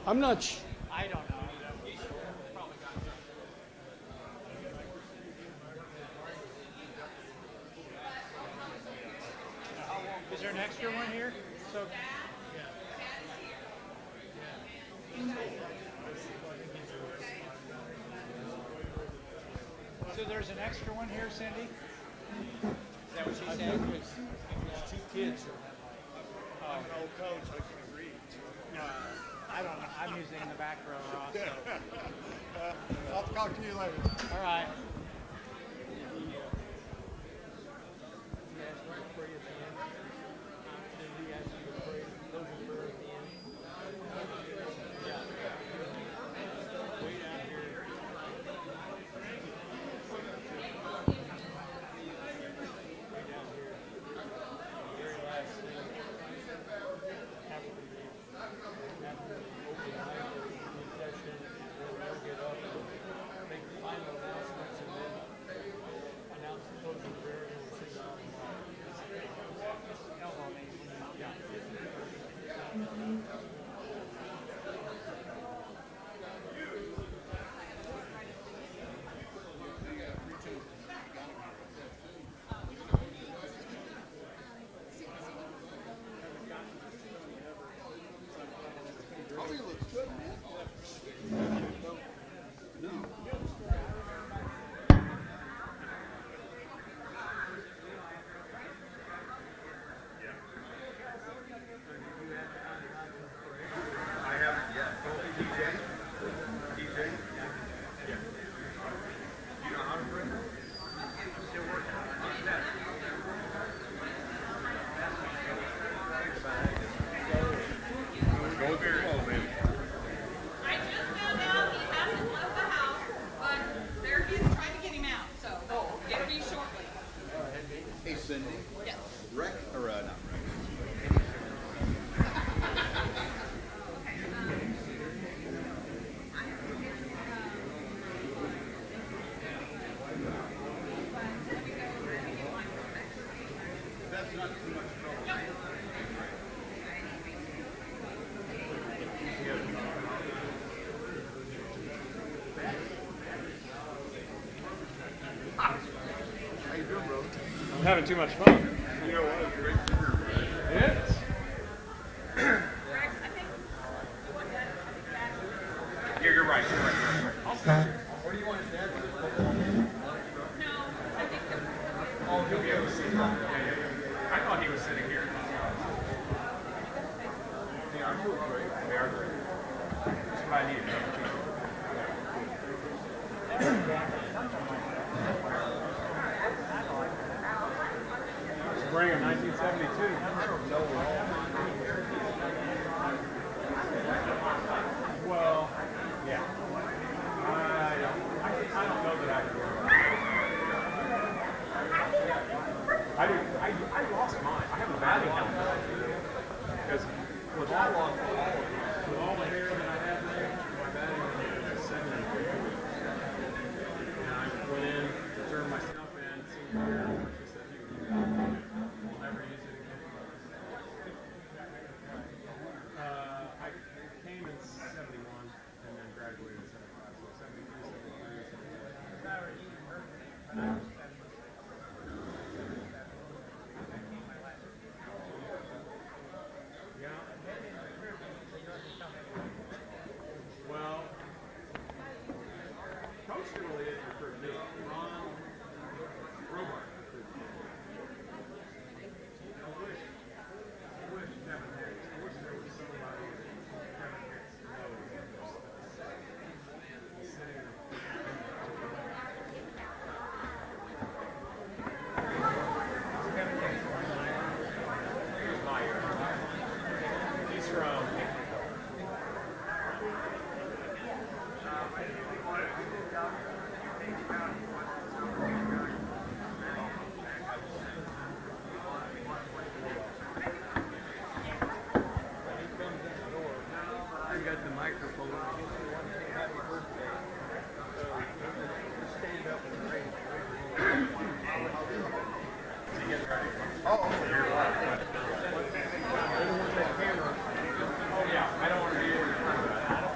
I'm not sure. I don't know. Is there an extra one here? So. So there's an extra one here, Cindy? Is that what she said? It's 2 kids. I'm an old coach, I can agree. No, I don't know. I'm usually in the back row also. I'll talk to you later. All right. I'm having too much fun. You know what? Great career, right? It is. Yeah, you're right. You're right. What do you want to say? Oh, he'll be able to see. Yeah. I thought he was sitting here. They are great. They are great. That's what I need. Spring of 1972. Well, yeah. I don't know that I lost mine. I have a batting helmet. Because with all the hair that I had there, my batting helmet was 7 and 3. And I went in, turned my stuff in, seen the hair, she said, we'll never use it again. I came in 71 and then graduated in 75. So 73, 74. Well, Coach really is recruiting me. Ron Robart recruited me. I wish Kevin Harris. I wish there was somebody Kevin Harris knows. He's sitting there. He's from I got the microphone. Happy birthday. Stand up and raise it. Oh, you're right. Oh yeah, I don't want to be in front of that.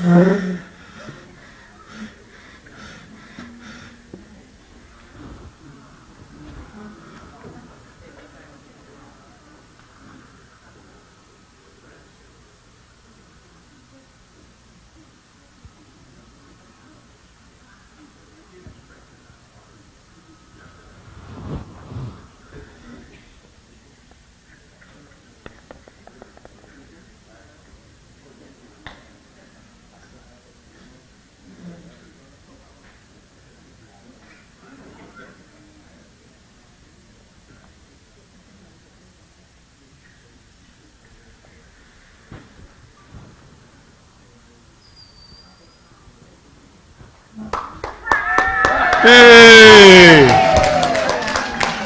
Hey!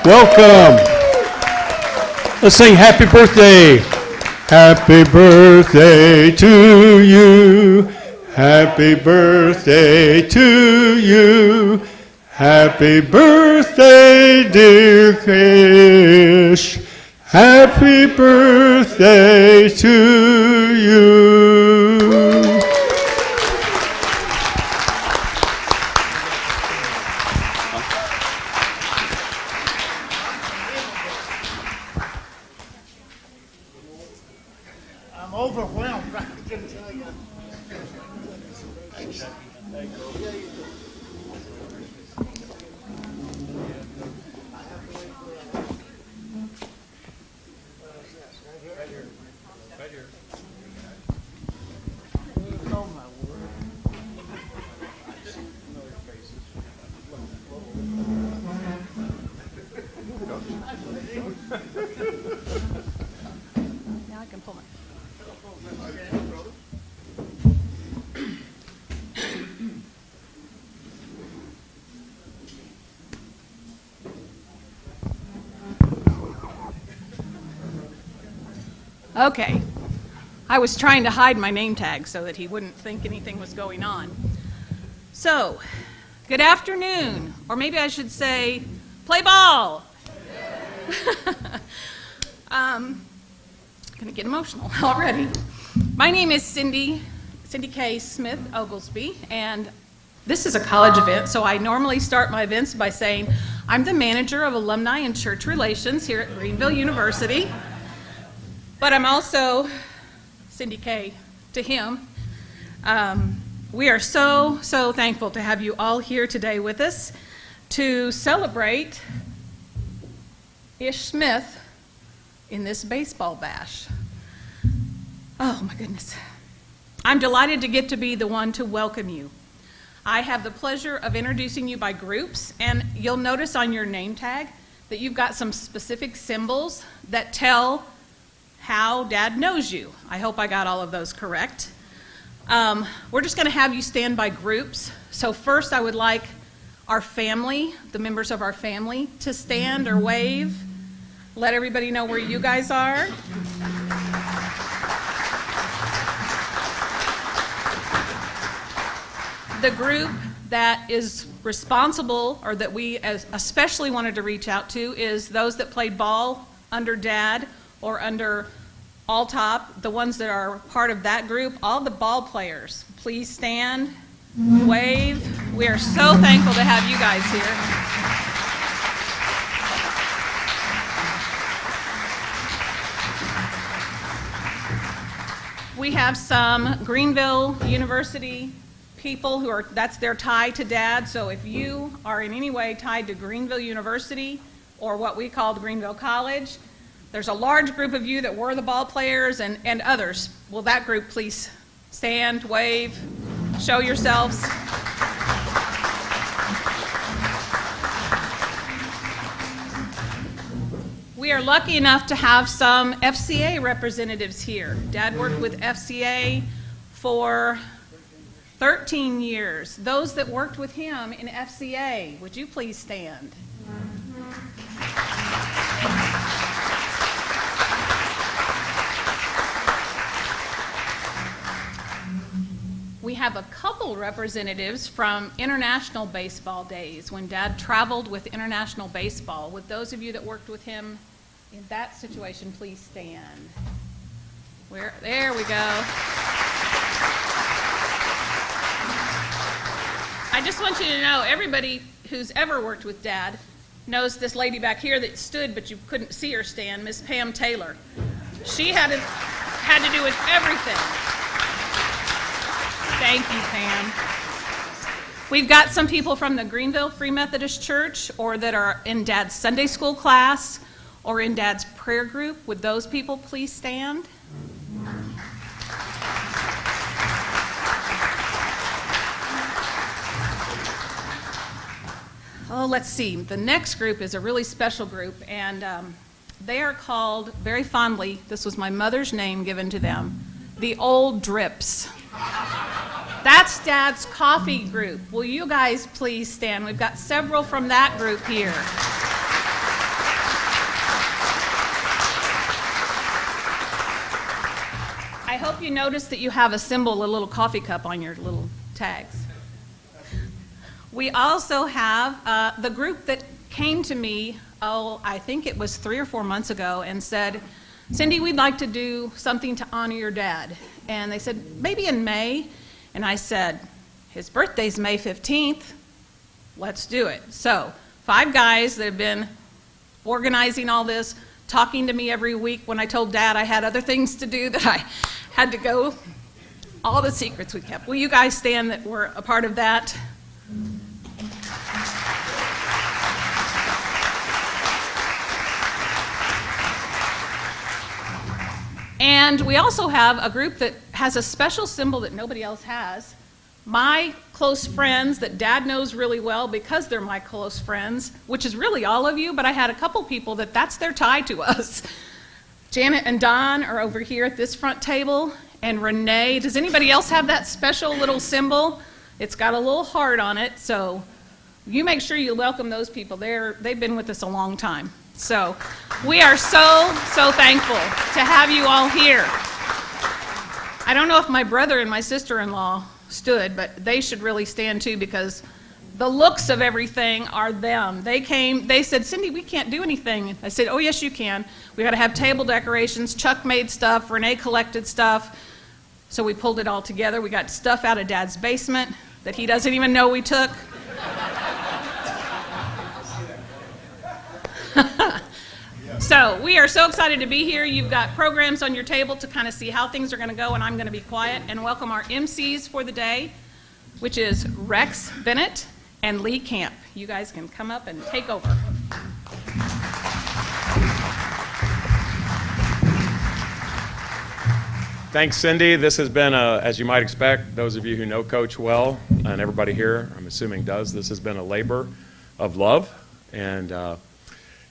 Welcome. Let's sing happy birthday. Happy birthday to you. Happy birthday to you. Happy birthday, dear Kish. Happy birthday to you. I'm overwhelmed, I can tell you. Oh, my word. Now I can pull my. Okay. I was trying to hide my name tag so that he wouldn't think anything was going on. So, good afternoon, or maybe I should say, play ball. Gonna get emotional already. My name is Cindy K. Smith Oglesby, and this is a college event, so I normally start my events by saying I'm the manager of alumni and church relations here at Greenville University, but I'm also Cindy K. to him. We are so thankful to have you all here today with us to celebrate Ish Smith in this baseball bash. Oh my goodness. I'm delighted to get to be the one to welcome you. I have the pleasure of introducing you by groups, and you'll notice on your name tag that you've got some specific symbols that tell how Dad knows you. I hope I got all of those correct. We're just going to have you stand by groups. So first I would like our family, the members of our family, to stand or wave. Let everybody know where you guys are. The group that is responsible, or that we especially wanted to reach out to, is those that played ball under Dad or under All-Top, the ones that are part of that group. All the ball players, please stand, wave. We are so thankful to have you guys here. We have some Greenville University people who are, that's their tie to Dad. So if you are in any way tied to Greenville University or what we called Greenville College, there's a large group of you that were the ball players and others. Will that group please stand, wave, show yourselves? We are lucky enough to have some FCA representatives here. Dad worked with FCA for 13 years. Those that worked with him in FCA, would you please stand? We have a couple representatives from international baseball days when Dad traveled with international baseball. Would those of you that worked with him in that situation please stand? There we go. I just want you to know, everybody who's ever worked with Dad knows this lady back here that stood, but you couldn't see her stand, Miss Pam Taylor. She had to do with everything. Thank you, Pam. We've got some people from the Greenville Free Methodist Church, or that are in Dad's Sunday school class, or in Dad's prayer group. Would those people please stand? Oh, let's see. The next group is a really special group, and they are called, very fondly, this was my mother's name given to them, the Old Drips. That's Dad's coffee group. Will you guys please stand? We've got several from that group here. I hope you noticed that you have a symbol, a little coffee cup on your little tags. We also have the group that came to me, I think it was 3 or 4 months ago, and said, Cindy, we'd like to do something to honor your dad. And they said, maybe in May. And I said, his birthday's May 15th. Let's do it. So 5 guys that have been organizing all this, talking to me every week when I told Dad I had other things to do, that I had to go. All the secrets we kept. Will you guys stand that were a part of that? And we also have a group that has a special symbol that nobody else has. My close friends that Dad knows really well because they're my close friends, which is really all of you, but I had a couple people that's their tie to us. Janet and Don are over here at this front table, and Renee. Does anybody else have that special little symbol? It's got a little heart on it, so you make sure you welcome those people. They've been with us a long time. So we are so thankful to have you all here. I don't know if my brother and my sister-in-law stood, but they should really stand too, because the looks of everything are them. They came, they said, Cindy, we can't do anything. I said, oh yes you can. We got to have table decorations. Chuck made stuff, Renee collected stuff. So we pulled it all together. We got stuff out of Dad's basement that he doesn't even know we took. So we are so excited to be here. You've got programs on your table to kind of see how things are going to go, and I'm going to be quiet and welcome our MCs for the day, which is Rex Bennett and Lee Camp. You guys can come up and take over. Thanks, Cindy. This has been, as you might expect, those of you who know Coach well, and everybody here, I'm assuming does, this has been a labor of love, and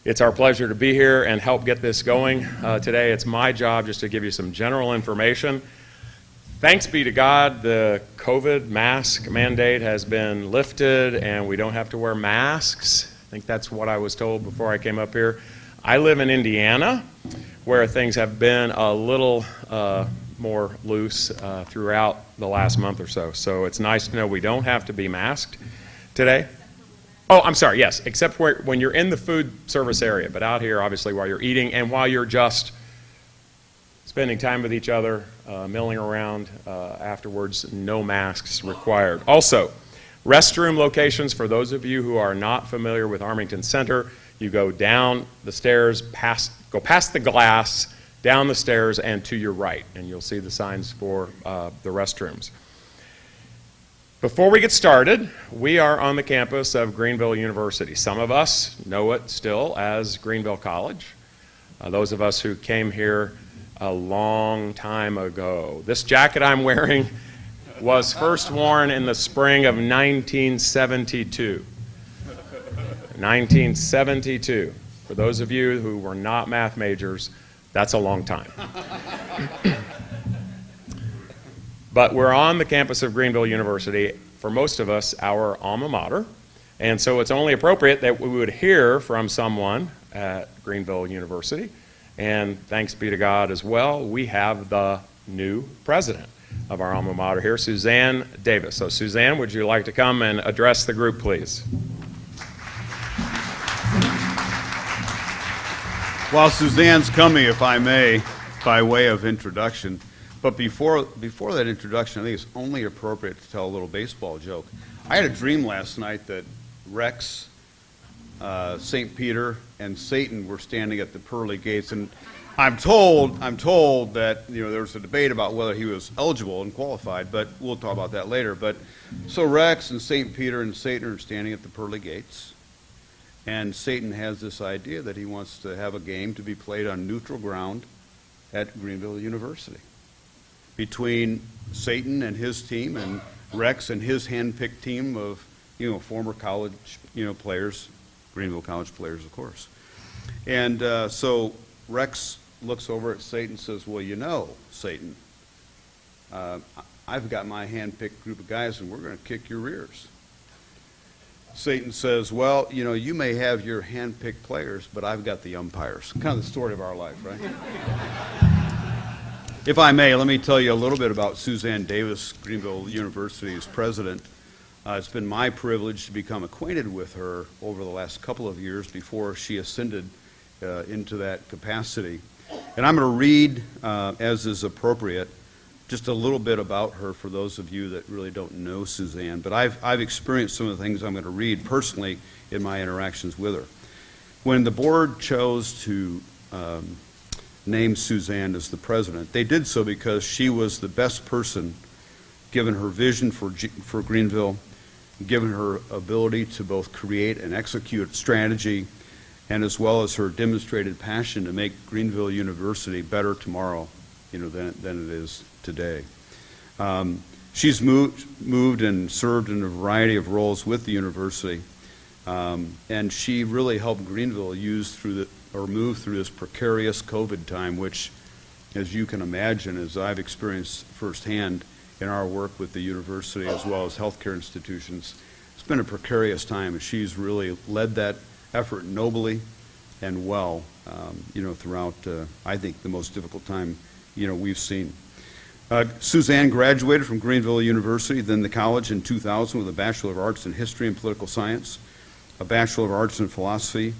it's our pleasure to be here and help get this going today. It's my job just to give you some general information. Thanks be to God, the COVID mask mandate has been lifted and we don't have to wear masks. I think that's what I was told before I came up here. I live in Indiana, where things have been a little more loose throughout the last month or so. So it's nice to know we don't have to be masked today. Oh, I'm sorry, yes, except when you're in the food service area, but out here, obviously, while you're eating and while you're just spending time with each other, milling around afterwards, no masks required. Also, restroom locations, for those of you who are not familiar with Armington Center, you go down the stairs, go past the glass, down the stairs, and to your right, and you'll see the signs for the restrooms. Before we get started, we are on the campus of Greenville University. Some of us know it still as Greenville College. Those of us who came here a long time ago. This jacket I'm wearing was first worn in the spring of 1972. 1972. For those of you who were not math majors, that's a long time. But we're on the campus of Greenville University, for most of us, our alma mater, and so it's only appropriate that we would hear from someone at Greenville University, and thanks be to God as well, we have the new president of our alma mater here, Suzanne Davis. So Suzanne, would you like to come and address the group, please? While Suzanne's coming, if I may, by way of introduction, But before that introduction, I think it's only appropriate to tell a little baseball joke. I had a dream last night that Rex, St. Peter, and Satan were standing at the pearly gates, and I'm told that there was a debate about whether he was eligible and qualified, but we'll talk about that later. But so Rex and St. Peter and Satan are standing at the pearly gates, and Satan has this idea that he wants to have a game to be played on neutral ground at Greenville University between Satan and his team and Rex and his hand-picked team of former college players, Greenville College players, of course. And so Rex looks over at Satan and says, well, Satan, I've got my hand-picked group of guys and we're going to kick your rears. Satan says, well, you may have your hand-picked players, but I've got the umpires. Kind of the story of our life, right? If I may, let me tell you a little bit about Suzanne Davis, Greenville University's president. It's been my privilege to become acquainted with her over the last couple of years before she ascended into that capacity. And I'm going to read, as is appropriate, just a little bit about her for those of you that really don't know Suzanne. But I've experienced some of the things I'm going to read personally in my interactions with her. When the board chose to name Suzanne as the president, they did so because she was the best person, given her vision for Greenville, given her ability to both create and execute strategy, and as well as her demonstrated passion to make Greenville University better tomorrow, than it is today. She's moved and served in a variety of roles with the university, and she really helped Greenville move through this precarious COVID time, which, as you can imagine, as I've experienced firsthand in our work with the university as well as healthcare institutions, it's been a precarious time, and she's really led that effort nobly and well, throughout, I think, the most difficult time, we've seen. Suzanne graduated from Greenville University, then the college, in 2000 with a Bachelor of Arts in History and Political Science, a Bachelor of Arts in Philosophy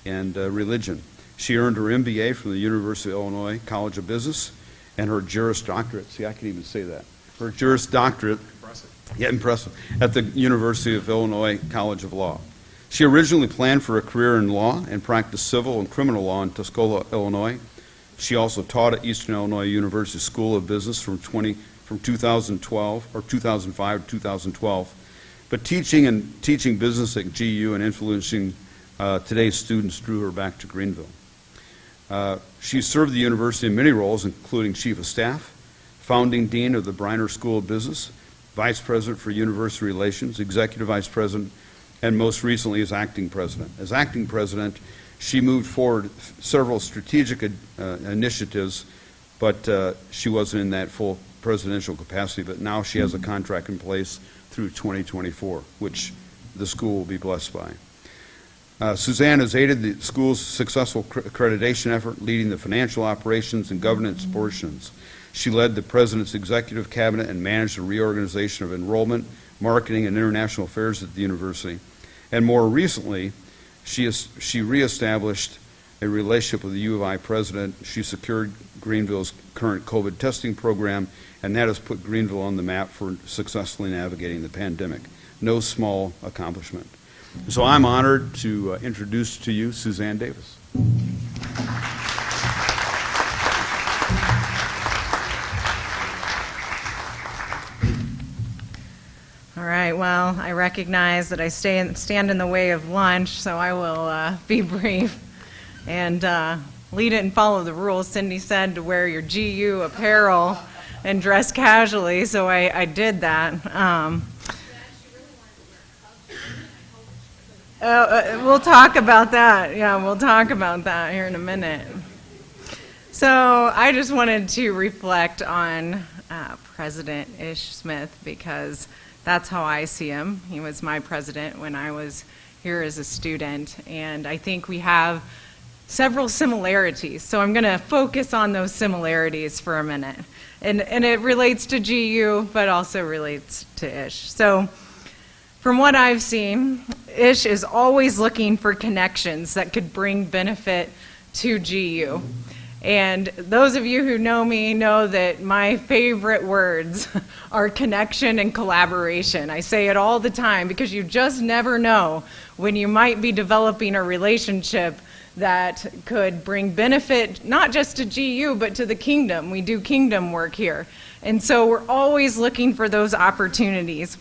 and Religion. She earned her MBA from the University of Illinois College of Business and her Juris Doctorate. See, I can even say that. Her Juris Doctorate. Impressive. Yeah, impressive. At the University of Illinois College of Law. She originally planned for a career in law and practiced civil and criminal law in Tuscola, Illinois. She also taught at Eastern Illinois University School of Business from 2005 to 2012. But teaching business at GU and influencing today's students drew her back to Greenville. She served the university in many roles, including Chief of Staff, Founding Dean of the Briner School of Business, Vice President for University Relations, Executive Vice President, and most recently as Acting President. As Acting President, she moved forward several strategic initiatives, but she wasn't in that full presidential capacity, but now she has a contract in place through 2024, which the school will be blessed by. Suzanne has aided the school's successful accreditation effort, leading the financial operations and governance portions. She led the president's executive cabinet and managed the reorganization of enrollment, marketing, and international affairs at the university. And more recently, she reestablished a relationship with the U.S.A. president. She secured Greenville's current COVID testing program, and that has put Greenville on the map for successfully navigating the pandemic. No small accomplishment. So I'm honored to introduce to you Suzanne Davis. All right, well, I recognize that I stand in the way of lunch, so I will be brief and lead it and follow the rules. Cindy said to wear your GU apparel and dress casually, so I did that. We'll talk about that. Yeah, we'll talk about that here in a minute. So I just wanted to reflect on President Ish Smith, because that's how I see him. He was my president when I was here as a student, and I think we have several similarities. So I'm going to focus on those similarities for a minute. And it relates to GU, but also relates to Ish. So from what I've seen, Ish is always looking for connections that could bring benefit to GU. And those of you who know me know that my favorite words are connection and collaboration. I say it all the time because you just never know when you might be developing a relationship that could bring benefit not just to GU but to the kingdom. We do kingdom work here. And so we're always looking for those opportunities.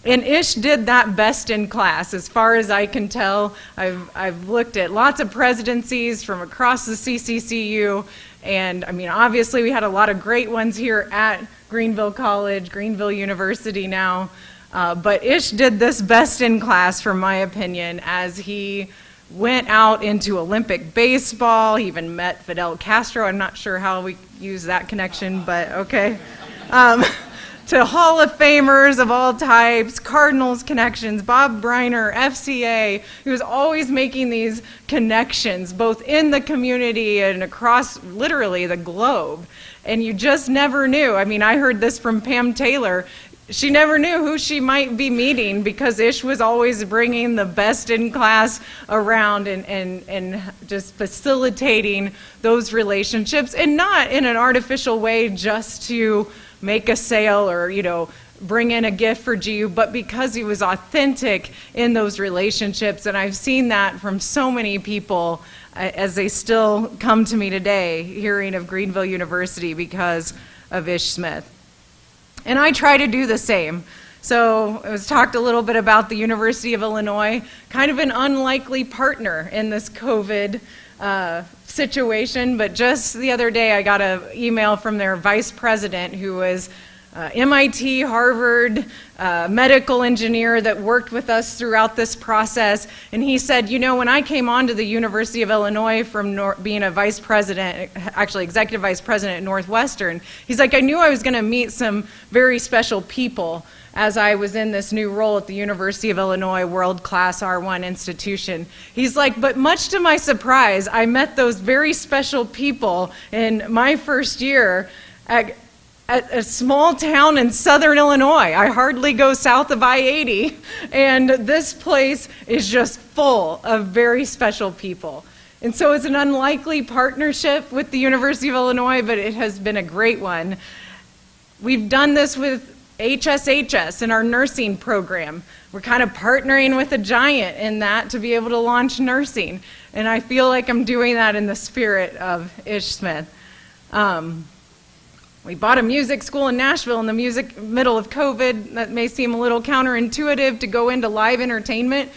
And Ish did that best in class, as far as I can tell. I've looked at lots of presidencies from across the CCCU, and I mean, obviously we had a lot of great ones here at Greenville College, Greenville University now, but Ish did this best in class, from my opinion, as he went out into Olympic baseball. He even met Fidel Castro. I'm not sure how we use that connection, but okay. To Hall of Famers of all types, Cardinals connections, Bob Briner, FCA. He was always making these connections, both in the community and across literally the globe. And you just never knew. I mean, I heard this from Pam Taylor. She never knew who she might be meeting because Ish was always bringing the best in class around and just facilitating those relationships, and not in an artificial way just to make a sale or, you know, bring in a gift for GU, but because he was authentic in those relationships. And I've seen that from so many people as they still come to me today, hearing of Greenville University because of Ish Smith. And I try to do the same. So it was talked a little bit about the University of Illinois, kind of an unlikely partner in this COVID situation, but just the other day I got an email from their vice president, who was MIT, Harvard, medical engineer that worked with us throughout this process, and he said, you know, when I came on to the University of Illinois from being a vice president, actually executive vice president at Northwestern, he's like, I knew I was going to meet some very special people as I was in this new role at the University of Illinois, world-class R1 institution. He's like, but much to my surprise, I met those very special people in my first year at a small town in southern Illinois. I hardly go south of I-80, and this place is just full of very special people. And so it's an unlikely partnership with the University of Illinois, but it has been a great one. We've done this with HSHS in our nursing program. We're kind of partnering with a giant in that to be able to launch nursing. And I feel like I'm doing that in the spirit of Ish Smith. We bought a music school in Nashville in the middle of COVID. That may seem a little counterintuitive to go into live entertainment.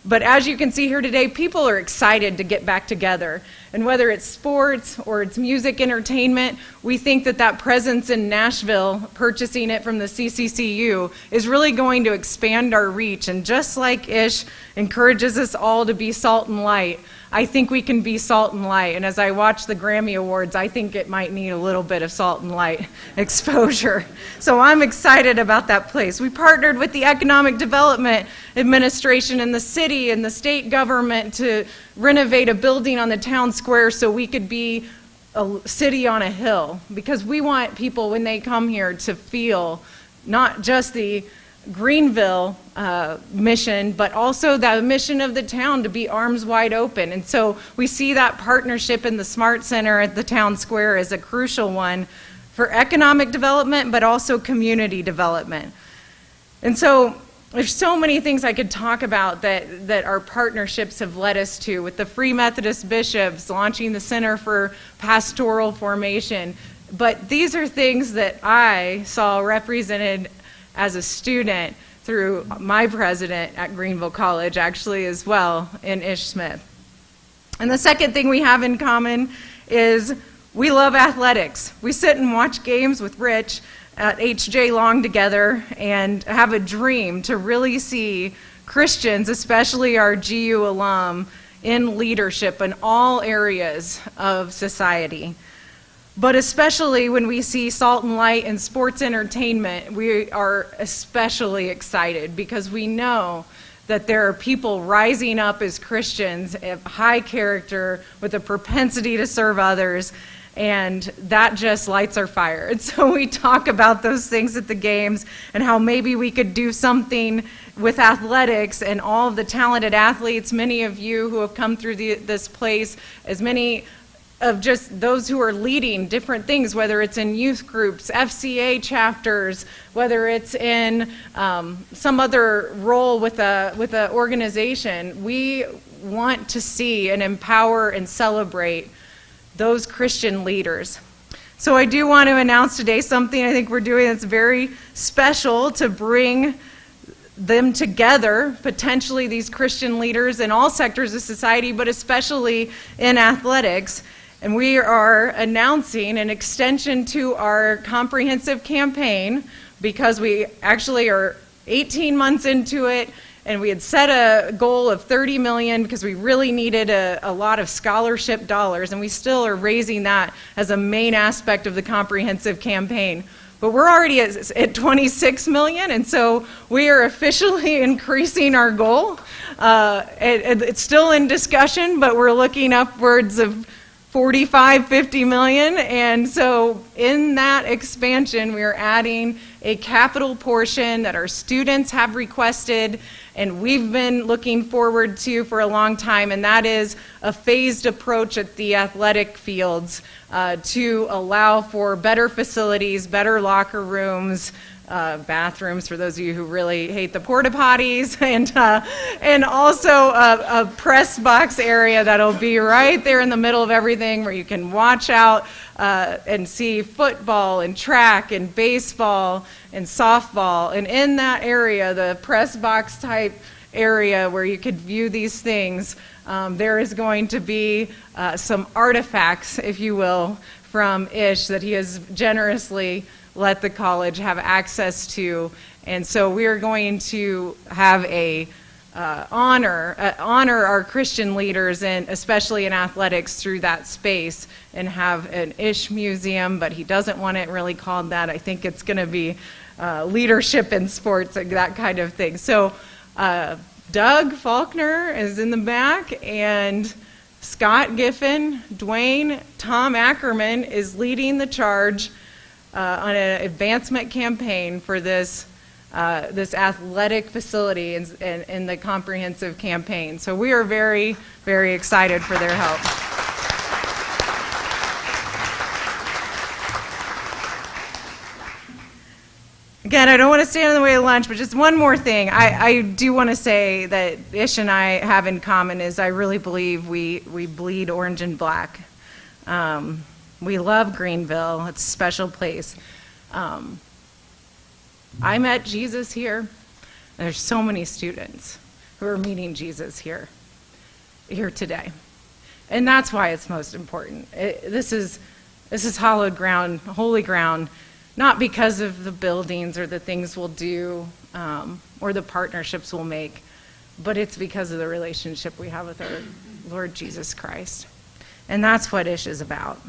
But as you can see here today, people are excited to get back together. And whether it's sports or it's music entertainment, we think that that presence in Nashville, purchasing it from the CCCU, is really going to expand our reach. And just like Ish encourages us all to be salt and light, I think we can be salt and light. And as I watch the Grammy Awards, I think it might need a little bit of salt and light exposure. So I'm excited about that place. We partnered with the Economic Development Administration in the city and the state government to renovate a building on the town square so we could be a city on a hill, because we want people when they come here to feel not just the Greenville mission, but also the mission of the town to be arms wide open. And so we see that partnership in the Smart Center at the town square as a crucial one for economic development, but also community development. And so there's so many things I could talk about that our partnerships have led us to, with the Free Methodist Bishops launching the Center for Pastoral Formation. But these are things that I saw represented as a student through my president at Greenville College, actually, as well, in Ish Smith. And the second thing we have in common is we love athletics. We sit and watch games with Rich at H.J. Long together and have a dream to really see Christians, especially our GU alum, in leadership in all areas of society. But especially when we see Salt and Light and sports entertainment, we are especially excited because we know that there are people rising up as Christians of high character with a propensity to serve others, and that just lights our fire. And so we talk about those things at the games and how maybe we could do something with athletics and all of the talented athletes, many of you who have come through this place, as many of just those who are leading different things, whether it's in youth groups, FCA chapters, whether it's in some other role with a organization. We want to see and empower and celebrate those Christian leaders. So I do want to announce today something I think we're doing that's very special to bring them together, potentially these Christian leaders in all sectors of society, but especially in athletics. And we are announcing an extension to our comprehensive campaign because we actually are 18 months into it, and we had set a goal of $30 million because we really needed a lot of scholarship dollars, and we still are raising that as a main aspect of the comprehensive campaign. But we're already at $26 million, and so we are officially increasing our goal. It's still in discussion, but we're looking upwards of 45, 50 million, and so in that expansion, we are adding a capital portion that our students have requested, and we've been looking forward to for a long time, and that is a phased approach at the athletic fields to allow for better facilities, better locker rooms, bathrooms for those of you who really hate the porta potties, and also a press box area that'll be right there in the middle of everything where you can watch out and see football and track and baseball and softball. And in that area, the press box type area where you could view these things, there is going to be some artifacts, if you will, from Ish that he has generously let the college have access to. And so we are going to have honor our Christian leaders, and especially in athletics, through that space, and have an Ish museum, but he doesn't want it really called that. I think it's going to be leadership in sports, like that kind of thing. So Doug Faulkner is in the back, and Scott Giffen, Dwayne, Tom Ackerman is leading the charge on an advancement campaign for this athletic facility in the comprehensive campaign. So we are very, very excited for their help. Again, I don't want to stand in the way of lunch, but just one more thing. I do want to say that Ish and I have in common is I really believe we bleed orange and black. We love Greenville. It's a special place. I met Jesus here. There's so many students who are meeting Jesus here today. And that's why it's most important. This is hallowed ground, holy ground, not because of the buildings or the things we'll do or the partnerships we'll make, but it's because of the relationship we have with our Lord Jesus Christ. And that's what Ish is about.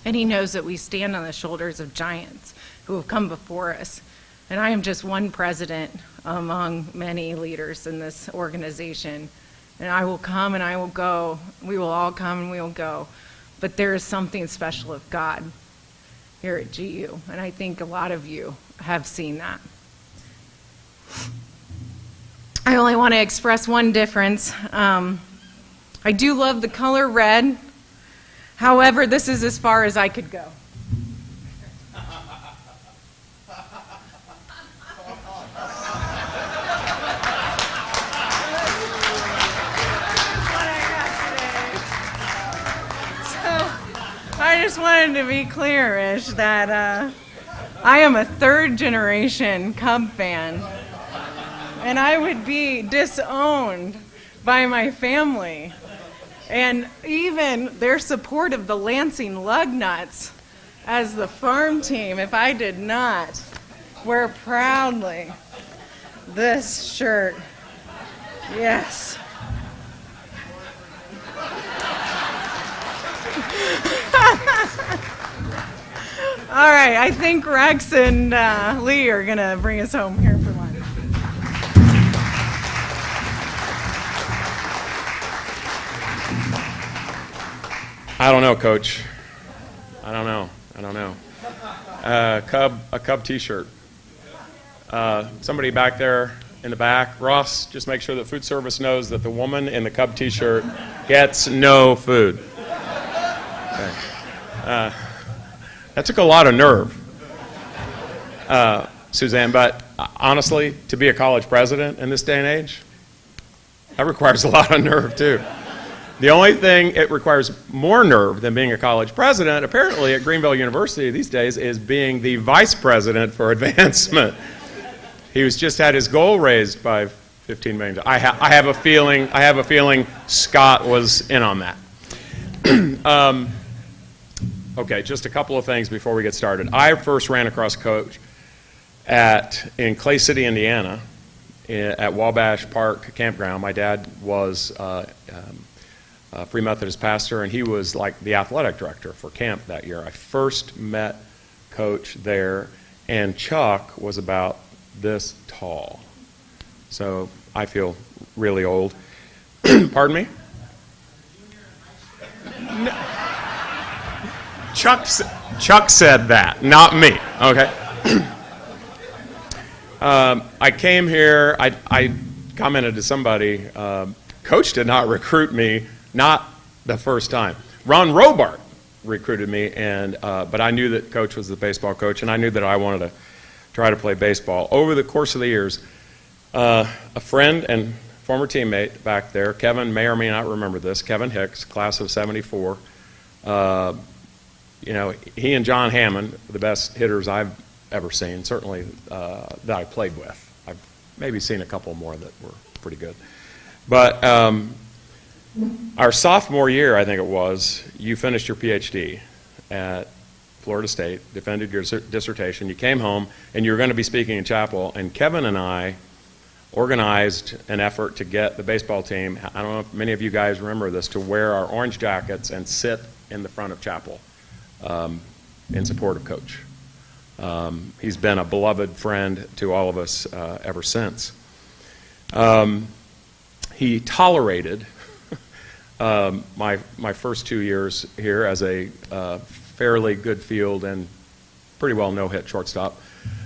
And he knows that we stand on the shoulders of giants who have come before us. And I am just one president among many leaders in this organization. And I will come and I will go. We will all come and we will go. But there is something special of God here at GU. And I think a lot of you have seen that. I only want to express one difference. I do love the color red. However, this is as far as I could go. I just wanted to be clear-ish that I am a third-generation Cub fan, and I would be disowned by my family. And even their support of the Lansing Lugnuts as the farm team, if I did not wear proudly this shirt. Yes. All right, I think Rex and Lee are going to bring us home here for lunch. I don't know, Coach. I don't know. A Cub T-shirt. Somebody back there in the back, Ross, just make sure that food service knows that the woman in the Cub T-shirt gets no food. That took a lot of nerve, Suzanne, but honestly, to be a college president in this day and age, that requires a lot of nerve, too. The only thing it requires more nerve than being a college president, apparently, at Greenville University these days, is being the vice president for advancement. He was just had his goal raised by $15 million. I have a feeling Scott was in on that. Okay, just a couple of things before we get started. I first ran across Coach in Clay City, Indiana, at Wabash Park Campground. My dad was Free Methodist pastor, and he was like the athletic director for camp that year. I first met Coach there, and Chuck was about this tall. So I feel really old. Pardon me? No. Chuck said that, not me, okay? I came here, I commented to somebody, Coach did not recruit me, not the first time. Ron Robart recruited me, but I knew that Coach was the baseball coach, and I knew that I wanted to try to play baseball. Over the course of the years, a friend and former teammate back there, Kevin may or may not remember this, Kevin Hicks, class of '74, he and John Hammond, the best hitters I've ever seen, certainly that I played with. I've maybe seen a couple more that were pretty good. But our sophomore year, I think it was, you finished your PhD at Florida State, defended your dissertation, you came home, and you were going to be speaking in chapel, and Kevin and I organized an effort to get the baseball team, I don't know if many of you guys remember this, to wear our orange jackets and sit in the front of chapel in support of Coach. He's been a beloved friend to all of us ever since. He tolerated my first 2 years here as a fairly good field and pretty well no-hit shortstop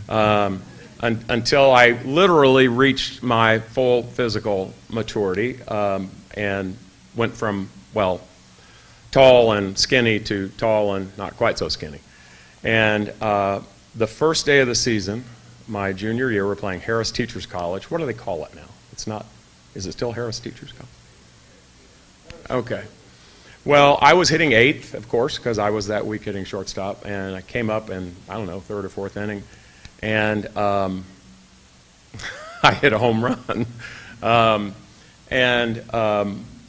until I literally reached my full physical maturity and went from, well, tall and skinny to tall and not quite so skinny. And the first day of the season, my junior year, we're playing Harris Teachers College. What do they call it now? It's not, is it still Harris Teachers College? Okay. Well, I was hitting eighth, of course, because I was that weak hitting shortstop, and I came up in, I don't know, third or fourth inning, and I hit a home run.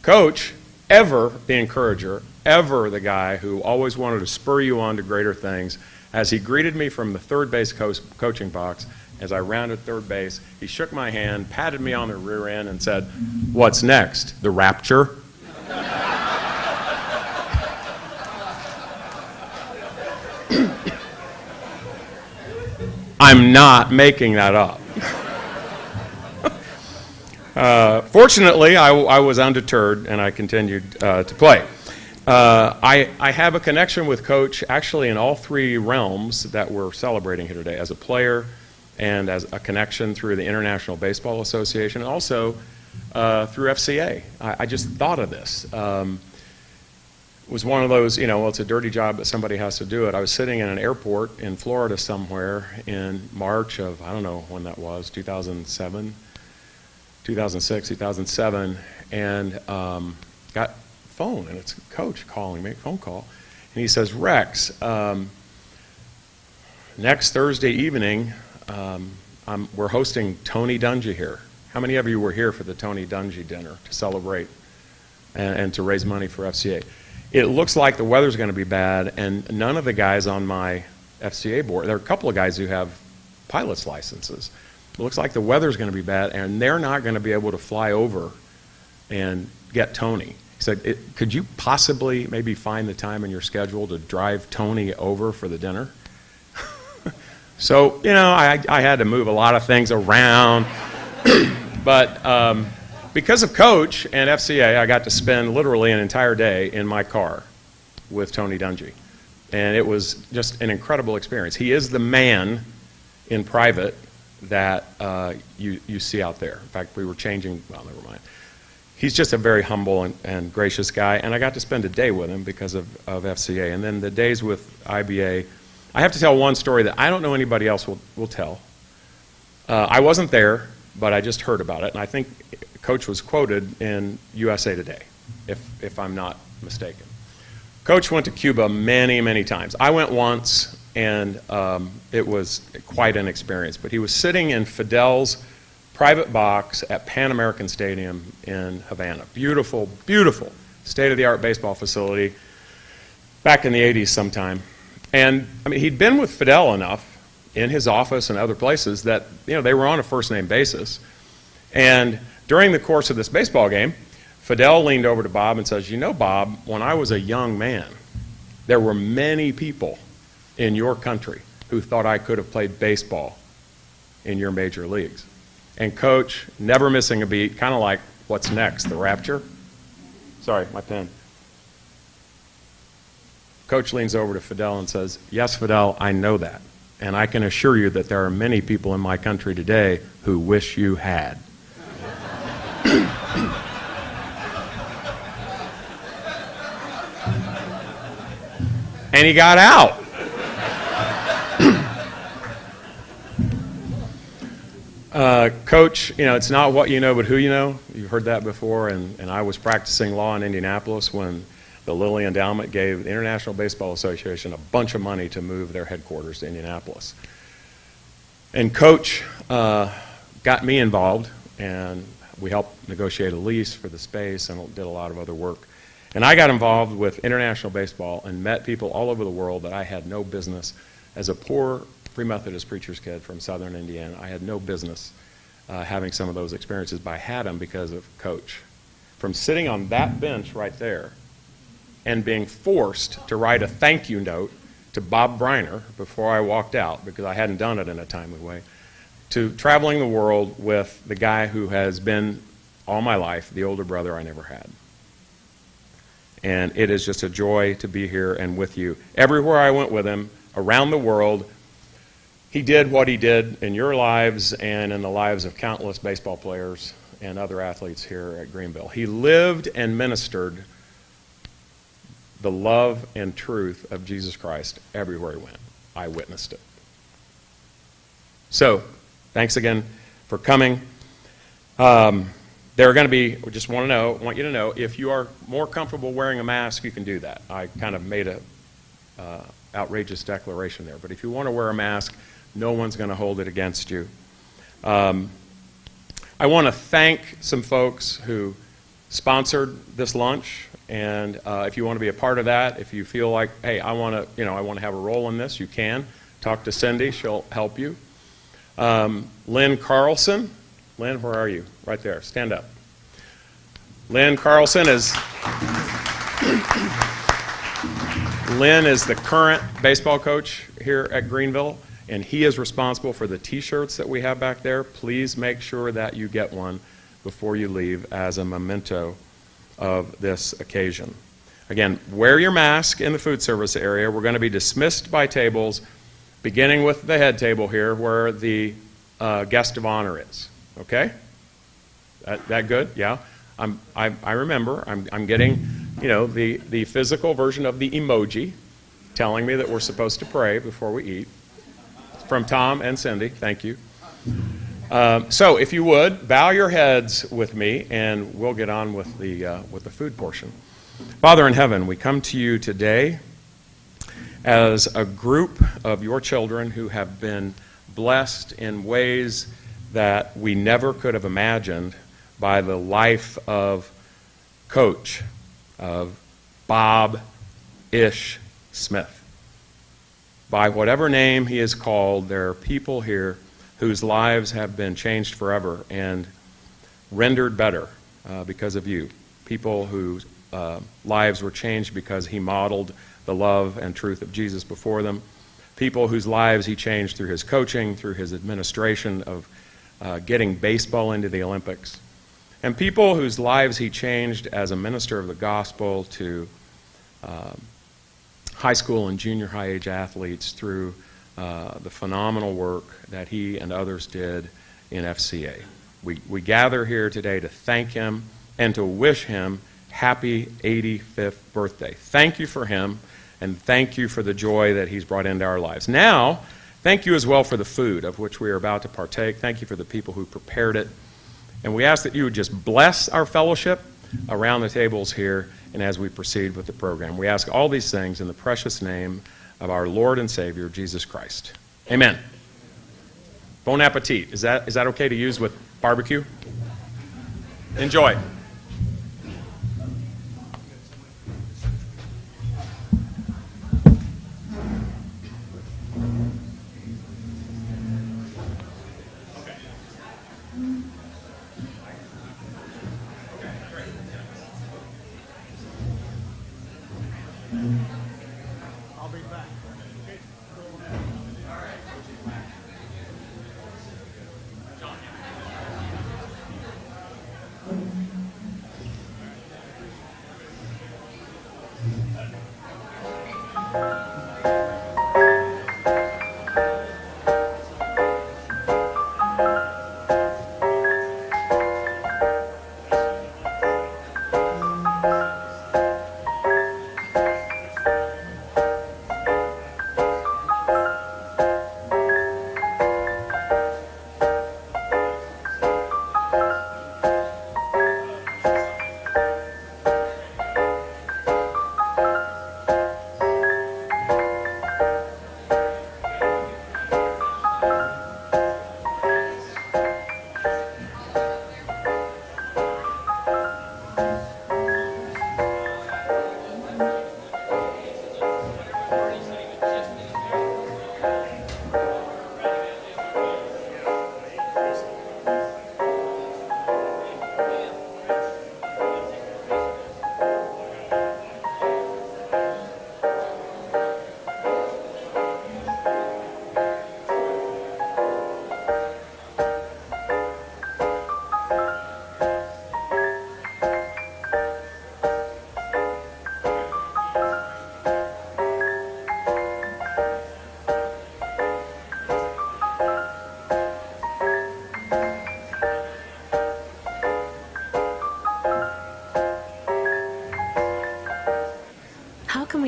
Coach, ever the encourager, ever the guy who always wanted to spur you on to greater things, as he greeted me from the third base coaching box, as I rounded third base, he shook my hand, patted me on the rear end, and said, "What's next? The rapture?" I'm not making that up. Fortunately, I was undeterred, and I continued to play. I have a connection with Coach actually in all three realms that we're celebrating here today, as a player and as a connection through the International Baseball Association, and also through FCA. I just thought of this. It was one of those, well, it's a dirty job, but somebody has to do it. I was sitting in an airport in Florida somewhere in March of, I don't know when that was, 2007, 2006, 2007, and got phone, and it's Coach calling me, phone call, and he says, "Rex, next Thursday evening, we're hosting Tony Dungy here. How many of you were here for the Tony Dungy dinner to celebrate and to raise money for FCA? It looks like the weather's going to be bad, and none of the guys on my FCA board, there are a couple of guys who have pilot's licenses. It looks like the weather's going to be bad, and they're not going to be able to fly over and get Tony." He said, "Could you possibly maybe find the time in your schedule to drive Tony over for the dinner?" So, I had to move a lot of things around. But because of Coach and FCA, I got to spend literally an entire day in my car with Tony Dungy. And it was just an incredible experience. He is the man in private that you see out there. In fact, we were changing, well, never mind. he's just a very humble and gracious guy, and I got to spend a day with him because of FCA. And then the days with IBA, I have to tell one story that I don't know anybody else will tell. I wasn't there, but I just heard about it, and I think Coach was quoted in U.S.A. Today, if I'm not mistaken. Coach went to Cuba many, many times. I went once, and it was quite an experience, but he was sitting in Fidel's private box at Pan American Stadium in Havana. Beautiful, beautiful state-of-the-art baseball facility back in the 80s sometime. And I mean, he'd been with Fidel enough in his office and other places that, you know, they were on a first-name basis. And during the course of this baseball game, Fidel leaned over to Bob and says, "You know, Bob, when I was a young man, there were many people in your country who thought I could have played baseball in your major leagues." And Coach, never missing a beat, kind of like, what's next, the rapture? Sorry, my pen. Coach leans over to Fidel and says, "Yes, Fidel, I know that. And I can assure you that there are many people in my country today who wish you had." And he got out. Coach, you know, it's not what you know, but who you know. You've heard that before, and I was practicing law in Indianapolis when the Lilly Endowment gave the International Baseball Association a bunch of money to move their headquarters to Indianapolis. And Coach got me involved, and we helped negotiate a lease for the space and did a lot of other work. And I got involved with international baseball and met people all over the world that I had no business. As a poor Free Methodist preacher's kid from southern Indiana, I had no business having some of those experiences, but I had them because of Coach. From sitting on that bench right there and being forced to write a thank you note to Bob Briner before I walked out, because I hadn't done it in a timely way, to traveling the world with the guy who has been all my life the older brother I never had. And it is just a joy to be here and with you. Everywhere I went with him, around the world, he did what he did in your lives and in the lives of countless baseball players and other athletes here at Greenville. He lived and ministered the love and truth of Jesus Christ everywhere he went. I witnessed it. So, thanks again for coming. There are going to be, we just want you to know, if you are more comfortable wearing a mask, you can do that. I kind of made a outrageous declaration there. But if you want to wear a mask, no one's going to hold it against you. I want to thank some folks who sponsored this lunch. And if you want to be a part of that, if you feel like, hey, I want to have a role in this, you can. Talk to Cindy. She'll help you. Lynn Carlson. Lynn, where are you? Right there. Stand up. Lynn Carlson is the current baseball coach here at Greenville, and he is responsible for the T-shirts that we have back there. Please make sure that you get one before you leave as a memento of this occasion. Again, wear your mask in the food service area. We're going to be dismissed by tables, beginning with the head table here where the guest of honor is. Okay? That good? Yeah. I remember. I'm getting, the physical version of the emoji telling me that we're supposed to pray before we eat. From Tom and Cindy. Thank you. So if you would, bow your heads with me, and we'll get on with the food portion. Father in heaven, we come to you today as a group of your children who have been blessed in ways that we never could have imagined by the life of Coach, of Bob Ish Smith. By whatever name he is called, there are people here whose lives have been changed forever and rendered better because of you. People whose lives were changed because he modeled the love and truth of Jesus before them. People whose lives he changed through his coaching, through his administration of getting baseball into the Olympics. And people whose lives he changed as a minister of the gospel to high school and junior high age athletes through the phenomenal work that he and others did in FCA. We gather here today to thank him and to wish him happy 85th birthday. Thank you for him, and thank you for the joy that he's brought into our lives. Now, thank you as well for the food of which we are about to partake. Thank you for the people who prepared it. And we ask that you would just bless our fellowship around the tables here and as we proceed with the program. We ask all these things in the precious name of our Lord and Savior, Jesus Christ. Amen. Bon appetit. Is that okay to use with barbecue? Enjoy. I'll be back.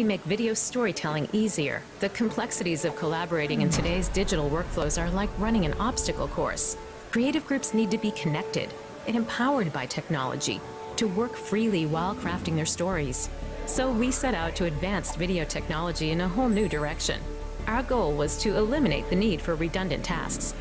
Make video storytelling easier. The complexities of collaborating in today's digital workflows are like running an obstacle course. Creative groups need to be connected and empowered by technology to work freely while crafting their stories. So we set out to advance video technology in a whole new direction. Our goal was to eliminate the need for redundant tasks.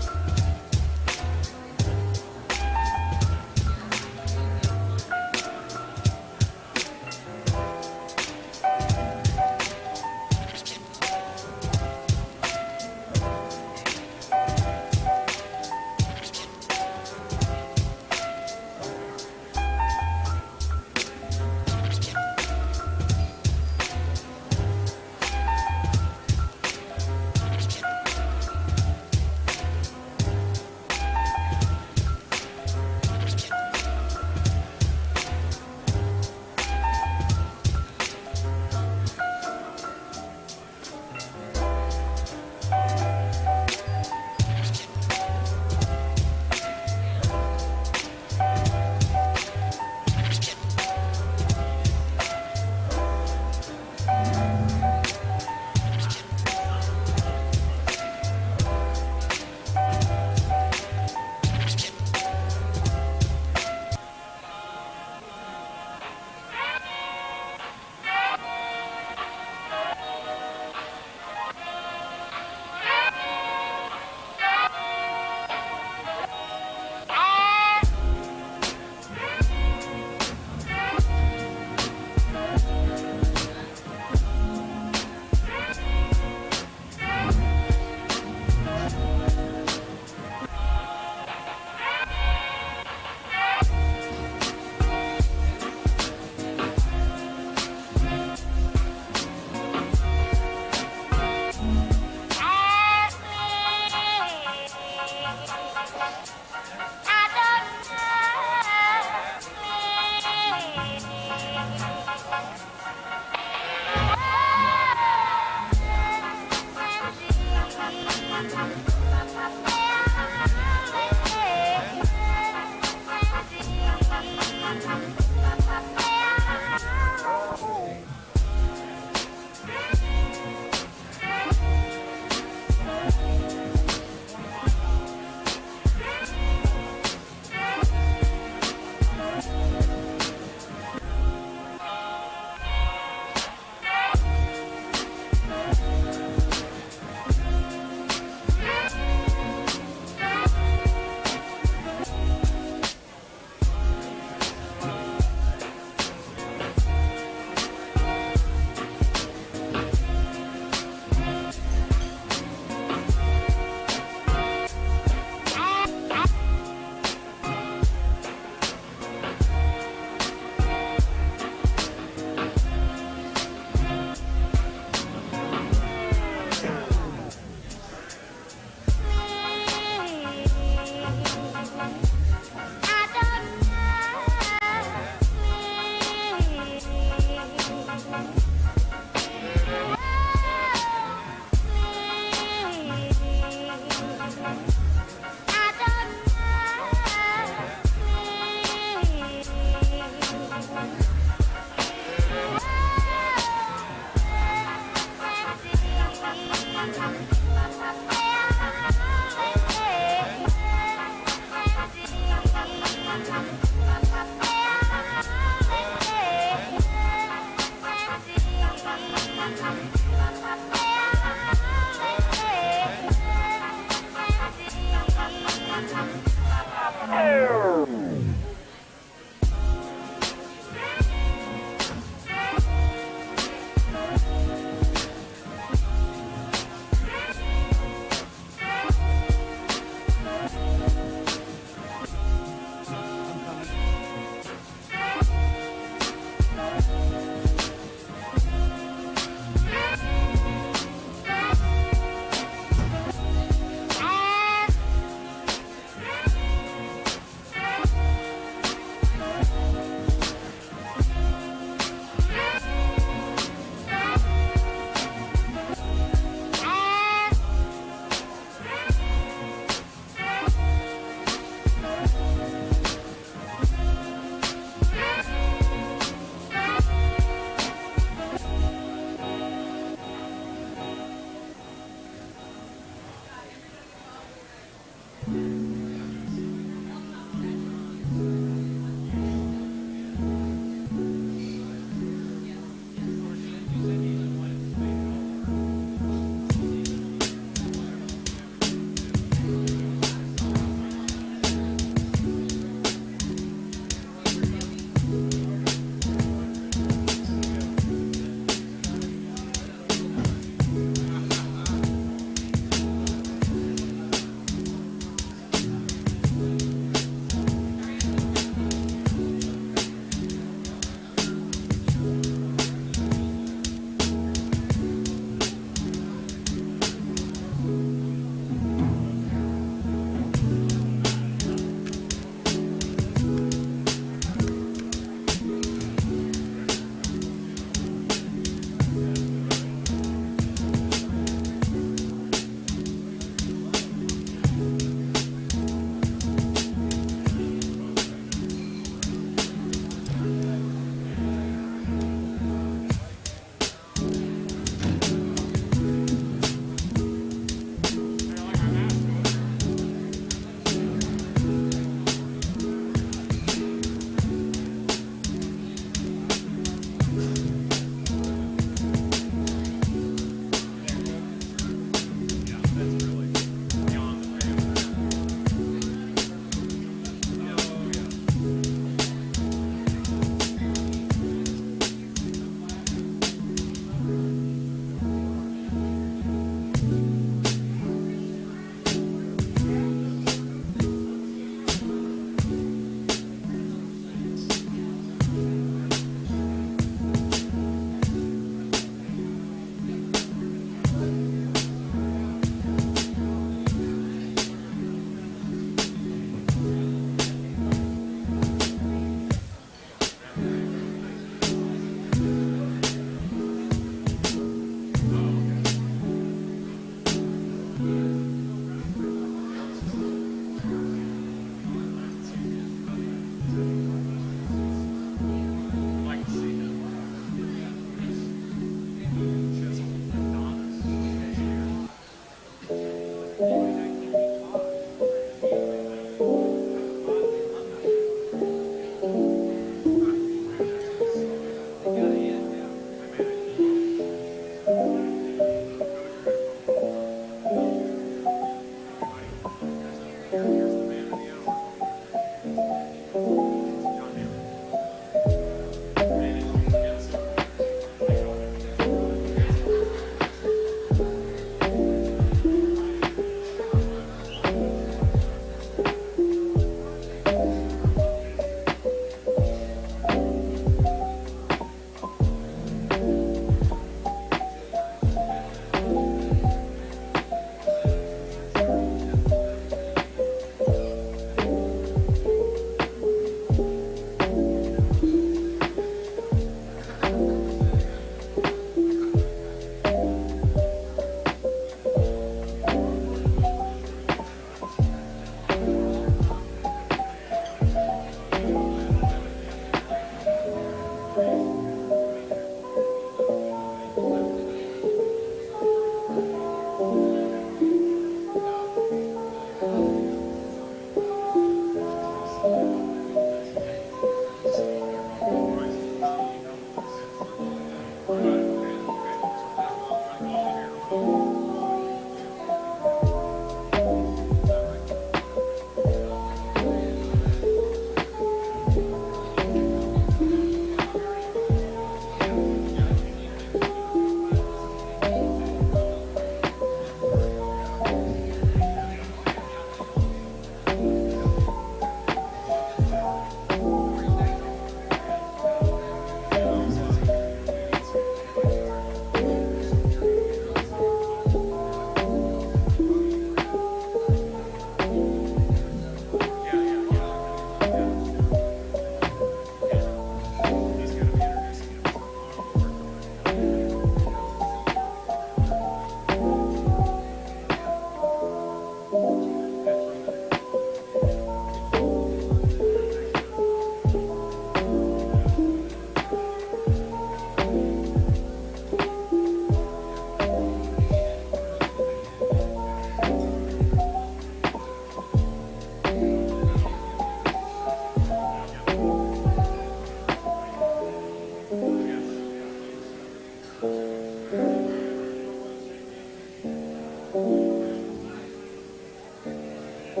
You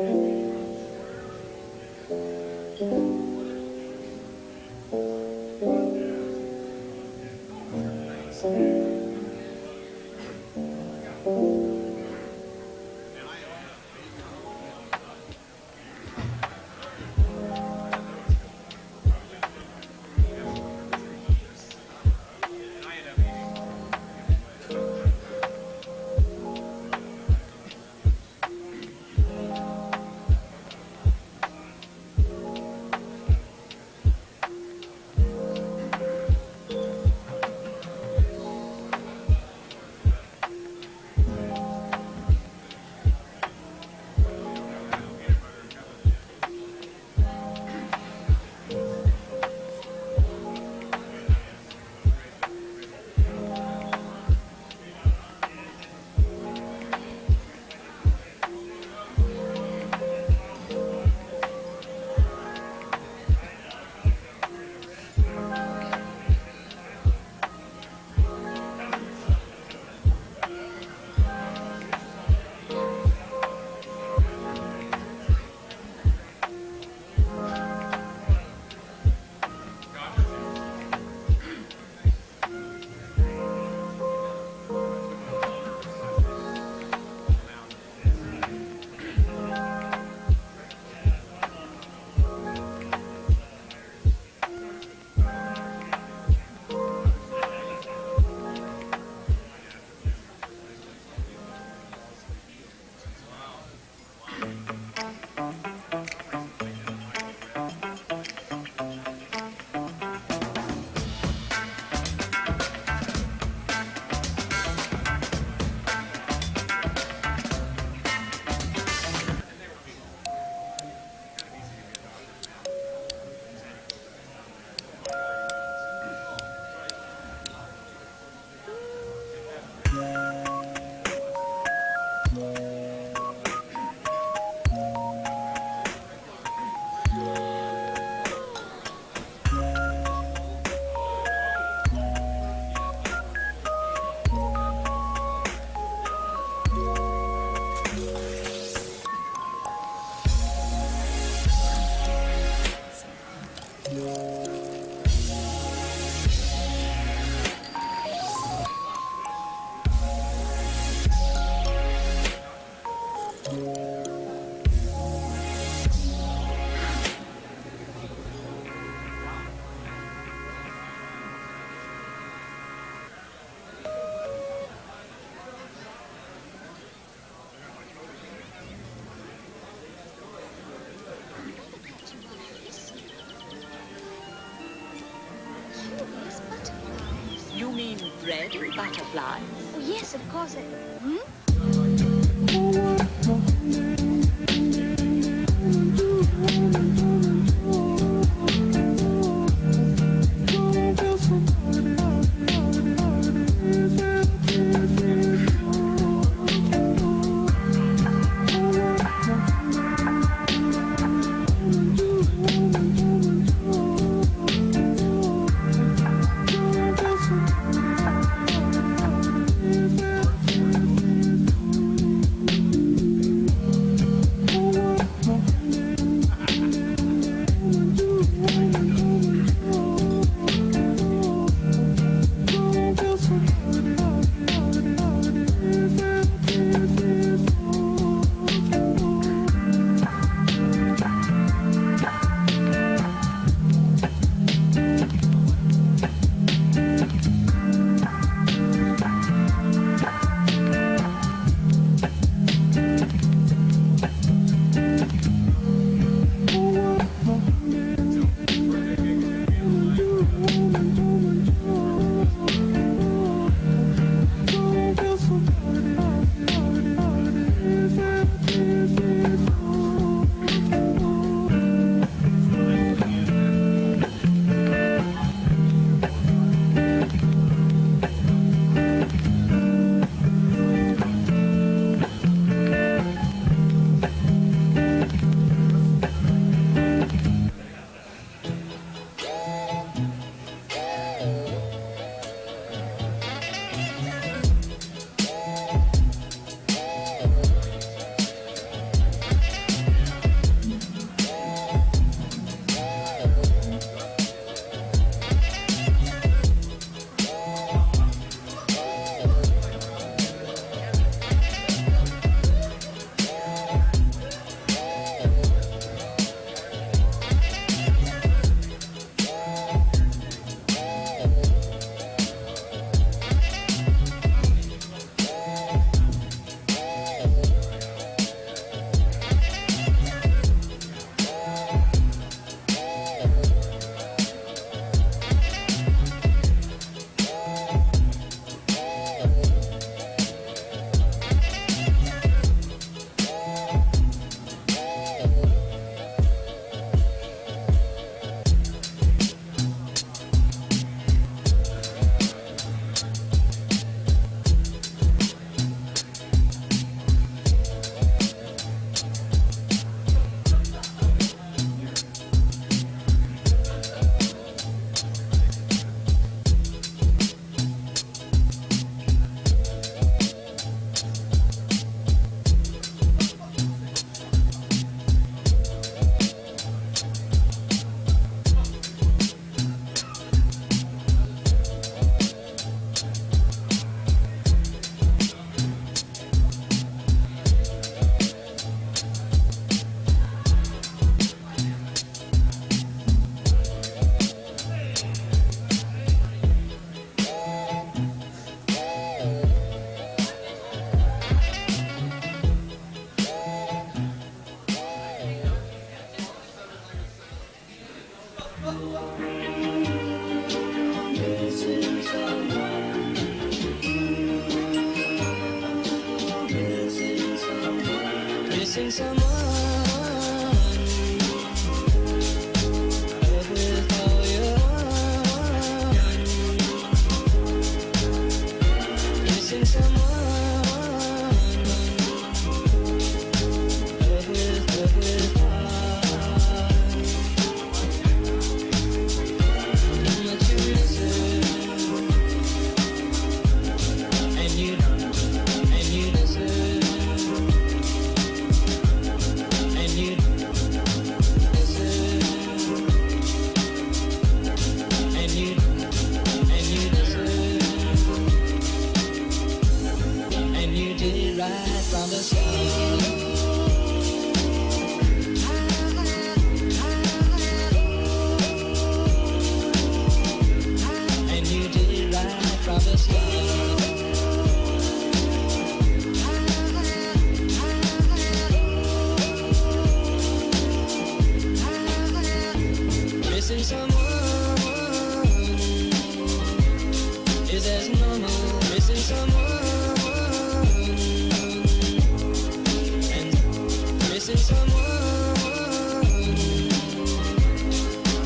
mean bread and butterfly? Oh, yes, of course.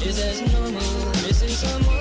is as normal, missing someone.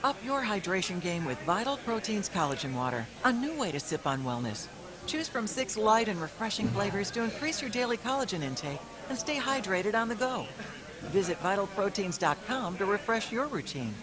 Up your hydration game with Vital Proteins Collagen Water, a new way to sip on wellness. Choose from 6 light and refreshing flavors to increase your daily collagen intake and stay hydrated on the go. Visit vitalproteins.com to refresh your routine.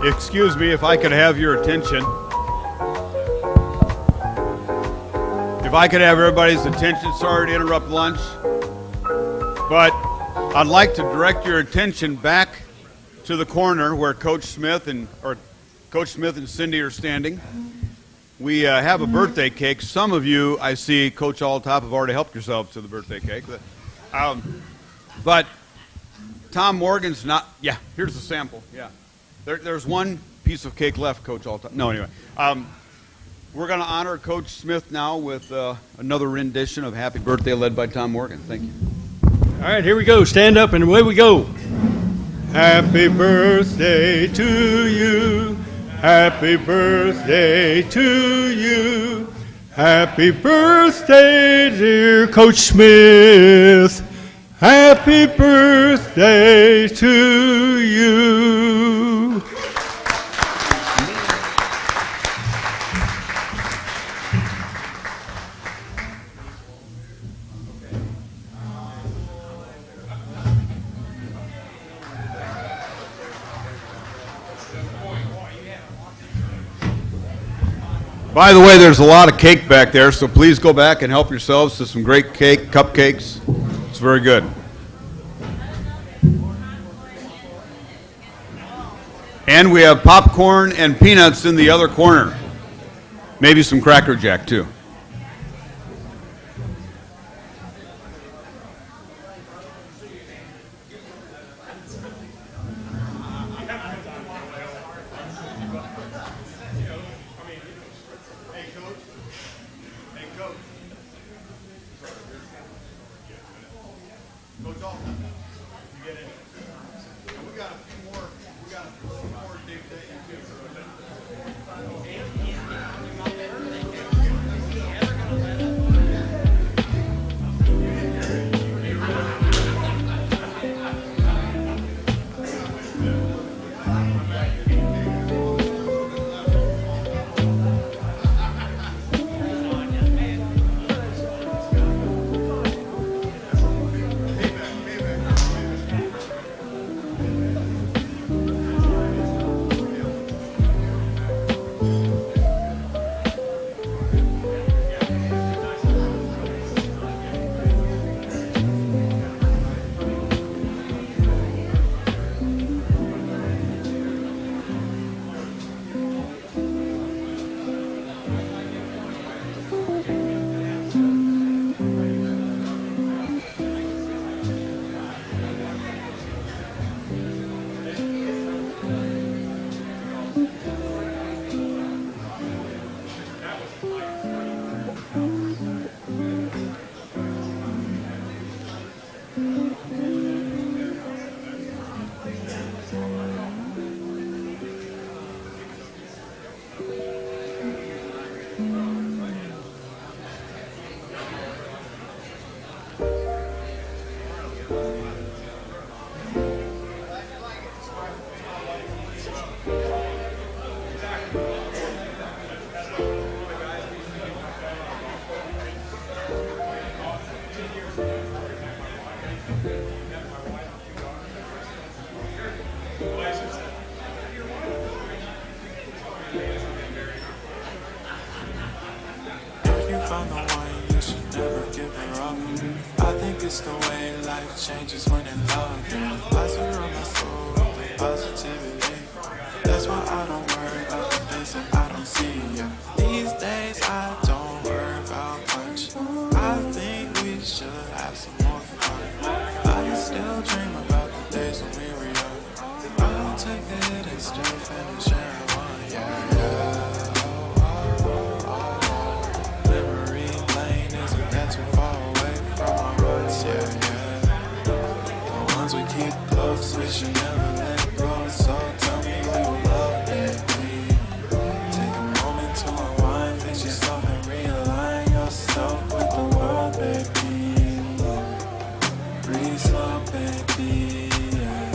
Excuse me, if I could have your attention. If I could have everybody's attention, sorry to interrupt lunch, but I'd like to direct your attention back to the corner where Coach Smith and Cindy are standing. We have a birthday cake. Some of you, I see, Coach Alltop, have already helped yourselves to the birthday cake. But Tom Morgan's not. Yeah, here's the sample. Yeah, there's one piece of cake left, Coach Alltop. No, anyway. We're going to honor Coach Smith now with another rendition of Happy Birthday led by Tom Morgan. Thank you. All right, here we go. Stand up and away we go. Happy birthday to you. Happy birthday to you. Happy birthday, dear Coach Smith. Happy birthday to you. By the way, there's a lot of cake back there, so please go back and help yourselves to some great cake, cupcakes. It's very good. And we have popcorn and peanuts in the other corner. Maybe some Cracker Jack, too. It's the way life changes when in love, yeah. I surround my soul with positivity. That's why I don't worry about the things that I don't see, yeah. These days I don't worry about much. I think we should have some more fun. I still dream about the days when we were young. I'll take the hit and still finish sharing one, yeah, yeah. Memory lane isn't that too far away from our hearts, yeah, yeah. The ones we keep close, we should never let go. So tell me who you love, baby. Take a moment to unwind, fix yourself and realign yourself with the world, baby. Breathe slow, baby, yeah.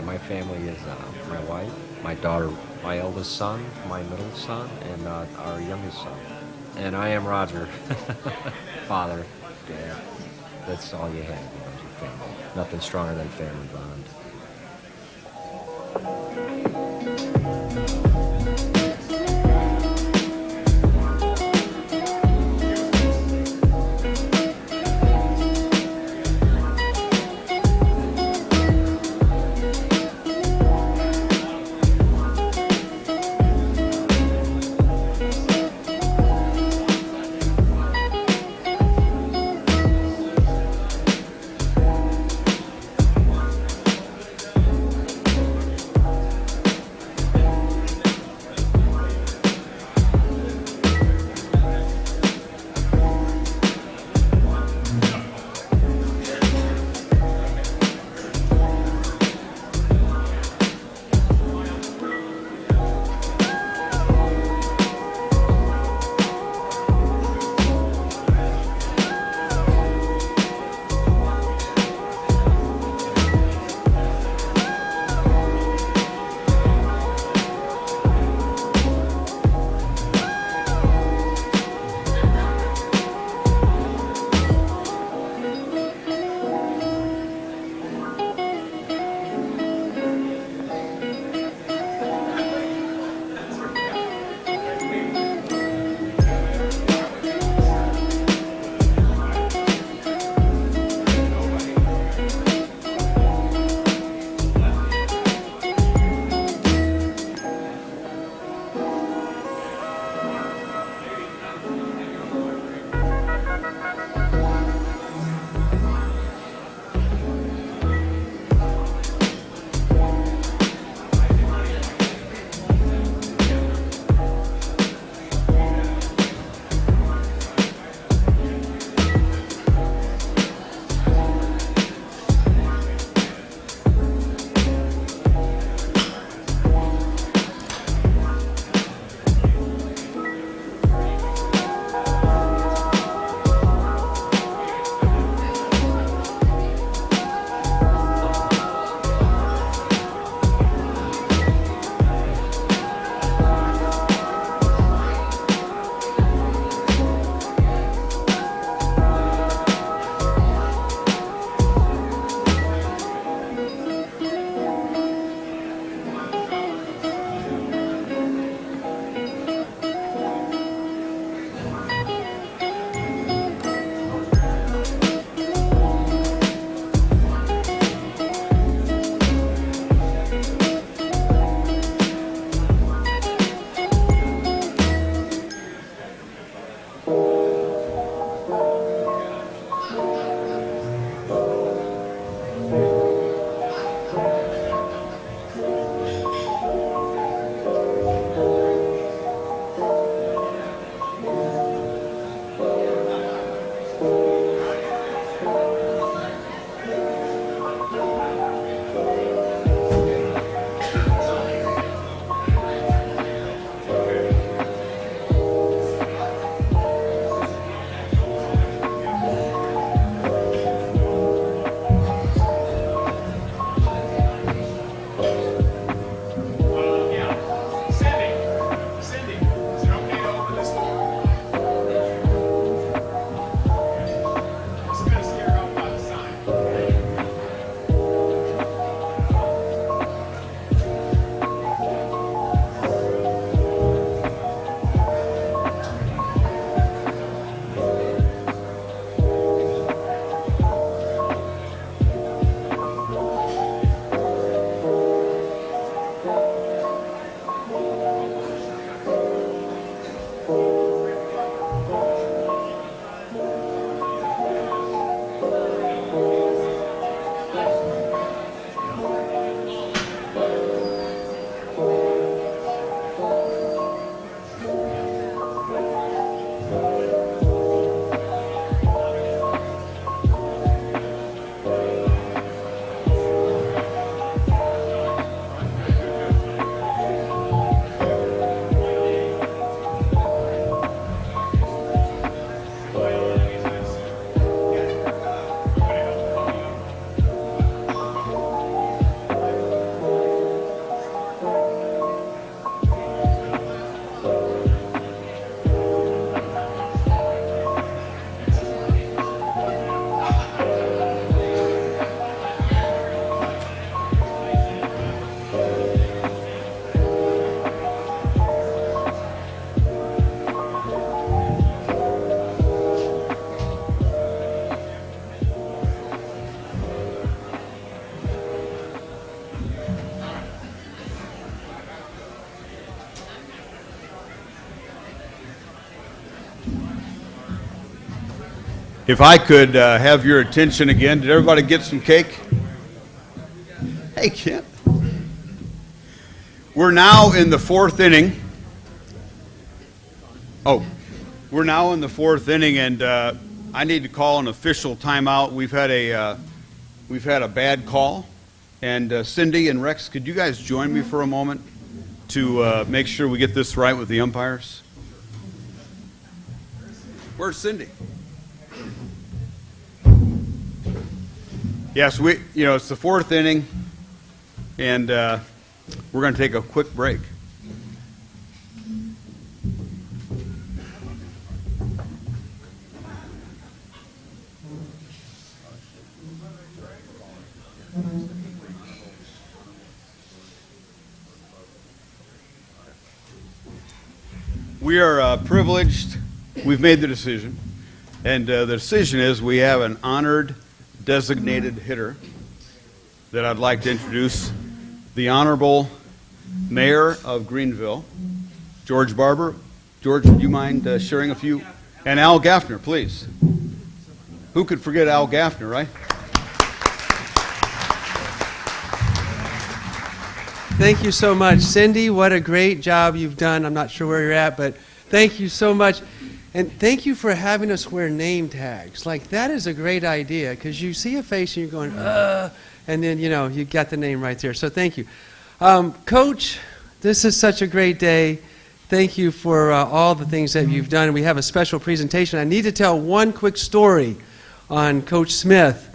My family is my wife, my daughter, my eldest son, my middle son, and our youngest son. And I am Roger, father, dad. That's all you have, your family. Nothing stronger than family bond. If I could have your attention again. Did everybody get some cake? Hey, Kent. We're now in the fourth inning. Oh, we're now in the fourth inning, and I need to call an official timeout. We've had a bad call, and Cindy and Rex, could you guys join me for a moment to make sure we get this right with the umpires? Where's Cindy? Yes, it's the fourth inning, and we're going to take a quick break. We are privileged. We've made the decision, and the decision is we have an honored designated hitter that I'd like to introduce, the Honorable Mayor of Greenville, George Barber. George, would you mind sharing a few? And Al Gaffner, please. Who could forget Al Gaffner, right? Thank you so much. Cindy, what a great job you've done. I'm not sure where you're at, but thank you so much. And thank you for having us wear name tags. Like, that is a great idea, because you see a face and you're going, and then, you got the name right there. So thank you. Coach, this is such a great day. Thank you for all the things that you've done. We have a special presentation. I need to tell one quick story on Coach Smith.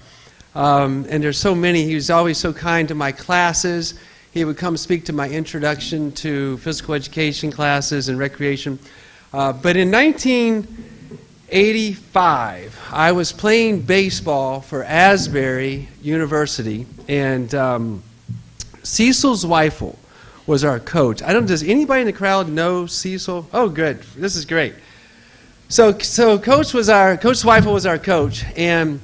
And there's so many. He was always so kind to my classes. He would come speak to my introduction to physical education classes and recreation. But in 1985, I was playing baseball for Asbury University, and Cecil Zweifel was our coach. Does anybody in the crowd know Cecil? Oh, good. This is great. So Coach Zweifel was our coach, and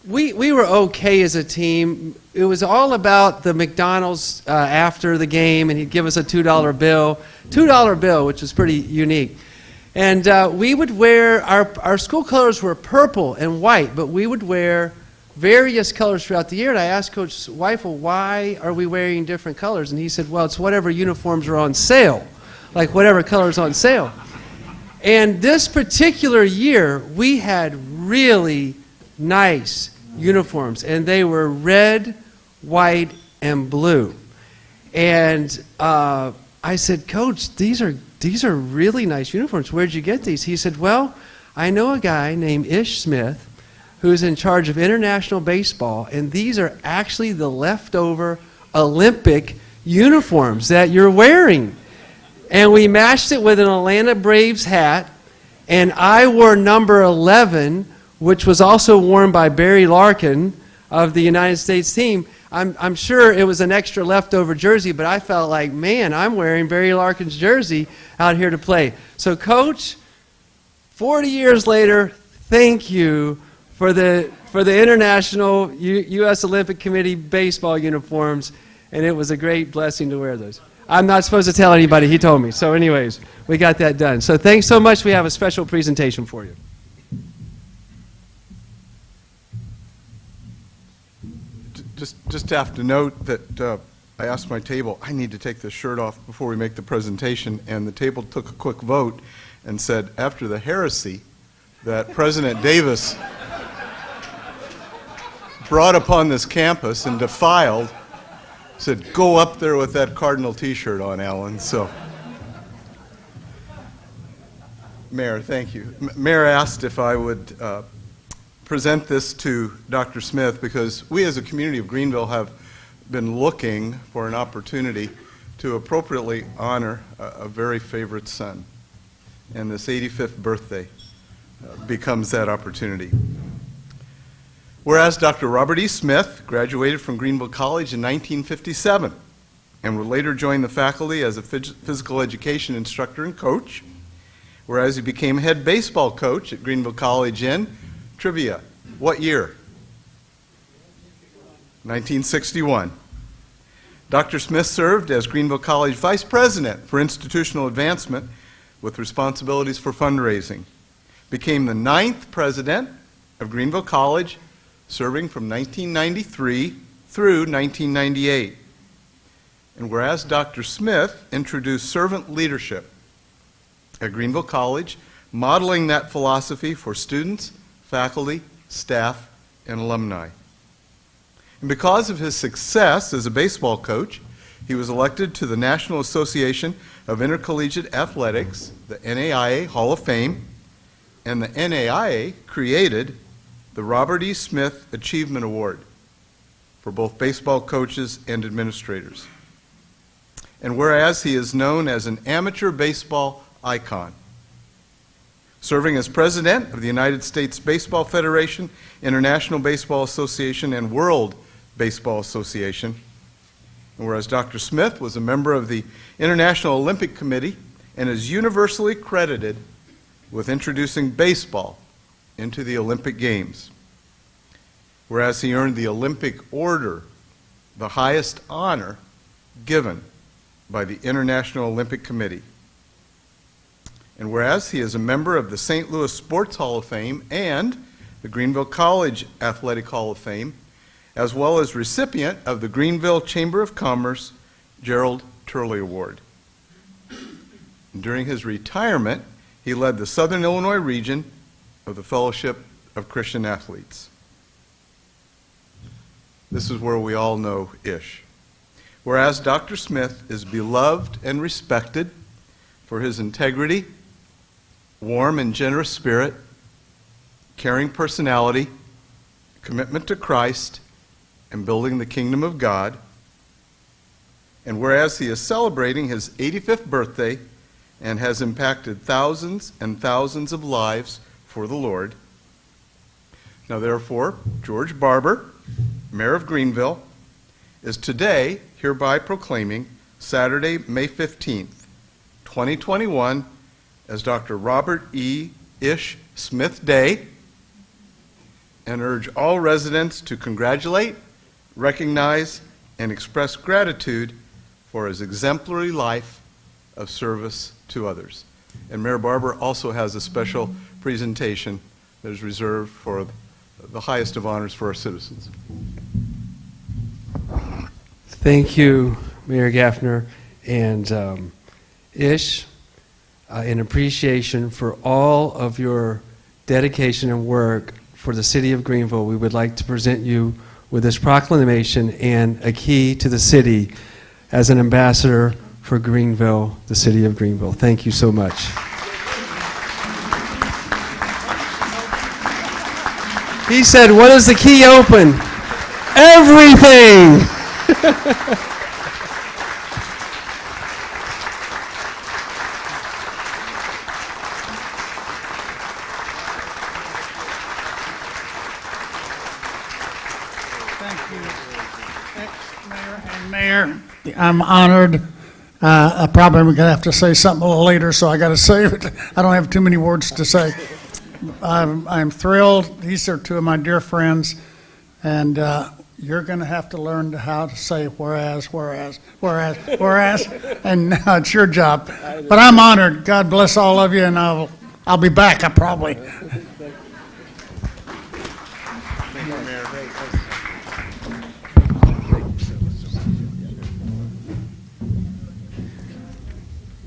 we were okay as a team. It was all about the McDonald's after the game, and he'd give us a $2 bill, which was pretty unique. And we would wear, our school colors were purple and white, but we would wear various colors throughout the year. And I asked Coach Zweifel, why are we wearing different colors? And he said, well, it's whatever uniforms are on sale, like whatever color's on sale. And this particular year, we had really nice uniforms, and they were red, white, and blue. And I said, Coach, these are really nice uniforms. Where'd you get these? He said, well, I know a guy named Ish Smith who's in charge of international baseball, and these are actually the leftover Olympic uniforms that you're wearing. And we matched it with an Atlanta Braves hat, and I wore number 11, which was also worn by Barry Larkin of the United States team. I'm sure it was an extra leftover jersey, but I felt like, man, I'm wearing Barry Larkin's jersey out here to play. So, Coach, 40 years later, thank you for the International U.S. Olympic Committee baseball uniforms, and it was a great blessing to wear those. I'm not supposed to tell anybody. He told me. So anyways, we got that done. So thanks so much. We have a special presentation for you. Just have to note that I asked my table, I need to take this shirt off before we make the presentation, and the table took a quick vote and said, after the heresy that President Davis brought upon this campus and defiled, said, go up there with that Cardinal t-shirt on, Alan. So, Mayor, thank you. Mayor asked if I would present this to Dr. Smith, because we as a community of Greenville have been looking for an opportunity to appropriately honor a very favorite son. And this 85th birthday becomes that opportunity. Whereas Dr. Robert E. Smith graduated from Greenville College in 1957 and would later join the faculty as a physical education instructor and coach. Whereas he became head baseball coach at Greenville College in trivia. What year? 1961. Dr. Smith served as Greenville College Vice President for Institutional Advancement with responsibilities for fundraising. became the 9th president of Greenville College, serving from 1993 through 1998. And whereas Dr. Smith introduced servant leadership at Greenville College, modeling that philosophy for students, faculty, staff, and alumni. And because of his success as a baseball coach, he was elected to the National Association of Intercollegiate Athletics, the NAIA Hall of Fame, and the NAIA created the Robert E. Smith Achievement Award for both baseball coaches and administrators. And whereas he is known as an amateur baseball icon, serving as president of the United States Baseball Federation, International Baseball Association, and World Baseball Association. And whereas Dr. Smith was a member of the International Olympic Committee and is universally credited with introducing baseball into the Olympic Games. Whereas he earned the Olympic Order, the highest honor given by the International Olympic Committee. And whereas he is a member of the St. Louis Sports Hall of Fame and the Greenville College Athletic Hall of Fame, as well as recipient of the Greenville Chamber of Commerce Gerald Turley Award. And during his retirement, he led the Southern Illinois region of the Fellowship of Christian Athletes. This is where we all know Ish. Whereas Dr. Smith is beloved and respected for his integrity, warm and generous spirit, caring personality, commitment to Christ, and building the kingdom of God. And whereas he is celebrating his 85th birthday and has impacted thousands and thousands of lives for the Lord, now therefore, George Barber, Mayor of Greenville, is today hereby proclaiming Saturday, May 15th, 2021, as Dr. Robert E. Ish Smith Day, and urge all residents to congratulate, recognize, and express gratitude for his exemplary life of service to others. And Mayor Barber also has a special presentation that is reserved for the highest of honors for our citizens. Thank you, Mayor Gaffner. And Ish, in appreciation for all of your dedication and work for the city of Greenville, we would like to present you with this proclamation and a key to the city as an ambassador for Greenville, the city of Greenville. Thank you so much. He said, what does the key open? Everything! Mayor, I'm honored. I probably am going to have to say something a little later, so I got to save it. I don't have too many words to say. I'm thrilled. These are two of my dear friends, and you're going to have to learn how to say whereas, and now it's your job. But I'm honored. God bless all of you, and I'll be back. I probably.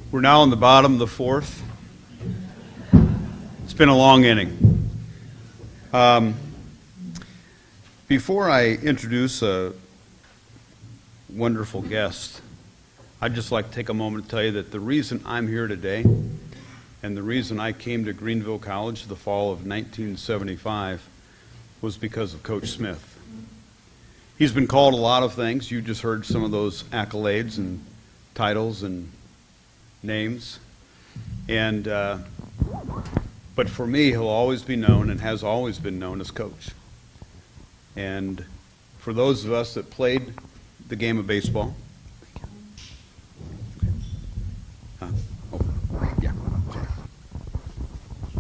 We're now on the bottom of the fourth. It's been a long inning. Before I introduce a wonderful guest, I'd just like to take a moment to tell you that the reason I'm here today and the reason I came to Greenville College the fall of 1975 was because of Coach Smith. He's been called a lot of things. You just heard some of those accolades and titles and names. And but for me, he'll always be known and has always been known as Coach. And for those of us that played the game of baseball,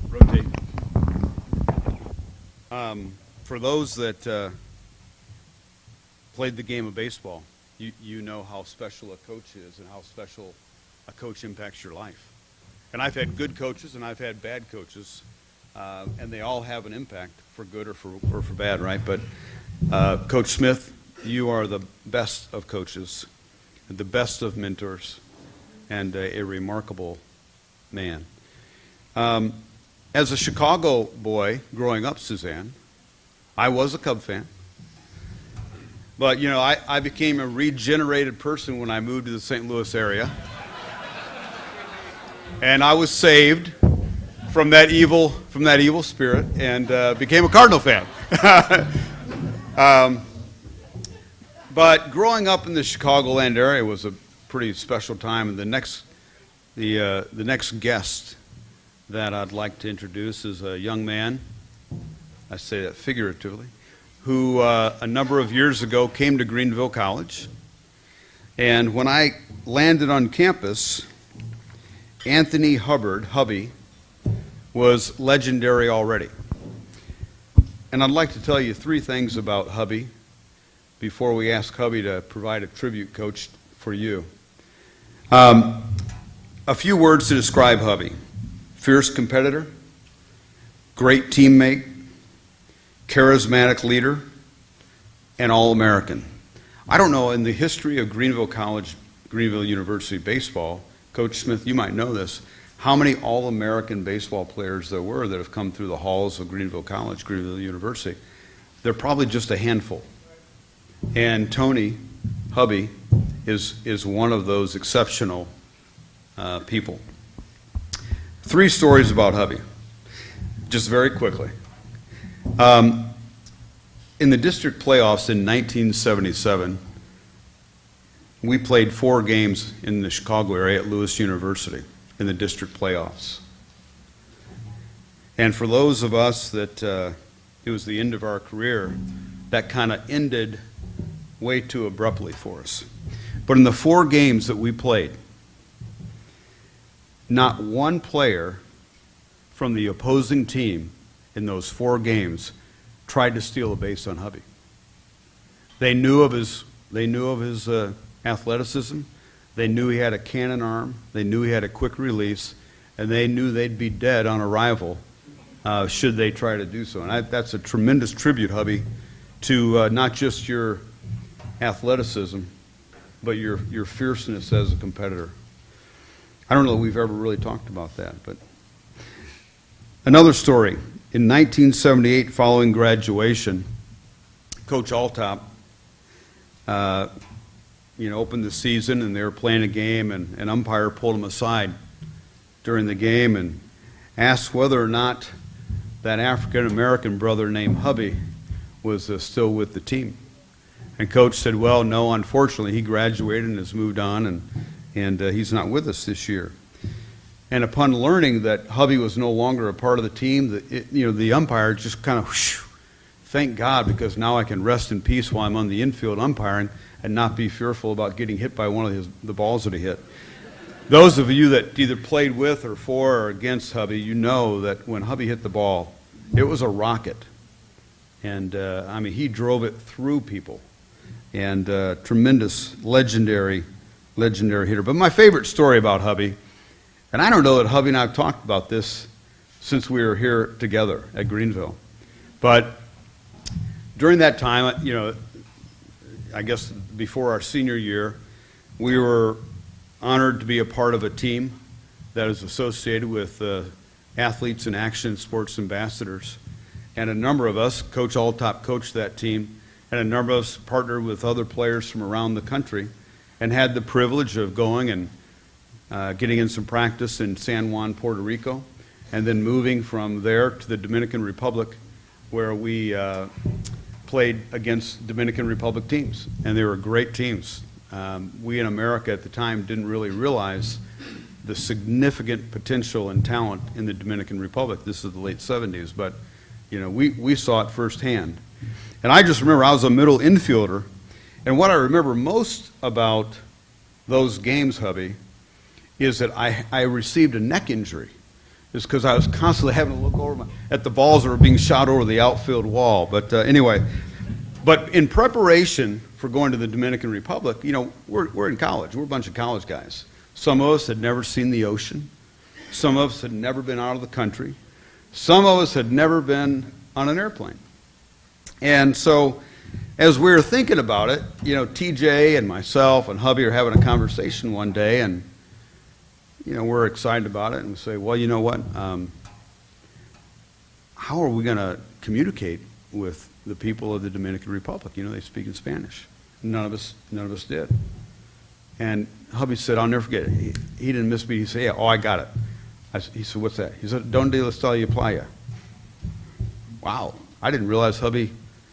rotate. For those that played the game of baseball, you know how special a coach is and how special a coach impacts your life. And I've had good coaches and I've had bad coaches and they all have an impact for good or for bad, right? But Coach Smith, you are the best of coaches, the best of mentors, and a remarkable man. As a Chicago boy growing up, Suzanne, I was a Cub fan. But, you know, I became a regenerated person when I moved to the St. Louis area. And I was saved from that evil spirit and became a Cardinal fan. But growing up in the Chicagoland area was a pretty special time. And the next guest that I'd like to introduce is a young man, I say that figuratively, who a number of years ago came to Greenville College. And when I landed on campus, Anthony Hubbard, Hubby, was legendary already. And I'd like to tell you 3 things about Hubby before we ask Hubby to provide a tribute coach for you. A few words to describe Hubby. Fierce competitor, great teammate, charismatic leader, and All-American. I don't know, in the history of Greenville College, Greenville University baseball, Coach Smith, you might know this, how many All-American baseball players there were that have come through the halls of Greenville College, Greenville University. They're probably just a handful. And Tony, Hubby, is one of those exceptional people. 3 stories about Hubby, just very quickly. In the district playoffs in 1977, we played 4 games in the Chicago area at Lewis University in the district playoffs. And for those of us that it was the end of our career, that kind of ended way too abruptly for us. But in the 4 games that we played, not one player from the opposing team in those 4 games tried to steal a base on Hubby. They knew of his athleticism. They knew he had a cannon arm. They knew he had a quick release, and they knew they'd be dead on arrival should they try to do so. And that's a tremendous tribute, Hubby, to not just your athleticism, but your fierceness as a competitor. I don't know that we've ever really talked about that, but another story. In 1978, following graduation, Coach Altop, opened the season, and they were playing a game, and an umpire pulled him aside during the game and asked whether or not that African-American brother named Hubby was still with the team. And Coach said, well, no, unfortunately, he graduated and has moved on, and he's not with us this year. And upon learning that Hubby was no longer a part of the team, the umpire just kind of, thank God, because now I can rest in peace while I'm on the infield umpiring and not be fearful about getting hit by one of the balls that he hit. Those of you that either played with or for or against Hubby, you know that when Hubby hit the ball, it was a rocket. And, he drove it through people. And tremendous, legendary hitter. But my favorite story about Hubby, and I don't know that Hubby and I have talked about this since we were here together at Greenville, but during that time, I guess before our senior year, we were honored to be a part of a team that is associated with Athletes in Action Sports Ambassadors. And a number of us, Coach Altop coached that team, and a number of us partnered with other players from around the country and had the privilege of going and getting in some practice in San Juan, Puerto Rico, and then moving from there to the Dominican Republic, where we played against Dominican Republic teams, and they were great teams. We in America at the time didn't really realize the significant potential and talent in the Dominican Republic. This is the late 70s, but we saw it firsthand. And I just remember I was a middle infielder, and what I remember most about those games, Hubby, is that I received a neck injury. It's because I was constantly having to look over at the balls that were being shot over the outfield wall. But anyway, but in preparation for going to the Dominican Republic, we're in college. We're a bunch of college guys. Some of us had never seen the ocean. Some of us had never been out of the country. Some of us had never been on an airplane. And so as we were thinking about it, you know, TJ and myself and hubby are having a conversation one day, and, you know, we're excited about it, and we say, well, you know what, how are we going to communicate with the people of the Dominican Republic? You know, they speak in Spanish. None of us did. And hubby said, I'll never forget it. He didn't miss me. He said, yeah, oh, I got it. He said, what's that? He said, Donde está la playa? Wow. I didn't realize hubby,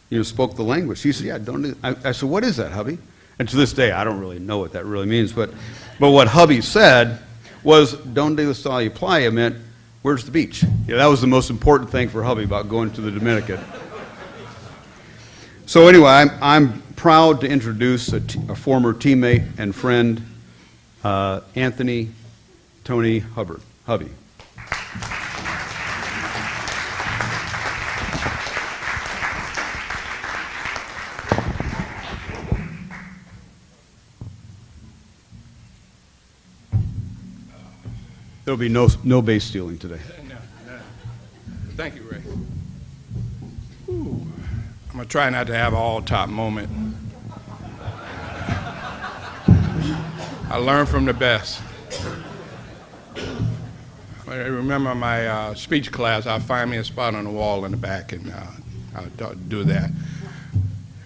you know, spoke the language. He said, yeah, donde. I said, what is that, hubby? And to this day, I don't really know what that really means. But what hubby said was, Donde está la playa meant, where's the beach? Yeah, that was the most important thing for hubby about going to the Dominican. So anyway, I'm proud to introduce a former teammate and friend, Anthony Tony Hubbard. Hubby. There'll be no base stealing today. No. Thank you, Ray. Ooh. I'm going to try not to have an all-top moment. I learned from the best. I remember my speech class. I'll find me a spot on the wall in the back, and I'll do that.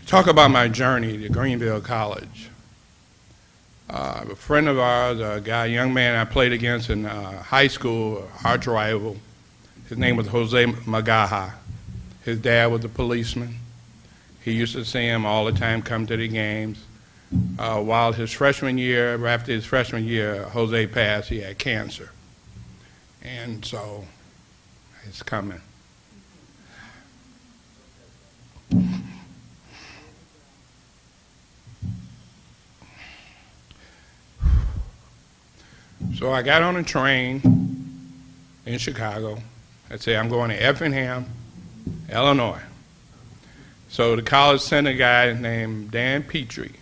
Talk about my journey to Greenville College. A friend of ours, a young man I played against in high school, arch rival, his name was Jose Magaja. His dad was a policeman. He used to see him all the time come to the games. While his freshman year, after his freshman year, Jose passed. He had cancer. And so it's coming. So I got on a train in Chicago. I said, I'm going to Effingham, Illinois. So the college sent a guy named Dan Petrie,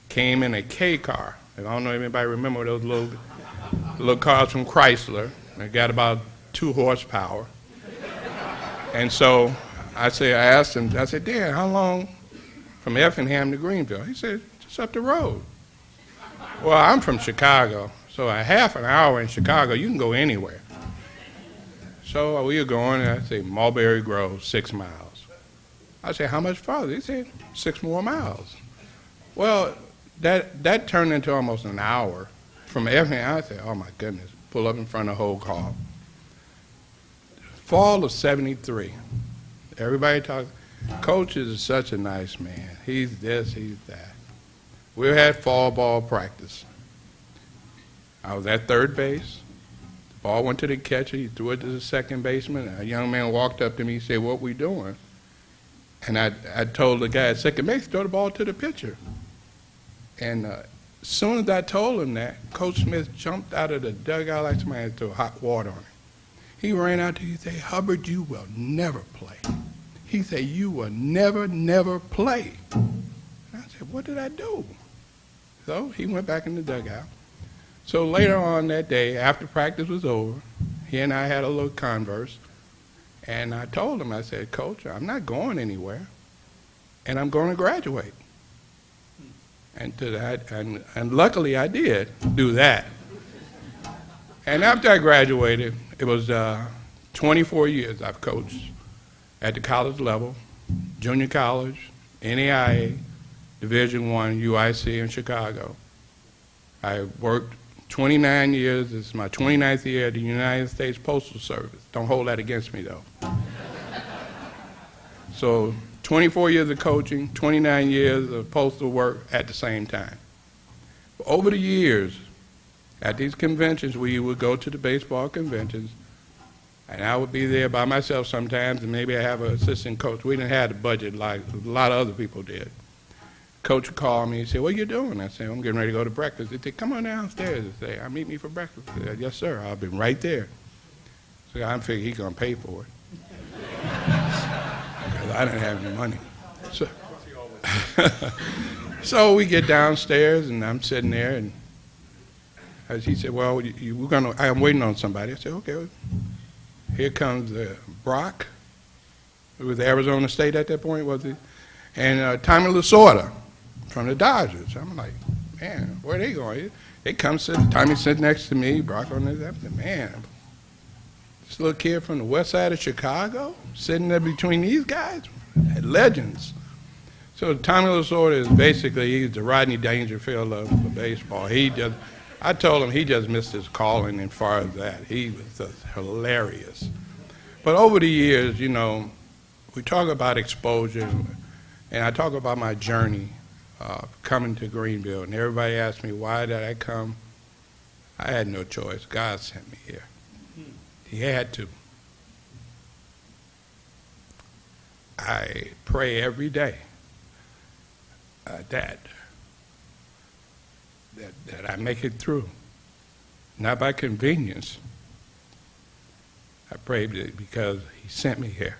came in a K car. I don't know if anybody remember those little cars from Chrysler. They got about 2 horsepower. And so I asked him, I said, Dan, how long from Effingham to Greenville? He said, just up the road. Well, I'm from Chicago, so a half an hour in Chicago, you can go anywhere. So we were going, and I said, Mulberry Grove, 6 miles. I said, how much farther? He said, 6 more miles. Well, that turned into almost an hour. From Effingham, I said, oh my goodness, pull up in front of the whole car. Fall of '73. Everybody talks. Coach is such a nice man. He's this, he's that. We had fall ball practice. I was at third base. The ball went to the catcher. He threw it to the second baseman. A young man walked up to me and said, what we doing? And I told the guy at second base, throw the ball to the pitcher. And as soon as I told him that, Coach Smith jumped out of the dugout like somebody had threw hot water on him. He ran out to me and said, Hubbard, you will never play. He said, you will never play. And I said, what did I do? So he went back in the dugout. So later on that day, after practice was over, he and I had a little converse. And I told him, I said, Coach, I'm not going anywhere, and I'm going to graduate. And luckily I did do that. And after I graduated, it was 24 years I've coached at the college level, junior college, NAIA, Division I, U.S.A. in Chicago. I worked 29 years. This is my 29th year at the United States Postal Service. Don't hold that against me, though. So 24 years of coaching, 29 years of postal work at the same time. Over the years, at these conventions, we would go to the baseball conventions, and I would be there by myself sometimes, and maybe I have an assistant coach. We didn't have the budget like a lot of other people did. Coach would call me and say, what are you doing? I said, I'm getting ready to go to breakfast. He said, come on downstairs. I said, meet me for breakfast. I said, yes, sir. I'll be right there. So I'm figuring he's going to pay for it. Because I didn't have any money. So we get downstairs, and I'm sitting there, and he said, well, I'm waiting on somebody. I said, okay. here comes Brock, who was Arizona State at that point, was he? And Tommy Lasorda from the Dodgers. I'm like, man, where are they going? They come sit, Tommy sit next to me, Brock on his left, man, this little kid from the west side of Chicago, sitting there between these guys, legends. So Tommy Lasorda is basically, he's the Rodney Dangerfield of baseball. I told him he just missed his calling as far as that. He was just hilarious. But over the years, you know, we talk about exposure, and I talk about my journey coming to Greenville, and everybody asked me, why did I come? I had no choice. God sent me here. He had to. I pray every day that I make it through, not by convenience. I prayed it because he sent me here.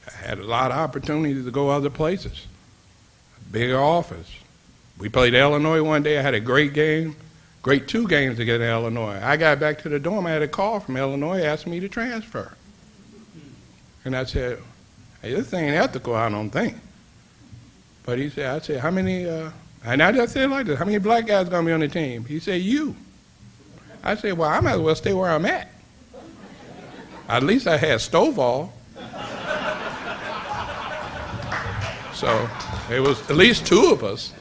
I had a lot of opportunities to go other places, a bigger office. We played Illinois one day. I had a great game, great 2 games against Illinois. I got back to the dorm. I had a call from Illinois asking me to transfer. And I said, hey, this thing ain't ethical, I don't think. But he said, I said, how many, and I just said it like this, how many black guys going to be on the team? He said, you. I said, well, I might as well stay where I'm at. At least I had Stovall. So it was at least 2 of us.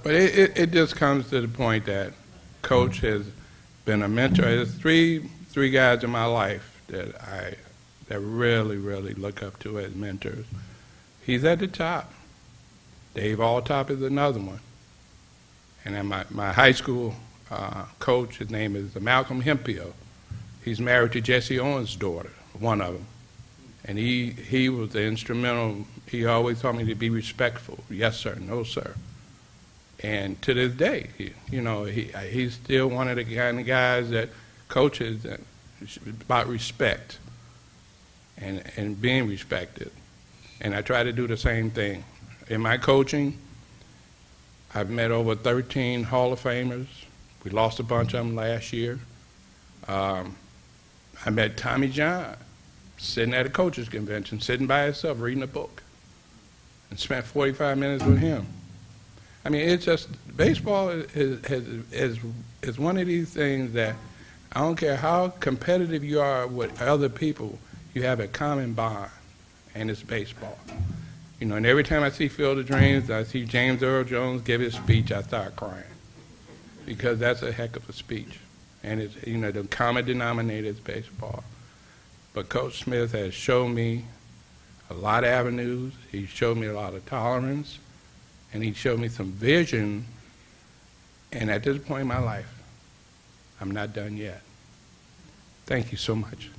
But it just comes to the point that Coach has been a mentor. There's three guys in my life that really, really look up to as mentors. He's at the top. Dave Alltop is another one. And then my high school coach, his name is Malcolm Hempio. He's married to Jesse Owens' daughter, one of them. And he was the instrumental. He always taught me to be respectful. Yes, sir. No, sir. And to this day, he's still one of the kind of guys that coaches about respect and being respected. And I try to do the same thing. In my coaching, I've met over 13 Hall of Famers. We lost a bunch of them last year. I met Tommy John sitting at a coaches convention, sitting by himself reading a book, and spent 45 minutes with him. I mean, it's just, baseball is one of these things that I don't care how competitive you are with other people, you have a common bond, and it's baseball. You know, and every time I see Field of Dreams, I see James Earl Jones give his speech, I start crying, because that's a heck of a speech. And it's, you know, the common denominator is baseball. But Coach Smith has shown me a lot of avenues. He showed me a lot of tolerance, and he showed me some vision. And at this point in my life, I'm not done yet. Thank you so much.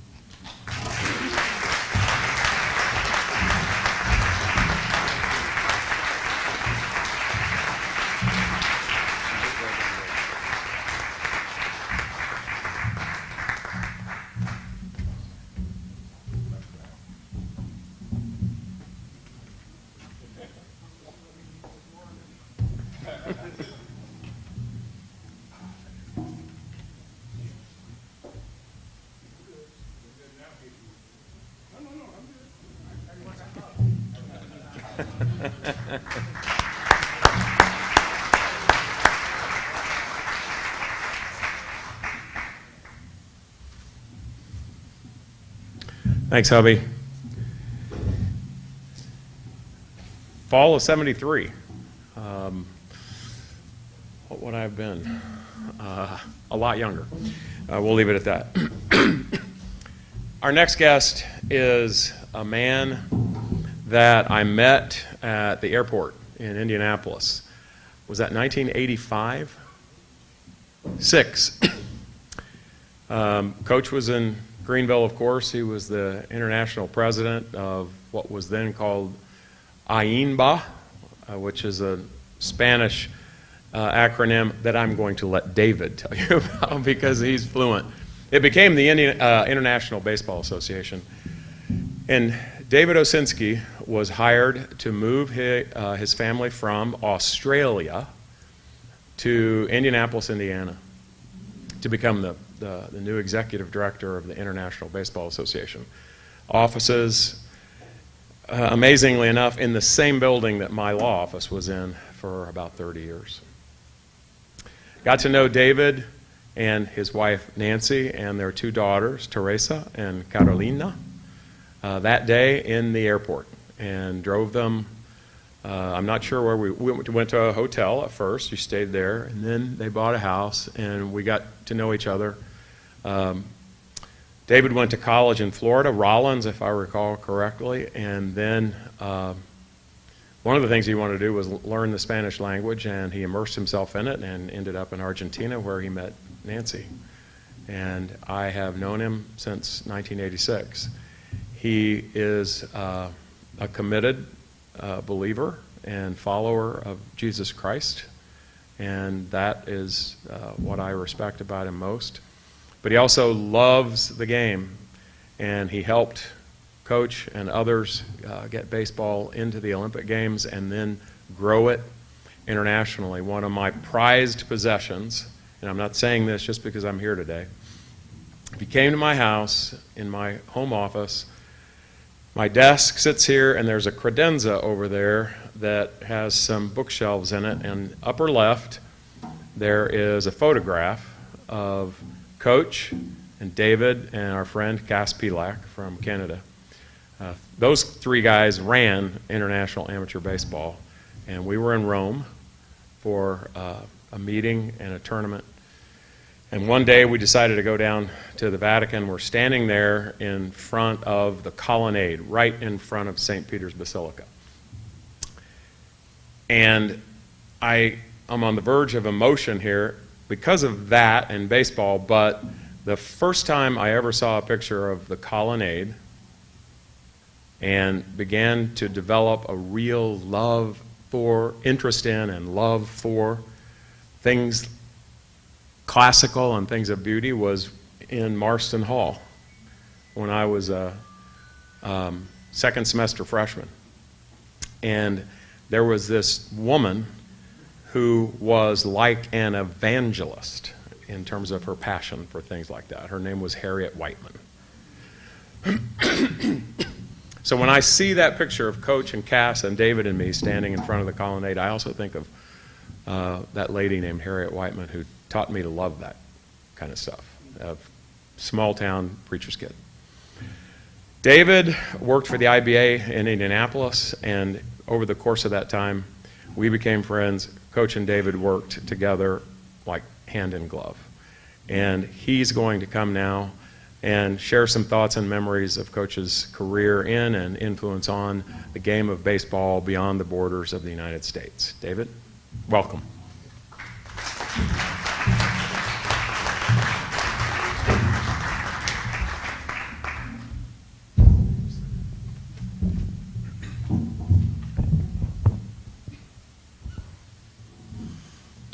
Thanks, hubby. Fall of '73. What would I have been? A lot younger. We'll leave it at that. Our next guest is a man that I met at the airport in Indianapolis. Was that 1985? 6. Coach was in Greenville, of course. He was the international president of what was then called AINBA, which is a Spanish acronym that I'm going to let David tell you about because he's fluent. It became the International Baseball Association. And David Osinski was hired to move his family from Australia to Indianapolis, Indiana, to become the the new executive director of the International Baseball Association. Offices, amazingly enough, in the same building that my law office was in for about 30 years. Got to know David and his wife Nancy and their two daughters, Teresa and Carolina, that day in the airport, and drove them. I'm not sure where we went to a hotel at first. We stayed there, and then they bought a house, and we got to know each other. David went to college in Florida, Rollins, if I recall correctly, and then one of the things he wanted to do was learn the Spanish language, and he immersed himself in it and ended up in Argentina where he met Nancy. And I have known him since 1986. He is a committed believer and follower of Jesus Christ, and that is what I respect about him most. But he also loves the game, and he helped coach and others get baseball into the Olympic Games and then grow it internationally. One of my prized possessions, and I'm not saying this just because I'm here today, if you came to my house, in my home office, my desk sits here, and there's a credenza over there that has some bookshelves in it, and upper left there is a photograph of Coach and David and our friend Cass Pilak from Canada. Those three guys ran international amateur baseball, and we were in Rome for a meeting and a tournament. And one day we decided to go down to the Vatican. We're standing there in front of the colonnade, right in front of St. Peter's Basilica. And I'm on the verge of emotion here because of that and baseball, but the first time I ever saw a picture of the colonnade and began to develop a real interest in and love for things classical and things of beauty was in Marston Hall when I was a second semester freshman. And there was this woman who was like an evangelist in terms of her passion for things like that. Her name was Harriet Whiteman. So when I see that picture of Coach and Cass and David and me standing in front of the colonnade, I also think of that lady named Harriet Whiteman who taught me to love that kind of stuff, of small town preacher's kid. David worked for the IBA in Indianapolis, and over the course of that time, we became friends. Coach and David worked together like hand in glove. And he's going to come now and share some thoughts and memories of Coach's career in and influence on the game of baseball beyond the borders of the United States. David, welcome.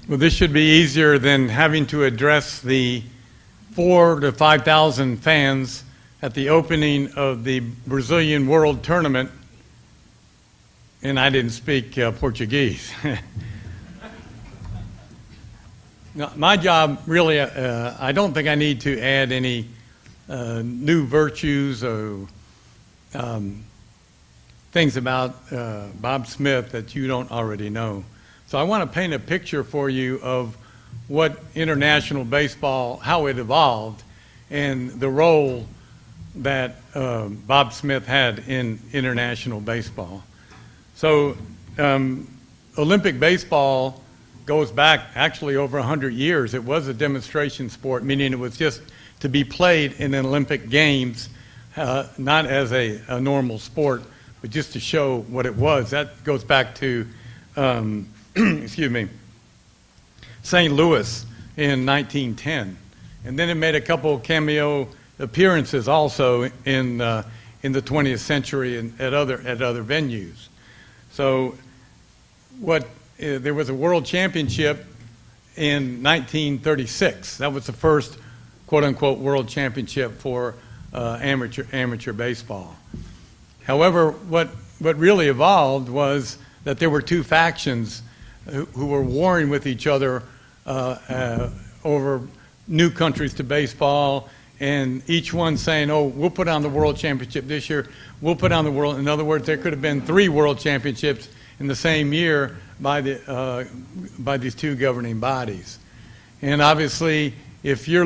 Well, this should be easier than having to address the 4,000 to 5,000 fans at the opening of the Brazilian World Tournament, and I didn't speak Portuguese. Now, my job, really, I don't think I need to add any new virtues or things about Bob Smith that you don't already know. So I want to paint a picture for you of what international baseball, how it evolved, and the role that Bob Smith had in international baseball. So Olympic baseball goes back actually over 100 years. It was a demonstration sport, meaning it was just to be played in the Olympic Games, not as a normal sport, but just to show what it was. That goes back to excuse me, St. Louis in 1910. And then it made a couple cameo appearances also in the 20th century and at other venues. So there was a world championship in 1936. That was the first quote-unquote world championship for amateur baseball. However, what really evolved was that there were two factions who were warring with each other over new countries to baseball, and each one saying, oh, we'll put on the world championship this year, we'll put on the world. In other words, there could have been 3 world championships in the same year by these 2 governing bodies. And obviously, if you're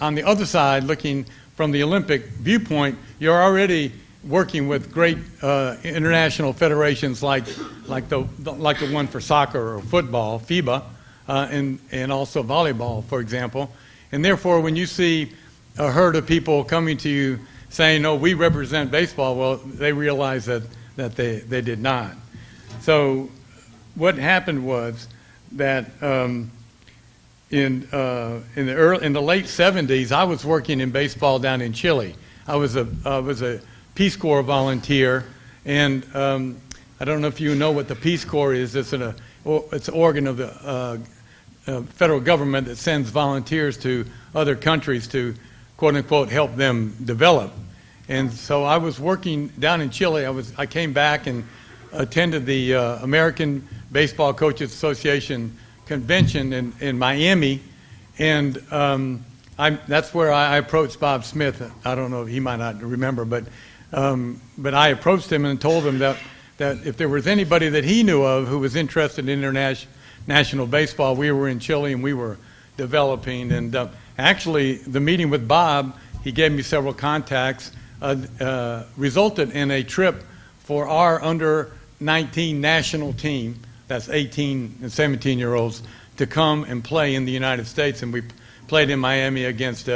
on the other side looking from the Olympic viewpoint, you're already working with great international federations like the one for soccer or football, FIBA, and also volleyball, for example. And therefore, when you see a herd of people coming to you saying, no, we represent baseball, well, they realize that they did not. So what happened was that in the late 70s, I was working in baseball down in Chile. I was a Peace Corps volunteer, and I don't know if you know what the Peace Corps is. It's an organ of the federal government that sends volunteers to other countries to, quote unquote, help them develop. And so I was working down in Chile. I came back and attended the American Baseball Coaches Association convention in Miami, and that's where I approached Bob Smith. I don't know, he might not remember, but I approached him and told him that if there was anybody that he knew of who was interested in international baseball, we were in Chile and we were developing. And actually, the meeting with Bob, he gave me several contacts, resulted in a trip for our under-19 national team, that's 18 and 17-year-olds, to come and play in the United States. And we played in Miami against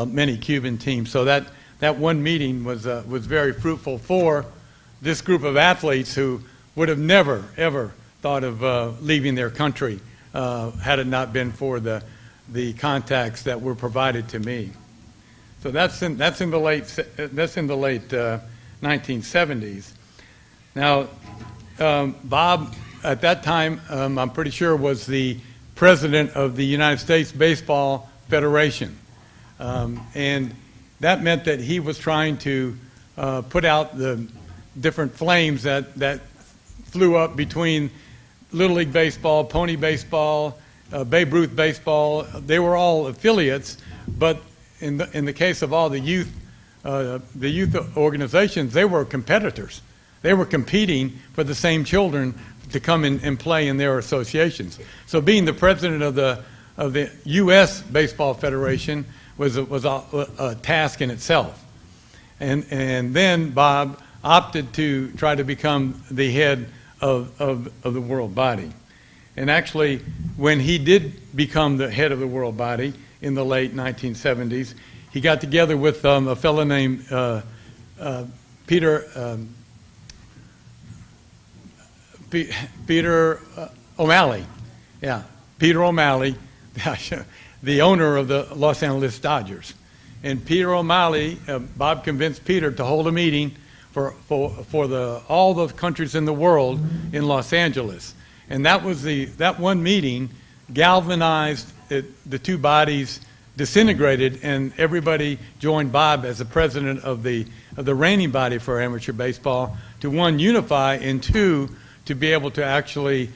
many Cuban teams. So that one meeting was very fruitful for this group of athletes who would have never, ever thought of leaving their country had it not been for the contacts that were provided to me. So that's in the late 1970s. Now, Bob at that time, I'm pretty sure, was the president of the United States Baseball Federation, and that meant that he was trying to put out the different flames that flew up between Little League Baseball, Pony Baseball, Babe Ruth Baseball. They were all affiliates, but in the case of all the youth organizations, they were competitors. They were competing for the same children to come in and play in their associations. So being the president of the U.S. Baseball Federation was a task in itself. And then Bob opted to try to become the head of the world body. And actually, when he did become the head of the world body in the late 1970s, he got together with a fellow named Peter O'Malley. Yeah, Peter O'Malley, the owner of the Los Angeles Dodgers. And Peter O'Malley, Bob convinced Peter to hold a meeting for all the countries in the world in Los Angeles. And that one meeting galvanized the two bodies, disintegrated, and everybody joined Bob as the president of the reigning body for amateur baseball to, one, unify, and two, to be able to actually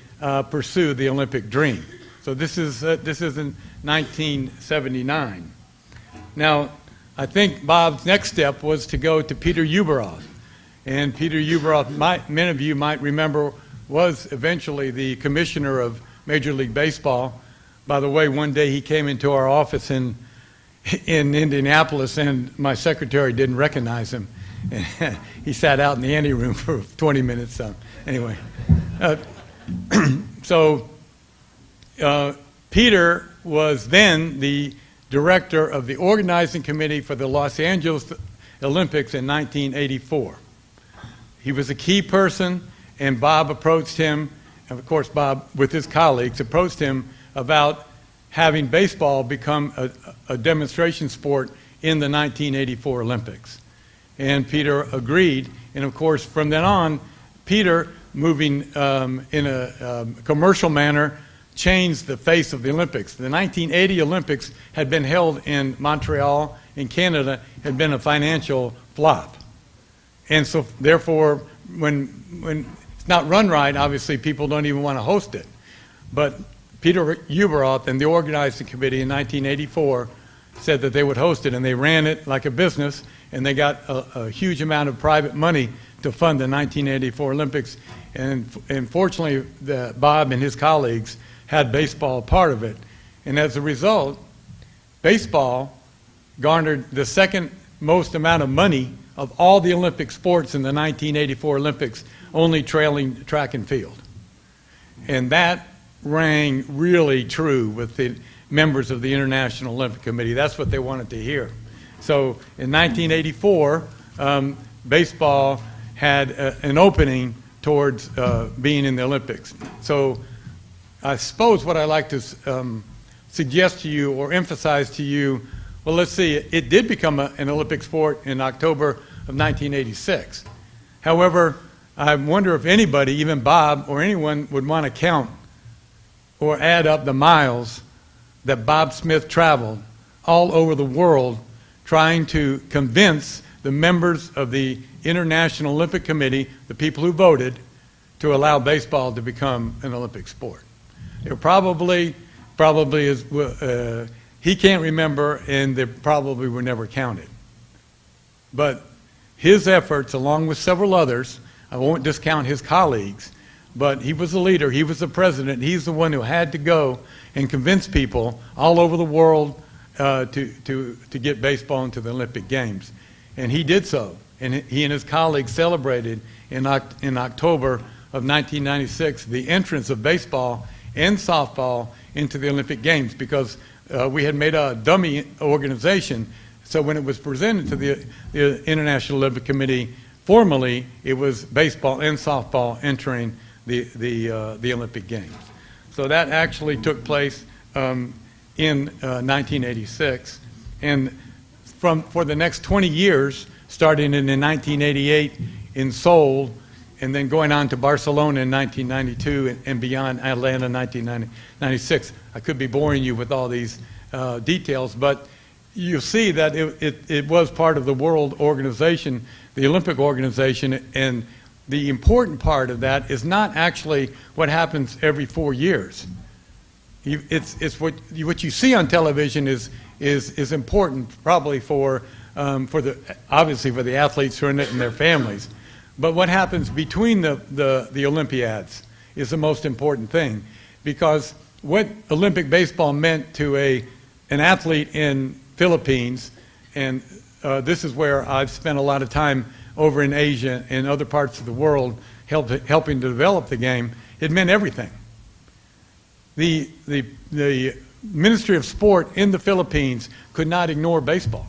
pursue the Olympic dream. So this is in 1979. Now, I think Bob's next step was to go to Peter Ueberroth. And Peter Ueberroth, many of you might remember, was eventually the commissioner of Major League Baseball. By the way, one day he came into our office in Indianapolis, and my secretary didn't recognize him. He sat out in the anteroom for 20 minutes. So anyway, Peter was then the director of the organizing committee for the Los Angeles Olympics in 1984. He was a key person, and Bob approached him, and of course Bob, with his colleagues, approached him about having baseball become a demonstration sport in the 1984 Olympics. And Peter agreed, and of course from then on, Peter, moving in a commercial manner, changed the face of the Olympics. The 1980 Olympics had been held in Montreal, in Canada, had been a financial flop. And so therefore, when it's not run right, obviously people don't even want to host it. But Peter Uberoth and the organizing committee in 1984 said that they would host it, and they ran it like a business, and they got a huge amount of private money to fund the 1984 Olympics. And fortunately, Bob and his colleagues had baseball part of it. And as a result, baseball garnered the second most amount of money of all the Olympic sports in the 1984 Olympics, only trailing track and field. And that rang really true with the members of the International Olympic Committee. That's what they wanted to hear. So in 1984, baseball had an opening towards being in the Olympics. So I suppose what I'd like to suggest to you or emphasize to you, well, let's see, it did become an Olympic sport in October of 1986. However, I wonder if anybody, even Bob or anyone, would want to count or add up the miles that Bob Smith traveled all over the world trying to convince the members of the International Olympic Committee, the people who voted, to allow baseball to become an Olympic sport. It probably is, he can't remember, and they probably were never counted. But his efforts, along with several others, I won't discount his colleagues, but he was the leader, he was the president, he's the one who had to go and convince people all over the world to get baseball into the Olympic Games. And he did so. And he and his colleagues celebrated in October of 1996 the entrance of baseball and softball into the Olympic Games, because we had made a dummy organization. So when it was presented to the International Olympic Committee, formally it was baseball and softball entering the Olympic Games. So that actually took place in 1986. And for the next 20 years, starting in 1988 in Seoul, and then going on to Barcelona in 1992 and beyond, Atlanta in 1996. I could be boring you with all these details, but you see that it was part of the world organization, the Olympic organization, and the important part of that is not actually what happens every 4 years. It's what you see on television is important, probably obviously for the athletes who are in it and their families. But what happens between the Olympiads is the most important thing, because what Olympic baseball meant to an athlete in Philippines, and this is where I've spent a lot of time over in Asia and other parts of the world helping to develop the game, it meant everything. The Ministry of Sport in the Philippines could not ignore baseball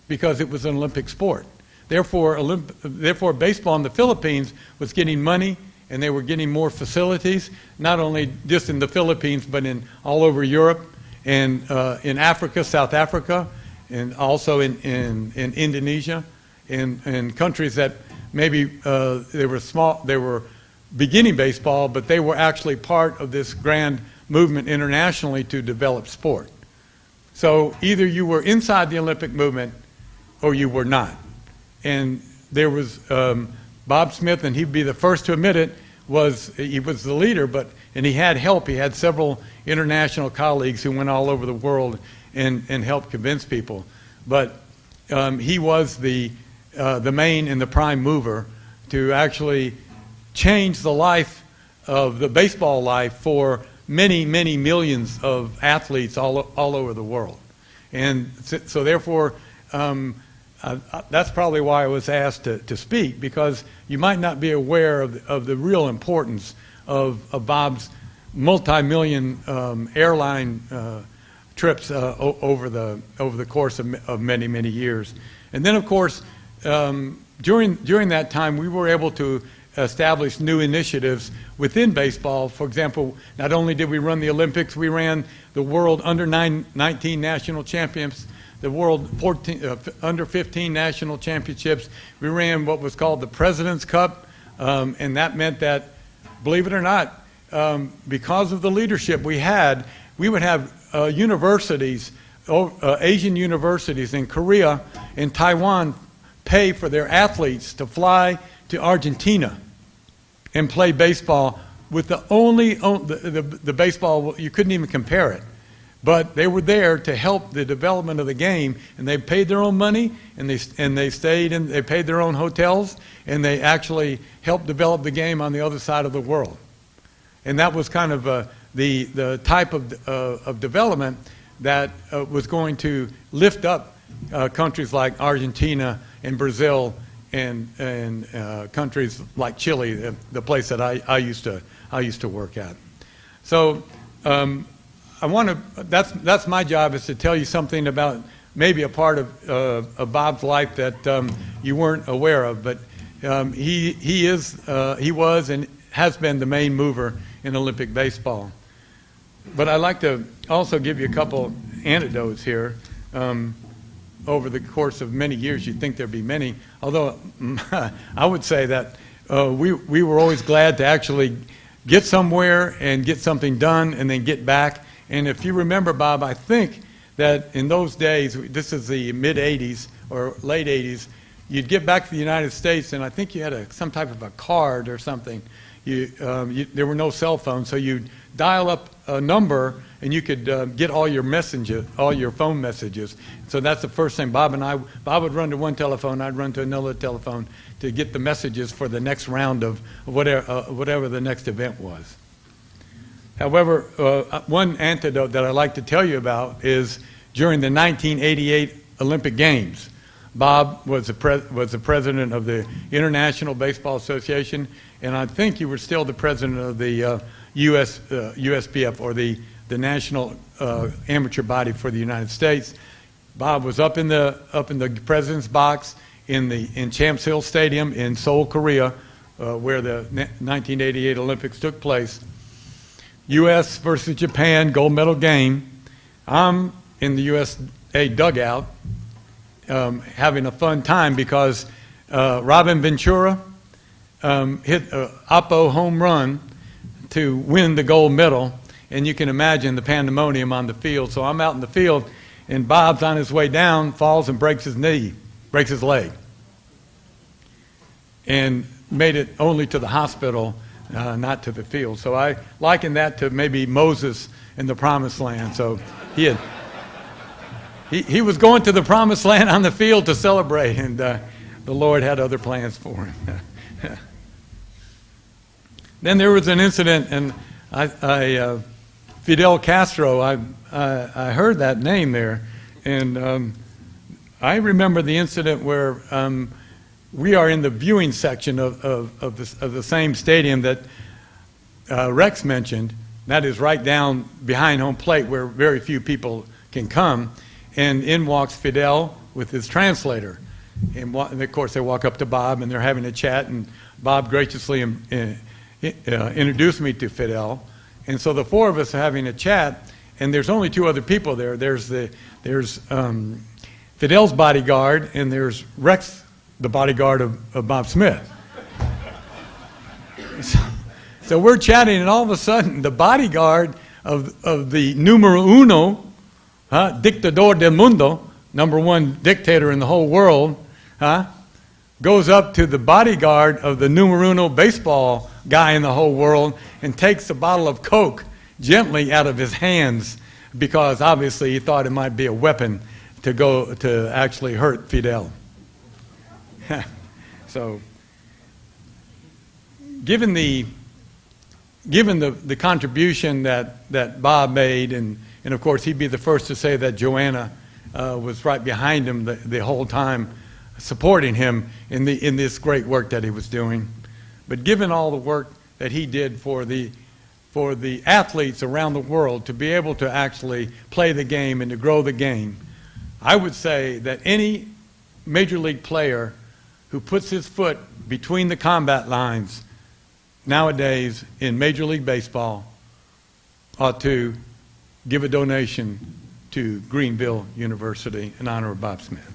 because it was an Olympic sport. Therefore, baseball in the Philippines was getting money, and they were getting more facilities, not only just in the Philippines, but all over Europe and in Africa, South Africa, and also in Indonesia, in countries that maybe they were beginning baseball, but they were actually part of this grand movement internationally to develop sport. So either you were inside the Olympic movement or you were not. And there was Bob Smith, and he'd be the first to admit it, he was the leader, and he had help. He had several international colleagues who went all over the world and helped convince people. But he was the main and the prime mover to actually change the life of the baseball life for many, many millions of athletes all over the world. And so therefore, that's probably why I was asked to speak, because you might not be aware of the real importance of Bob's multi-million airline trips over the course of many, many years. And then, of course, during that time, we were able to establish new initiatives within baseball. For example, not only did we run the Olympics, we ran the World Under-19 National Championships, the World Under-15 National Championships. We ran what was called the President's Cup, and that meant that, believe it or not, because of the leadership we would have universities, Asian universities in Korea and Taiwan pay for their athletes to fly to Argentina and play baseball with the baseball, you couldn't even compare it. But they were there to help the development of the game, and they paid their own money, and they stayed and they paid their own hotels, and they actually helped develop the game on the other side of the world. And that was kind of the type of development that was going to lift up countries like Argentina and Brazil and countries like Chile, the place that I used to work at. So. That's my job, is to tell you something about maybe a part of Bob's life that you weren't aware of. But he was and has been the main mover in Olympic baseball. But I'd like to also give you a couple anecdotes here. Over the course of many years, you'd think there'd be many. Although I would say that we were always glad to actually get somewhere and get something done and then get back. And if you remember, Bob, I think that in those days, this is the mid-'80s or late 80s, you'd get back to the United States, and I think you had some type of a card or something. There were no cell phones, so you'd dial up a number, and you could get all your phone messages. So that's the first thing. Bob would run to one telephone, I'd run to another telephone to get the messages for the next round of whatever the next event was. However, one anecdote that I'd like to tell you about is during the 1988 Olympic Games. Bob was the president of the International Baseball Association, and I think you were still the president of the USBF, or the national amateur body for the United States. Bob was up in the president's box in Champs Hill Stadium in Seoul, Korea, where the 1988 Olympics took place. U.S. versus Japan, gold medal game. I'm in the U.S.A. dugout having a fun time because Robin Ventura hit an Oppo home run to win the gold medal, and you can imagine the pandemonium on the field. So I'm out in the field, and Bob's on his way down, falls and breaks his leg, and made it only to the hospital, not to the field. So I liken that to maybe Moses in the Promised Land. So he was going to the Promised Land on the field to celebrate, and the Lord had other plans for him. Then there was an incident, and Fidel Castro, I heard that name there, and I remember the incident where we are in the viewing section of the same stadium that Rex mentioned. That is right down behind home plate where very few people can come. And in walks Fidel with his translator. And of course they walk up to Bob and they're having a chat, and Bob graciously introduced me to Fidel. And so the four of us are having a chat, and there's only two other people there. There's Fidel's bodyguard, and there's Rex, the bodyguard of Bob Smith. So we're chatting, and all of a sudden, the bodyguard of the numero uno, dictador del mundo, #1 dictator in the whole world, goes up to the bodyguard of the numero uno baseball guy in the whole world and takes a bottle of Coke gently out of his hands, because obviously he thought it might be a weapon to actually hurt Fidel. So, given the contribution that Bob made, and of course he'd be the first to say that Joanna was right behind him the whole time, supporting him in this great work that he was doing. But given all the work that he did for the athletes around the world to be able to actually play the game and to grow the game, I would say that any major league player who puts his foot between the combat lines nowadays in Major League Baseball ought to give a donation to Greenville University in honor of Bob Smith.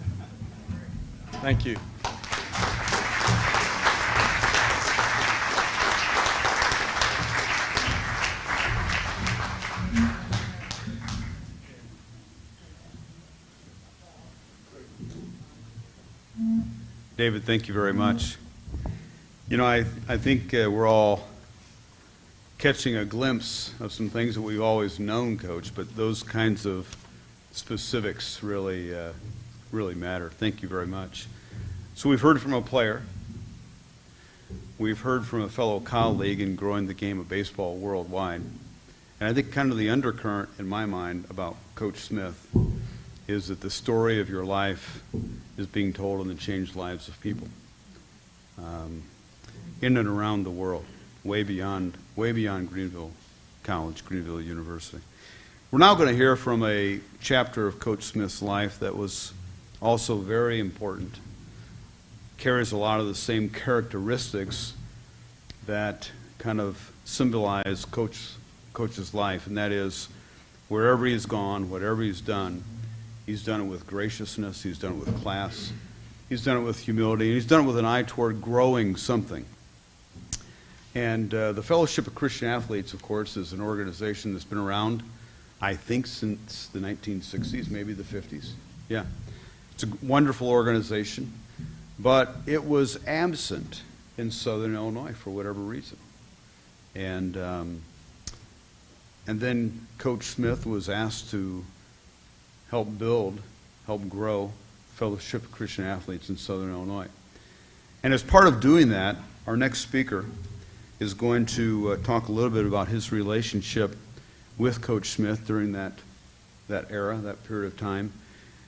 Thank you. David, thank you very much. You know, I think we're all catching a glimpse of some things that we've always known, Coach, but those kinds of specifics really, really matter. Thank you very much. So we've heard from a player. We've heard from a fellow colleague in growing the game of baseball worldwide. And I think kind of the undercurrent in my mind about Coach Smith is that the story of your life is being told in the changed lives of people in and around the world, way beyond Greenville College, Greenville University. We're now going to hear from a chapter of Coach Smith's life that was also very important, carries a lot of the same characteristics that kind of symbolize Coach's life, and that is wherever he's gone, whatever he's done it with graciousness, he's done it with class, he's done it with humility, and he's done it with an eye toward growing something. And the Fellowship of Christian Athletes, of course, is an organization that's been around, I think, since the 1960s, maybe the 50s. Yeah. It's a wonderful organization, but it was absent in Southern Illinois for whatever reason. And then Coach Smith was asked to help grow Fellowship of Christian Athletes in Southern Illinois. And as part of doing that, our next speaker is going to talk a little bit about his relationship with Coach Smith during that era, that period of time.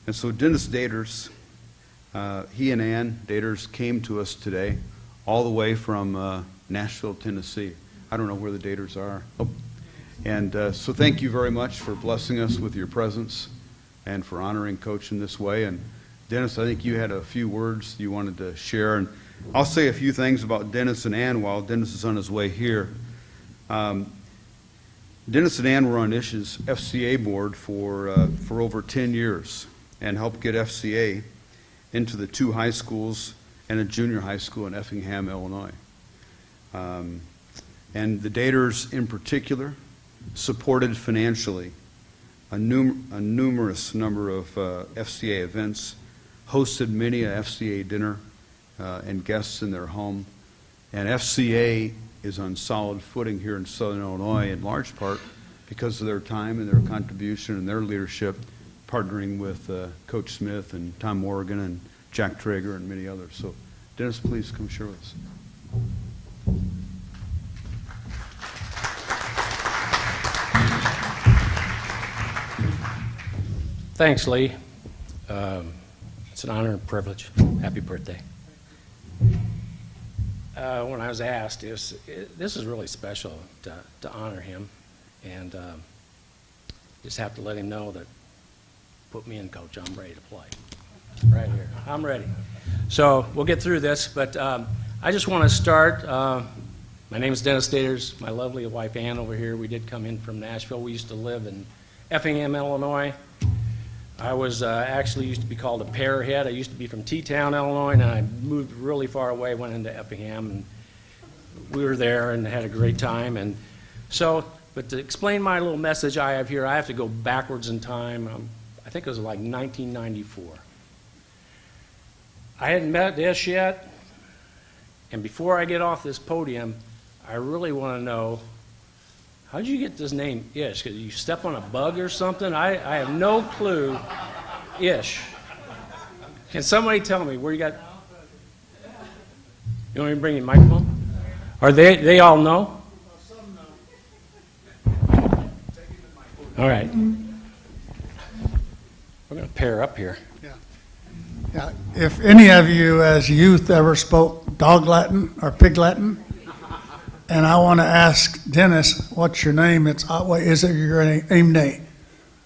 And so Dennis Daters, he and Ann Daters came to us today all the way from Nashville, Tennessee. I don't know where the Daters are. Oh. And so thank you very much for blessing us with your presence and for honoring Coach in this way. And Dennis, I think you had a few words you wanted to share. And I'll say a few things about Dennis and Ann while Dennis is on his way here. Dennis and Ann were on ISH's FCA board for over 10 years and helped get FCA into the 2 high schools and a junior high school in Effingham, Illinois. And the Daters in particular supported financially a numerous number of FCA events, hosted many a FCA dinner and guests in their home. And FCA is on solid footing here in Southern Illinois in large part because of their time and their contribution and their leadership, partnering with Coach Smith and Tom Morgan and Jack Traeger and many others. So Dennis, please come share with us. Thanks, Lee. It's an honor and privilege. Happy birthday. When I was asked, this is really special to honor him, and just have to let him know that put me in, Coach. I'm ready to play. Right here. I'm ready. So we'll get through this, but I just want to start. My name is Dennis Daters. My lovely wife Ann over here. We did come in from Nashville. We used to live in Effingham, Illinois. I was actually used to be called a pearhead. I used to be from T-Town, Illinois, and I moved really far away, went into Effingham, and we were there and had a great time. And so, but to explain my little message I have here, I have to go backwards in time. I think it was like 1994. I hadn't met Ish yet, and before I get off this podium, I really want to know, how did you get this name Ish? Did you step on a bug or something? I have no clue. Ish. Can somebody tell me where you got? You want me to bring your microphone? Are they all know? All right. We're going to pair up here. Yeah. If any of you as youth ever spoke dog Latin or pig Latin, and I want to ask Dennis, what's your name? Is it your name?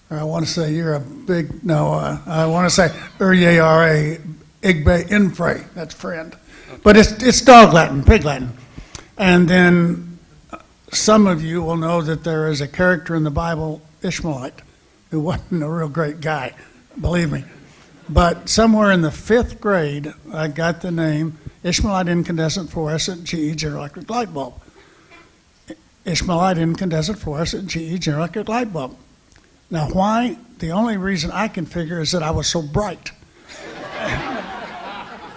Or I want to say you're a big, I want to say Uriara Igbe Infre, that's friend. But it's dog Latin, pig Latin. And then some of you will know that there is a character in the Bible, Ishmaelite, who wasn't a real great guy, believe me. But somewhere in the 5th grade, I got the name Ishmaelite incandescent fluorescent GE general electric light bulb. Ishmaelite incandescent fluorescent GE general electric light bulb. Now why? The only reason I can figure is that I was so bright.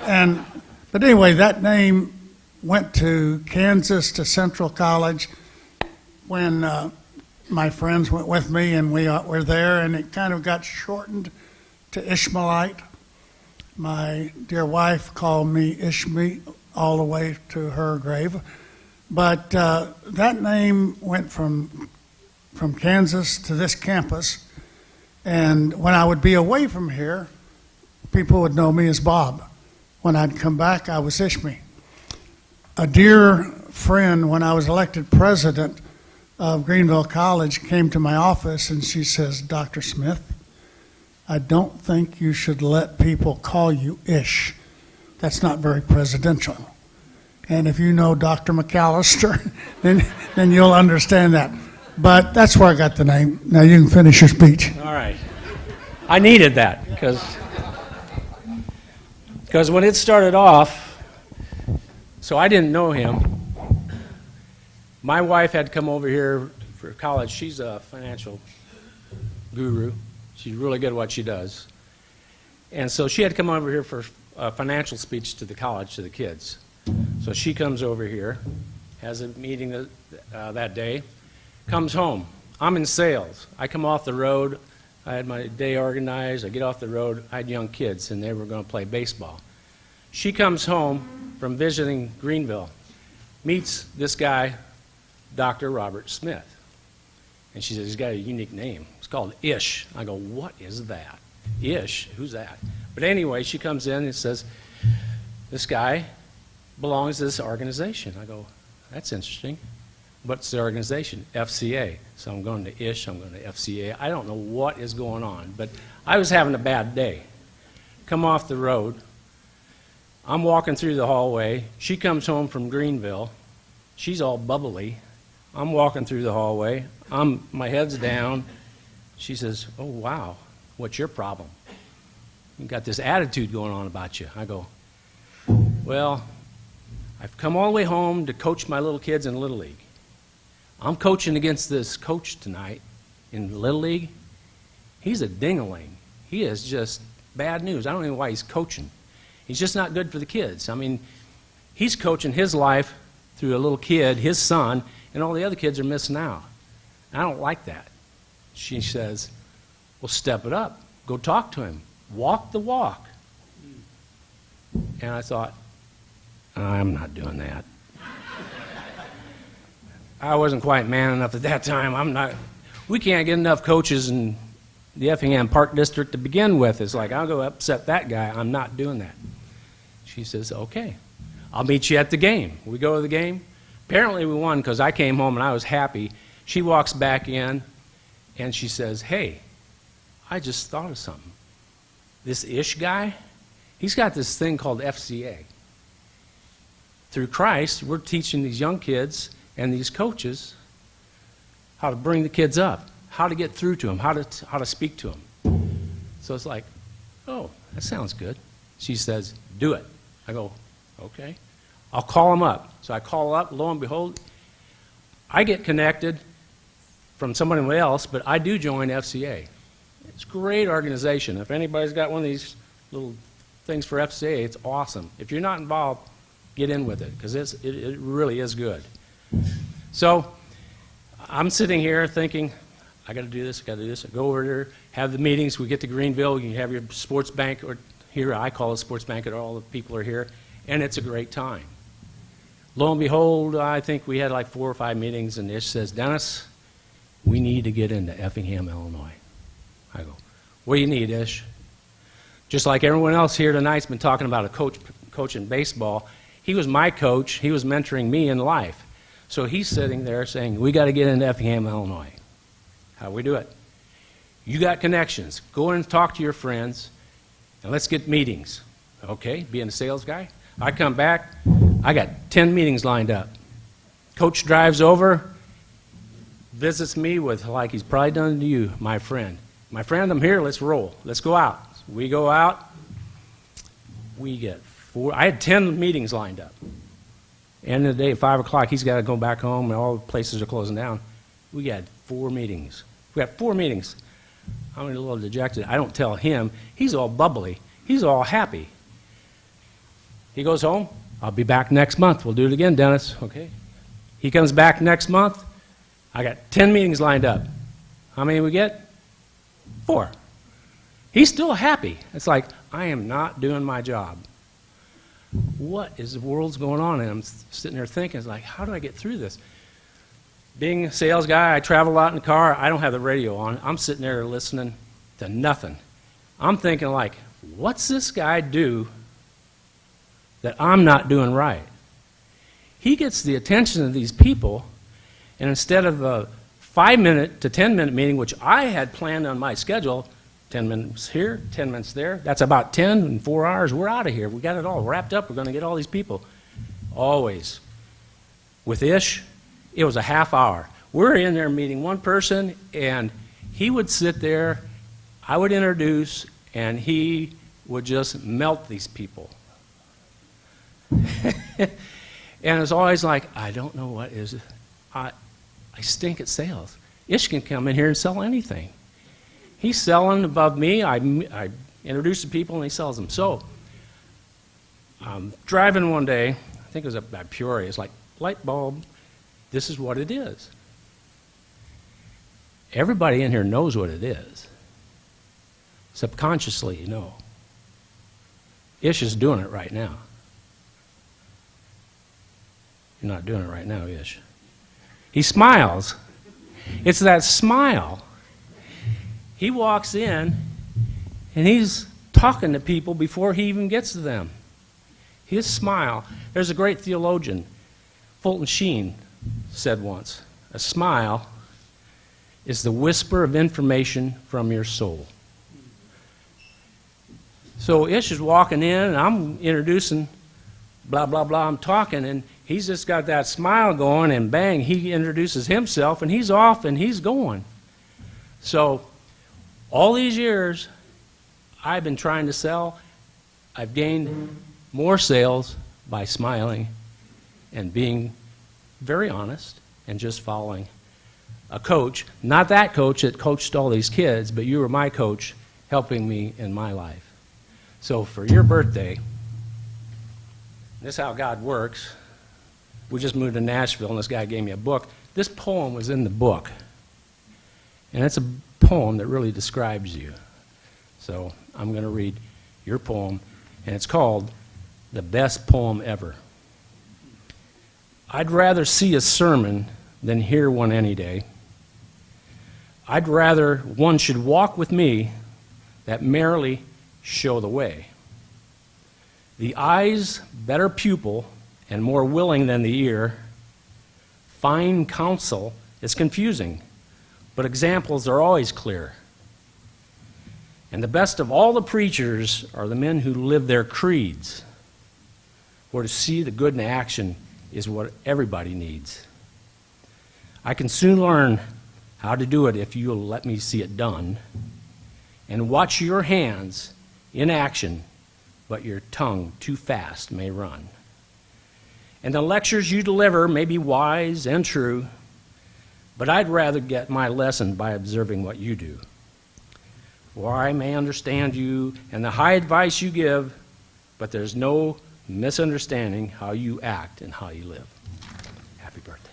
But anyway, that name went to Kansas, to Central College, when my friends went with me and we were there, and it kind of got shortened to Ishmaelite. My dear wife called me Ishmi all the way to her grave. But that name went from Kansas to this campus. And when I would be away from here, people would know me as Bob. When I'd come back, I was Ishmi. A dear friend, when I was elected president of Greenville College, came to my office and she says, Dr. Smith, I don't think you should let people call you Ish. That's not very presidential. And if you know Dr. McAllister, then you'll understand that. But that's where I got the name. Now you can finish your speech. All right. I needed that because when it started off, so I didn't know him. My wife had come over here for college. She's a financial guru. She's really good at what she does. And so she had come over here for a financial speech to the college, to the kids. So she comes over here, has a meeting that day, comes home. I'm in sales. I come off the road. I had my day organized. I get off the road. I had young kids, and they were going to play baseball. She comes home from visiting Greenville, meets this guy, Dr. Robert Smith. And she says, he's got a unique name. It's called Ish. I go, what is that? Ish? Who's that? But anyway, she comes in and says, this guy belongs to this organization. I go, that's interesting. What's the organization? FCA. So I'm going to Ish, I'm going to FCA. I don't know what is going on, but I was having a bad day. Come off the road. I'm walking through the hallway. She comes home from Greenville. She's all bubbly. I'm walking through the hallway. My head's down. She says, oh, wow, what's your problem? You got this attitude going on about you. I go, well, I've come all the way home to coach my little kids in Little League. I'm coaching against this coach tonight in Little League. He's a ding-a-ling. He is just bad news. I don't know why he's coaching. He's just not good for the kids. I mean, he's coaching his life through a little kid, his son, and all the other kids are missing out. I don't like that. She says, well, step it up. Go talk to him. Walk the walk. And I thought, I'm not doing that. I wasn't quite man enough at that time. We can't get enough coaches in the Effingham Park District to begin with. It's like, I'll go upset that guy. I'm not doing that. She says, okay, I'll meet you at the game. We go to the game. Apparently we won because I came home and I was happy. She walks back in and she says, hey, I just thought of something. This Ish guy, he's got this thing called FCA. Through Christ, we're teaching these young kids and these coaches how to bring the kids up, how to get through to them, how to speak to them. So it's like, oh, that sounds good. She says, do it. I go, okay. I'll call them up. So I call up, lo and behold, I get connected from somebody else, but I do join FCA. It's a great organization. If anybody's got one of these little things for FCA, it's awesome. If you're not involved, get in with it, because it really is good. So I'm sitting here thinking, I got to do this, I got to do this. I go over there, have the meetings. We get to Greenville. You have your sports bank, or here I call it sports bank, and all the people are here, and it's a great time. Lo and behold, I think we had like 4 or 5 meetings, and Ish says, Dennis, we need to get into Effingham, Illinois. I go, what do you need, Ish? Just like everyone else here tonight's been talking about a coach in baseball, he was my coach. He was mentoring me in life. So he's sitting there saying, we got to get into Effingham, Illinois. How do we do it? You got connections. Go in and talk to your friends, and let's get meetings. Okay, being a sales guy. I come back, I got 10 meetings lined up. Coach drives over, visits me with, like he's probably done to you, my friend. My friend, I'm here, let's roll. Let's go out. So we go out, we get 4, I had 10 meetings lined up. End of the day at 5 o'clock, he's got to go back home, and all the places are closing down. We got 4 meetings. We got 4 meetings. I'm a little dejected. I don't tell him. He's all bubbly. He's all happy. He goes home. I'll be back next month. We'll do it again, Dennis. Okay. He comes back next month. I got 10 meetings lined up. How many we get? 4. He's still happy. It's like, I am not doing my job. What is the world's going on? And I'm sitting there thinking, it's like, how do I get through this? Being a sales guy, I travel a lot in the car. I don't have the radio on. I'm sitting there listening to nothing. I'm thinking like, what's this guy do that I'm not doing right? He gets the attention of these people, and instead of a 5-minute to 10-minute meeting, which I had planned on my schedule, 10 minutes here, 10 minutes there, that's about 10 in 4 hours. We're out of here. We got it all wrapped up. We're going to get all these people. Always. With Ish, it was a half hour. We're in there meeting one person, and he would sit there, I would introduce, and he would just melt these people. And it's always like, I don't know what is it. I stink at sales. Ish can come in here and sell anything. He's selling above me. I introduce the people, and he sells them. So I'm driving one day. I think it was up by Peoria. It's like, light bulb, this is what it is. Everybody in here knows what it is. Subconsciously, you know. Ish is doing it right now. You're not doing it right now, Ish. He smiles. It's that smile. He walks in, and he's talking to people before he even gets to them. His smile. There's a great theologian, Fulton Sheen, said once, a smile is the whisper of information from your soul. So Ish is walking in, and I'm introducing, blah, blah, blah, I'm talking, and he's just got that smile going, and bang, he introduces himself, and he's off, and he's going. So all these years, I've been trying to sell. I've gained more sales by smiling and being very honest and just following a coach. Not that coach that coached all these kids, but you were my coach helping me in my life. So for your birthday, this is how God works. We just moved to Nashville, and this guy gave me a book. This poem was in the book, and it's a poem that really describes you. So I'm going to read your poem, and it's called The Best Poem Ever. I'd rather see a sermon than hear one any day. I'd rather one should walk with me that merrily show the way. The eye's better pupil and more willing than the ear. Fine counsel is confusing, but examples are always clear. And the best of all the preachers are the men who live their creeds, where to see the good in action is what everybody needs. I can soon learn how to do it if you'll let me see it done, and watch your hands in action, but your tongue too fast may run. And the lectures you deliver may be wise and true, but I'd rather get my lesson by observing what you do. For I may understand you and the high advice you give, but there's no misunderstanding how you act and how you live. Happy birthday.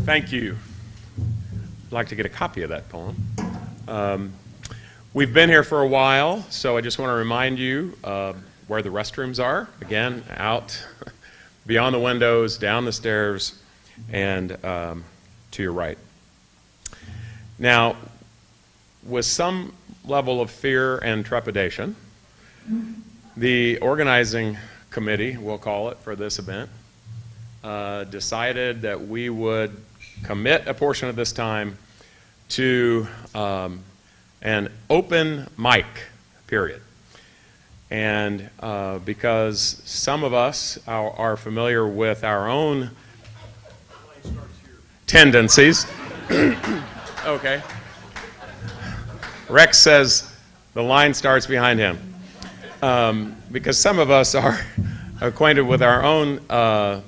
Thank you. I'd like to get a copy of that poem. We've been here for a while, so I just want to remind you where the restrooms are. Again, out beyond the windows, down the stairs, and to your right. Now, with some level of fear and trepidation, the organizing committee, we'll call it, for this event, decided that we would commit a portion of this time to an open mic period. And because some of us are familiar with our own tendencies. Okay. Rex says the line starts behind him. Because some of us are acquainted with our own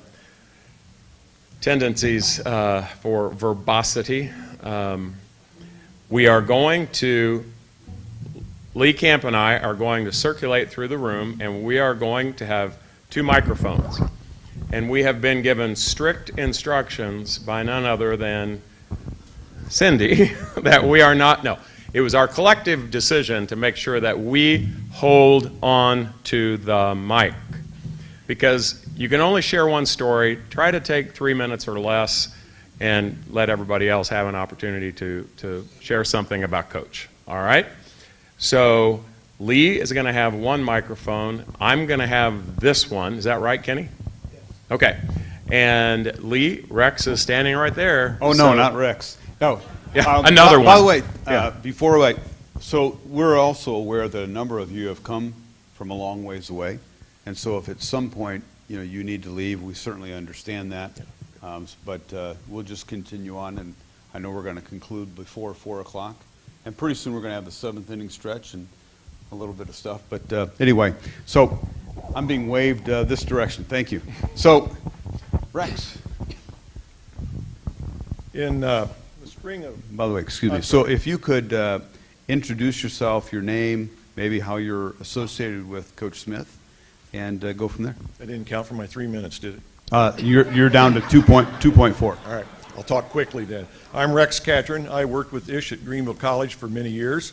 tendencies for verbosity. We are going to, Lee Camp and I are going to circulate through the room, and we are going to have 2 microphones. And we have been given strict instructions by none other than Cindy that we are not, no, it was our collective decision to make sure that we hold on to the mic. Because you can only share one story. Try to take 3 minutes or less and let everybody else have an opportunity to share something about Coach. All right? So Lee is going to have 1 microphone. I'm going to have this one. Is that right, Kenny? Yes. Okay. And Lee, Rex is standing right there. Oh, no, so, not Rex. No. Yeah, another one. By the way, Yeah. So we're also aware that a number of you have come from a long ways away. And so if at some point, you need to leave, we certainly understand that. But we'll just continue on, and I know we're going to conclude before 4 o'clock. And pretty soon we're going to have the 7th inning stretch and a little bit of stuff. But anyway, so I'm being waved this direction. Thank you. So, Rex. In the spring of... By the way, excuse me. So if you could introduce yourself, your name, maybe how you're associated with Coach Smith, and go from there. I didn't count for my 3 minutes, did it? You're down to 2.4. All right. I'll talk quickly then. I'm Rex Catron. I worked with Ish at Greenville College for many years.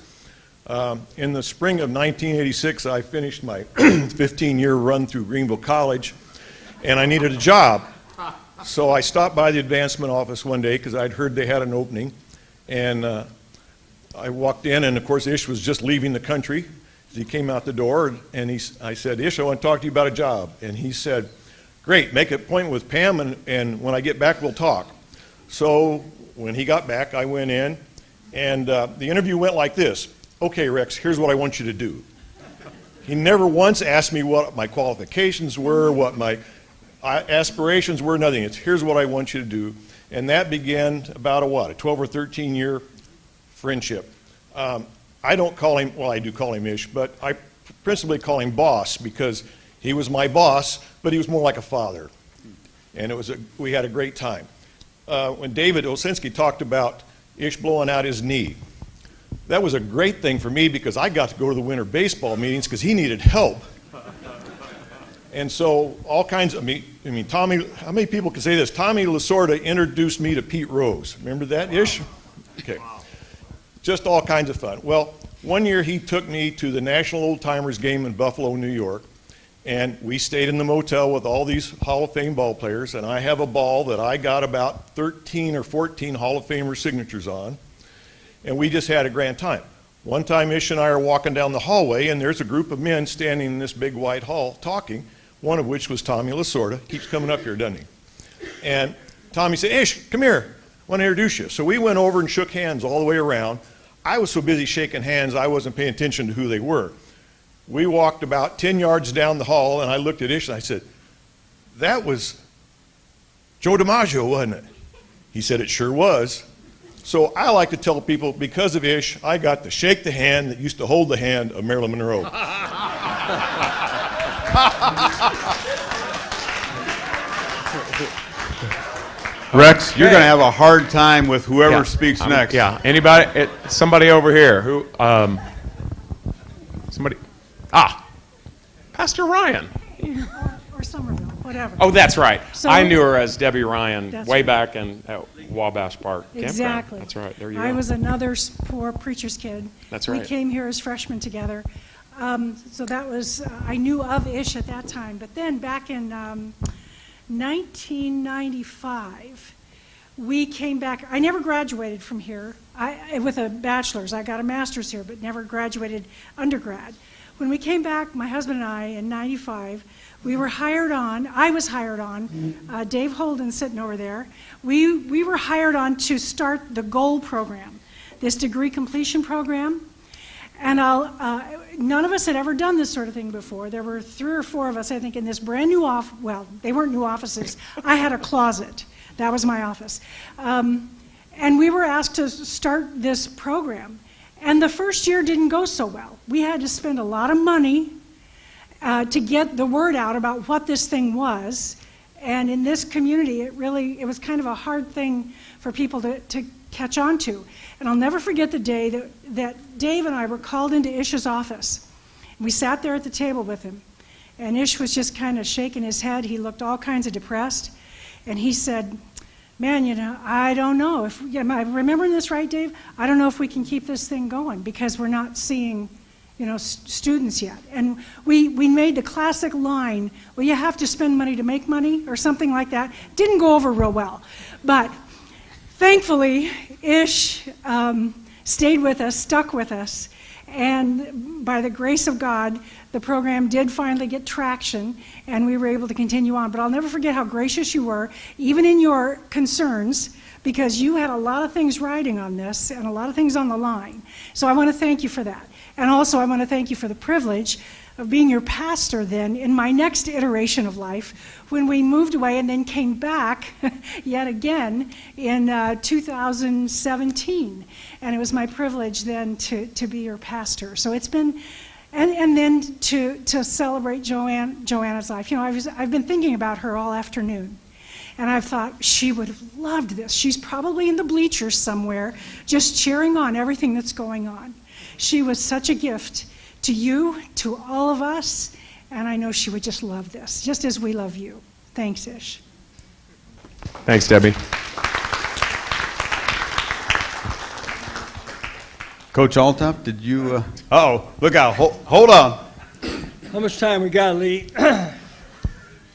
In the spring of 1986, I finished my 15-year run through Greenville College, and I needed a job. So I stopped by the advancement office one day because I'd heard they had an opening, and I walked in, and of course Ish was just leaving the country. He came out the door, and I said, Ish, I want to talk to you about a job. And he said, great, make an appointment with Pam, and when I get back, we'll talk. So when he got back, I went in, and the interview went like this. Okay, Rex, here's what I want you to do. He never once asked me what my qualifications were, what my aspirations were, nothing. It's here's what I want you to do. And that began about a 12 or 13 year friendship. I don't call him, well, I do call him Ish, but I principally call him boss because he was my boss, but he was more like a father. And we had a great time. When David Osinski talked about Ish blowing out his knee, that was a great thing for me because I got to go to the winter baseball meetings because he needed help. And so all kinds of, Tommy, how many people can say this? Tommy Lasorda introduced me to Pete Rose. Remember that, Ish? Okay. Just all kinds of fun. Well, one year he took me to the National Old Timers game in Buffalo, New York, and we stayed in the motel with all these Hall of Fame ball players, and I have a ball that I got about 13 or 14 Hall of Famer signatures on, and we just had a grand time. One time Ish and I are walking down the hallway, and there's a group of men standing in this big white hall talking, one of which was Tommy Lasorda. Keeps coming up here, doesn't he? And Tommy said, Ish, come here. I want to introduce you. So we went over and shook hands all the way around. I was so busy shaking hands, I wasn't paying attention to who they were. We walked about 10 yards down the hall, and I looked at Ish, and I said, that was Joe DiMaggio, wasn't it? He said, it sure was. So I like to tell people, because of Ish, I got to shake the hand that used to hold the hand of Marilyn Monroe. Rex, you're going to have a hard time with whoever speaks next. Yeah. Anybody? Somebody over here who? Somebody? Pastor Ryan. Or Somerville, whatever. Oh, that's right. So I knew her as Debbie Ryan way right. back in Wabash Park. Exactly. That's right. There you go. I was another poor preacher's kid. That's right. We came here as freshmen together. So that was, I knew of Ish at that time. But then back in 1995, we came back. I never graduated from here with a bachelor's. I got a master's here, but never graduated undergrad. When we came back, my husband and I, in 95, we were hired on. I was hired on. Dave Holden sitting over there. We were hired on to start the GOAL program, this degree completion program. And none of us had ever done this sort of thing before. There were 3 or 4 of us, I think, in this brand new office. Well, they weren't new offices. I had a closet. That was my office. And we were asked to start this program. And the first year didn't go so well. We had to spend a lot of money to get the word out about what this thing was. And in this community, it was kind of a hard thing for people to catch on to. And I'll never forget the day that Dave and I were called into Ish's office. We sat there at the table with him. And Ish was just kind of shaking his head. He looked all kinds of depressed. And he said, man, I don't know. Am I remembering this right, Dave? I don't know if we can keep this thing going because we're not seeing, students yet. And we made the classic line, well, you have to spend money to make money, or something like that. Didn't go over real well. But thankfully, Ish stayed with us, stuck with us. And by the grace of God, the program did finally get traction, and we were able to continue on. But I'll never forget how gracious you were, even in your concerns, because you had a lot of things riding on this and a lot of things on the line. So I want to thank you for that. And also I want to thank you for the privilege of being your pastor then in my next iteration of life, when we moved away and then came back yet again in 2017. And it was my privilege then to be your pastor. So it's been, and then to celebrate Joanna's life. I've been thinking about her all afternoon. And I've thought she would have loved this. She's probably in the bleachers somewhere, just cheering on everything that's going on. She was such a gift to you, to all of us, and I know she would just love this, just as we love you. Thanks, Ish. Thanks, Debbie. Coach Altop, did you, look out, hold on. How much time we got, Lee?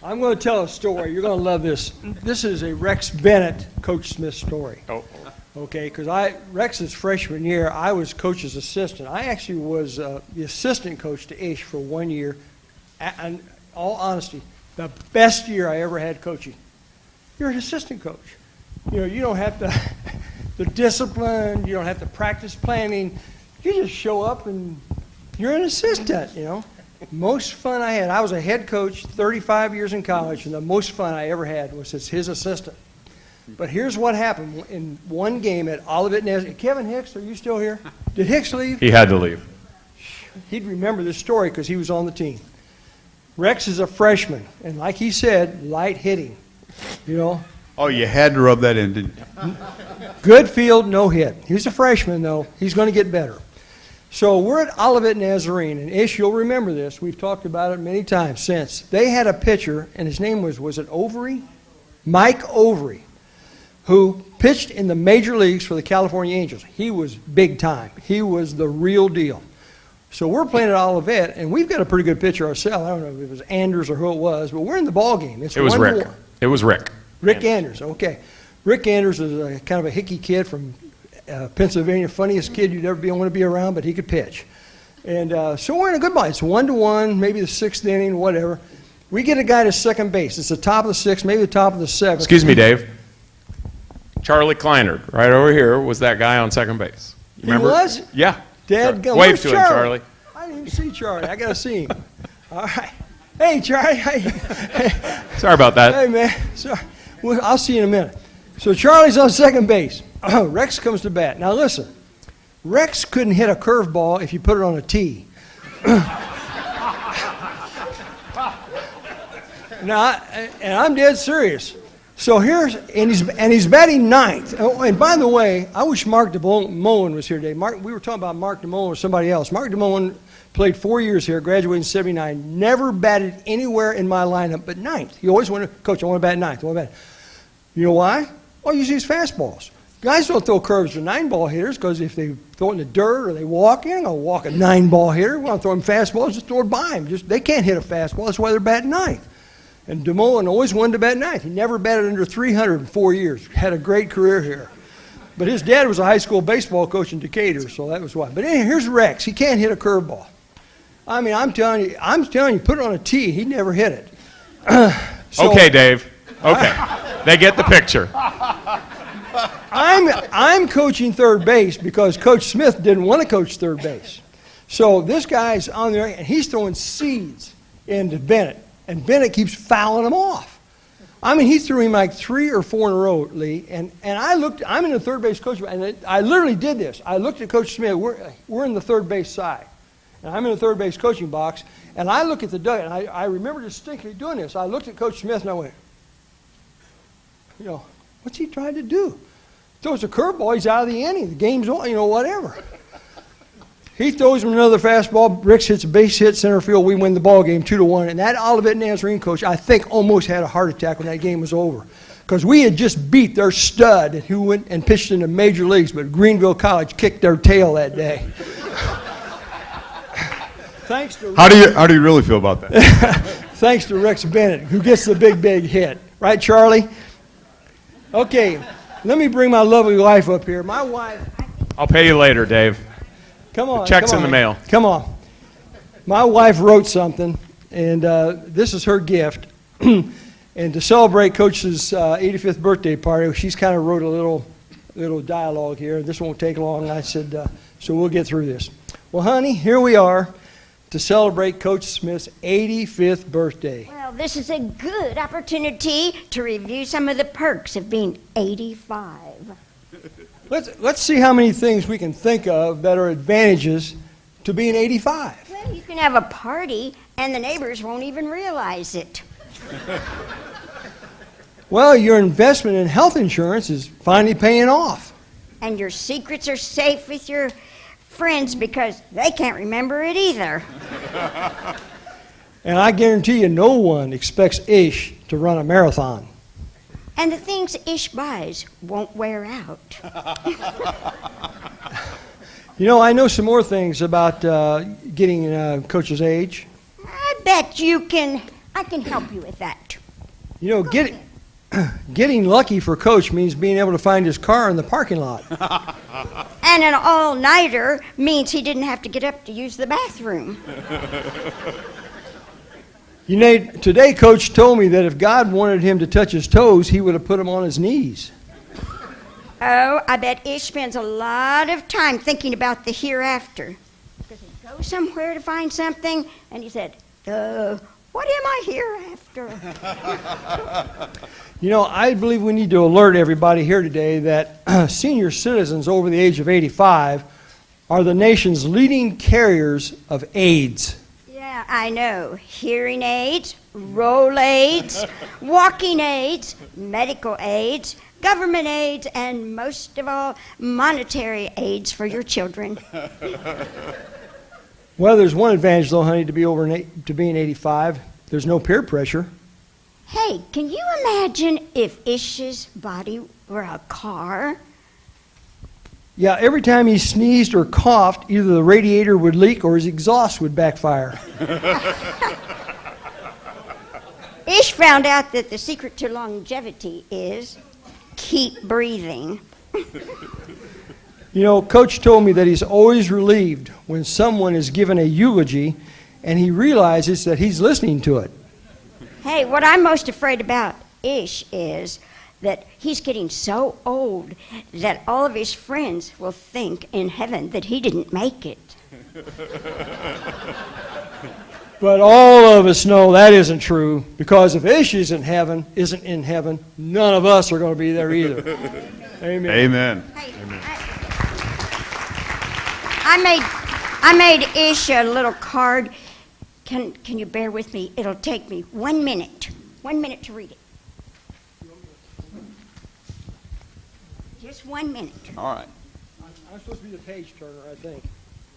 I'm going to tell a story. You're going to love this. This is a Rex Bennett, Coach Smith story. Oh. Okay, because Rex's freshman year, I was Coach's assistant. I actually was the assistant coach to Ish for 1 year. In all honesty, the best year I ever had coaching. You're an assistant coach. You don't have the discipline. You don't have to practice planning. You just show up and you're an assistant, Most fun I had. I was a head coach 35 years in college, and the most fun I ever had was as his assistant. But here's what happened in one game at Olivet Nesbitt. Kevin Hicks, are you still here? Did Hicks leave? He had to leave. He'd remember this story because he was on the team. Rex is a freshman, and like he said, light hitting. Oh, you had to rub that in, didn't you? Good field, no hit. He's a freshman, though. He's going to get better. So we're at Olivet Nazarene, and Ish, you'll remember this. We've talked about it many times since. They had a pitcher, and his name was it Overy? Mike Overy, who pitched in the major leagues for the California Angels. He was big time. He was the real deal. So we're playing at Olivet, and we've got a pretty good pitcher ourselves. I don't know if it was Anders or who it was, but we're in the ball game. It was Rick. It was Rick. Rick Anders, okay. Rick Anders is a kind of a hickey kid from Pennsylvania, funniest kid you'd ever want to be around, but he could pitch. And so we're in a good ball. It's 1-1, maybe the sixth inning, whatever. We get a guy to second base. It's the top of the sixth, maybe the top of the seventh. Excuse me, Dave. Charlie Kleinert, right over here, was that guy on second base. You remember? He was? Yeah. Dad, wave to him, Charlie. I didn't even see Charlie. I got to see him. All right. Hey, Charlie. Hey. Sorry about that. Hey, man. Sorry. Well, I'll see you in a minute. So Charlie's on second base. Rex comes to bat. Now listen, Rex couldn't hit a curveball if you put it on a tee. Now, and I'm dead serious. So he's batting ninth. Oh, and by the way, I wish Mark DeMullen was here today. We were talking about Mark DeMullen with somebody else. Mark DeMullen played 4 years here, graduated in '79, never batted anywhere in my lineup but ninth. He always wanted, Coach, I want to bat ninth. You know why? Well, you use fastballs. Guys don't throw curves to 9-ball hitters because if they throw it in the dirt or they walk, you ain't going to walk a 9-ball hitter. We want to throw them fastballs, just throw it by them. They can't hit a fastball. That's why they're batting ninth. And DeMullen always wanted to bat ninth. He never batted under 300 in 4 years. Had a great career here. But his dad was a high school baseball coach in Decatur, so that was why. But anyway, here's Rex. He can't hit a curveball. I mean, I'm telling you, put it on a tee, he'd never hit it. Okay, Dave. Okay. They get the picture. I'm coaching third base because Coach Smith didn't want to coach third base. So this guy's on there, and he's throwing seeds into Bennett. And Bennett keeps fouling him off. I mean, he threw him like 3 or 4 in a row, Lee. And I'm in the third base coach, and I literally did this. I looked at Coach Smith. We're in the third base side. And I'm in the third base coaching box, and I look at the dugout, and I remember distinctly doing this. I looked at Coach Smith, and I went, You know, what's he trying to do? Throws a curveball, he's out of the inning. The game's on, you know, whatever. He throws him another fastball. Ricks hits a base hit, center field. We win the ball game 2-1. And that Olivet Nazarene coach, I think, almost had a heart attack when that game was over. Because we had just beat their stud who went and pitched in the major leagues, but Greenville College kicked their tail that day. Thanks to How do you really feel about that? Thanks to Rex Bennett, who gets the big hit. Right, Charlie? Okay, let me bring my lovely wife up here. My wife. I'll pay you later, Dave. Come on. The check's come in on. the mail. Come on. My wife wrote something, and this is her gift. And to celebrate Coach's 85th birthday party, she's kind of wrote a little dialogue here. This won't take long. I said, so we'll get through this. Well, honey, here we are to celebrate Coach Smith's 85th birthday. Well, this is a good opportunity to review some of the perks of being 85. Let's see how many things we can think of that are advantages to being 85. Well, you can have a party and the neighbors won't even realize it. Well, your investment in health insurance is finally paying off. And your secrets are safe with your friends because they can't remember it either. And I guarantee you no one expects Ish to run a marathon. And the things Ish buys won't wear out. You know, I know some more things about getting Coach's age. I bet I can help you with that. You know, getting lucky for Coach means being able to find his car in the parking lot. And an all-nighter means he didn't have to get up to use the bathroom. You know, today Coach told me that if God wanted him to touch his toes, he would have put him on his knees. Oh, I bet Ish spends a lot of time thinking about the hereafter. Because he goes somewhere to find something, and he said, what am I hereafter? You know, I believe we need to alert everybody here today that senior citizens over the age of 85 are the nation's leading carriers of AIDS. Yeah, I know. Hearing aids, roll aids, walking aids, medical aids, government aids, and most of all, monetary aids for your children. Well, there's one advantage, though, honey, to being 85. There's no peer pressure. Hey, can you imagine if Ish's body were a car? Yeah, every time he sneezed or coughed, either the radiator would leak or his exhaust would backfire. Ish found out that the secret to longevity is keep breathing. You know, Coach told me that he's always relieved when someone is given a eulogy and he realizes that he's listening to it. Hey, what I'm most afraid about Ish is that he's getting so old that all of his friends will think in heaven that he didn't make it. But all of us know that isn't true, because if Ish isn't in heaven, none of us are going to be there either. Amen. Amen. Hey, Amen. I made Ish a little card. Can you bear with me? It'll take me 1 minute. 1 minute to read it. Just 1 minute. All right. I'm supposed to be the page turner, I think.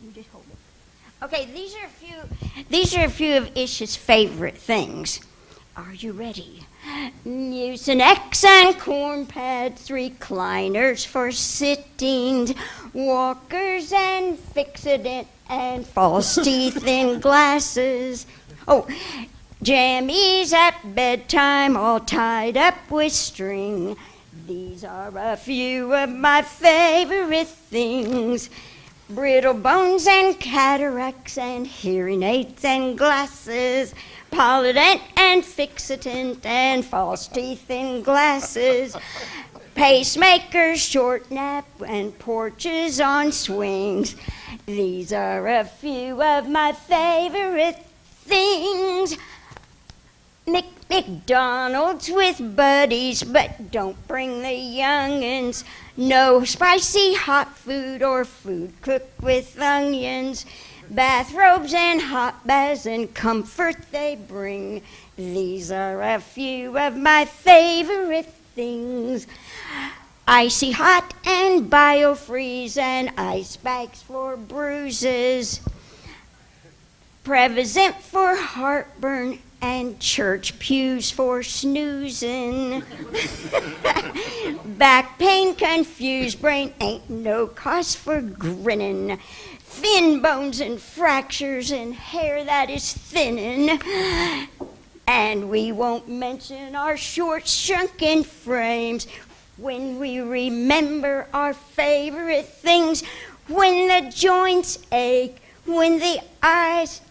You just hold it. Okay, these are a few of Ish's favorite things. Are you ready? Mucinex and corn pads, recliners for sitting, walkers and fixident and false teeth in glasses. Oh, jammies at bedtime all tied up with string. These are a few of my favorite things. Brittle bones and cataracts and hearing aids and glasses, polydent and fixatant and false teeth in glasses, pacemakers, short nap and porches on swings. These are a few of my favorite things. McDonald's with buddies, but don't bring the young'uns. No spicy hot food or food cooked with onions. Bathrobes and hot baths and comfort they bring. These are a few of my favorite things. Icy hot and biofreeze and ice bags for bruises. Prevacent for heartburn and church pews for snoozing. Back pain, confused brain, ain't no cause for grinning. Thin bones and fractures and hair that is thinning. And we won't mention our short, shrunken frames when we remember our favorite things. When the joints ache, when the eyes,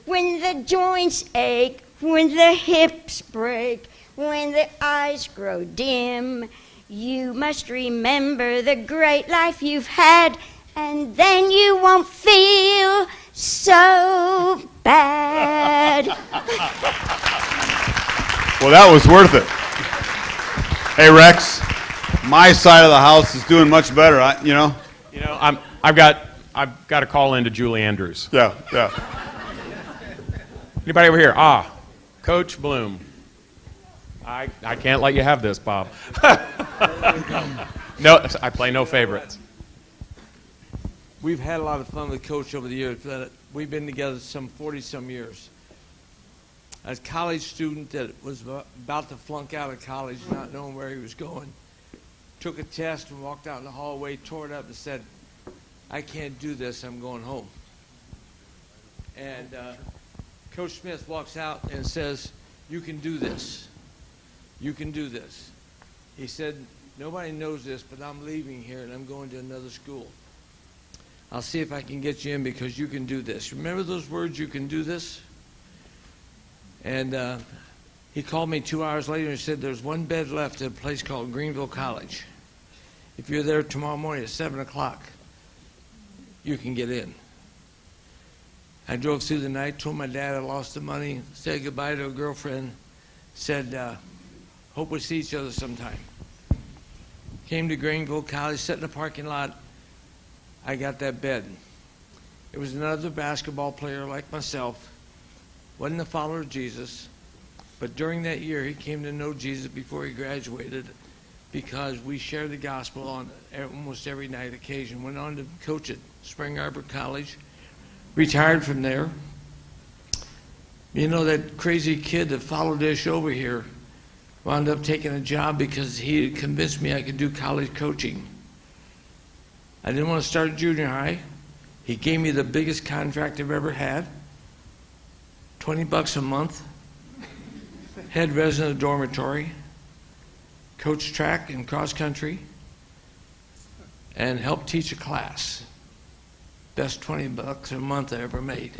when the joints ache, when the hips break, when the eyes grow dim, you must remember the great life you've had, and then you won't feel so bad. Well, that was worth it. Hey, Rex, my side of the house is doing much better. I've got to call in to Julie Andrews. Yeah. Anybody over here? Coach Bloom. I can't let you have this, Bob. No, I play no favorites. We've had a lot of fun with Coach over the years, but we've been together some 40-some years. As a college student that was about to flunk out of college, not knowing where he was going, took a test and walked out in the hallway, tore it up and said, I can't do this, I'm going home. And Coach Smith walks out and says, you can do this. You can do this. He said, nobody knows this, but I'm leaving here and I'm going to another school. I'll see if I can get you in because you can do this. Remember those words, you can do this? And he called me 2 hours later and said, there's one bed left at a place called Greenville College. If you're there tomorrow morning at 7 o'clock, you can get in. I drove through the night, told my dad I lost the money, said goodbye to a girlfriend, said, hope we see each other sometime. Came to Greenville College, sat in the parking lot. I got that bed. It was another basketball player like myself, wasn't a follower of Jesus, but during that year he came to know Jesus before he graduated because we shared the gospel on almost every night occasion. Went on to coach at Spring Arbor College, retired from there. You know, that crazy kid that followed Ish over here wound up taking a job because he had convinced me I could do college coaching. I didn't want to start at junior high. He gave me the biggest contract I've ever had, $20 a month, head resident of dormitory, coach track and cross country, and helped teach a class. Best $20 a month I ever made.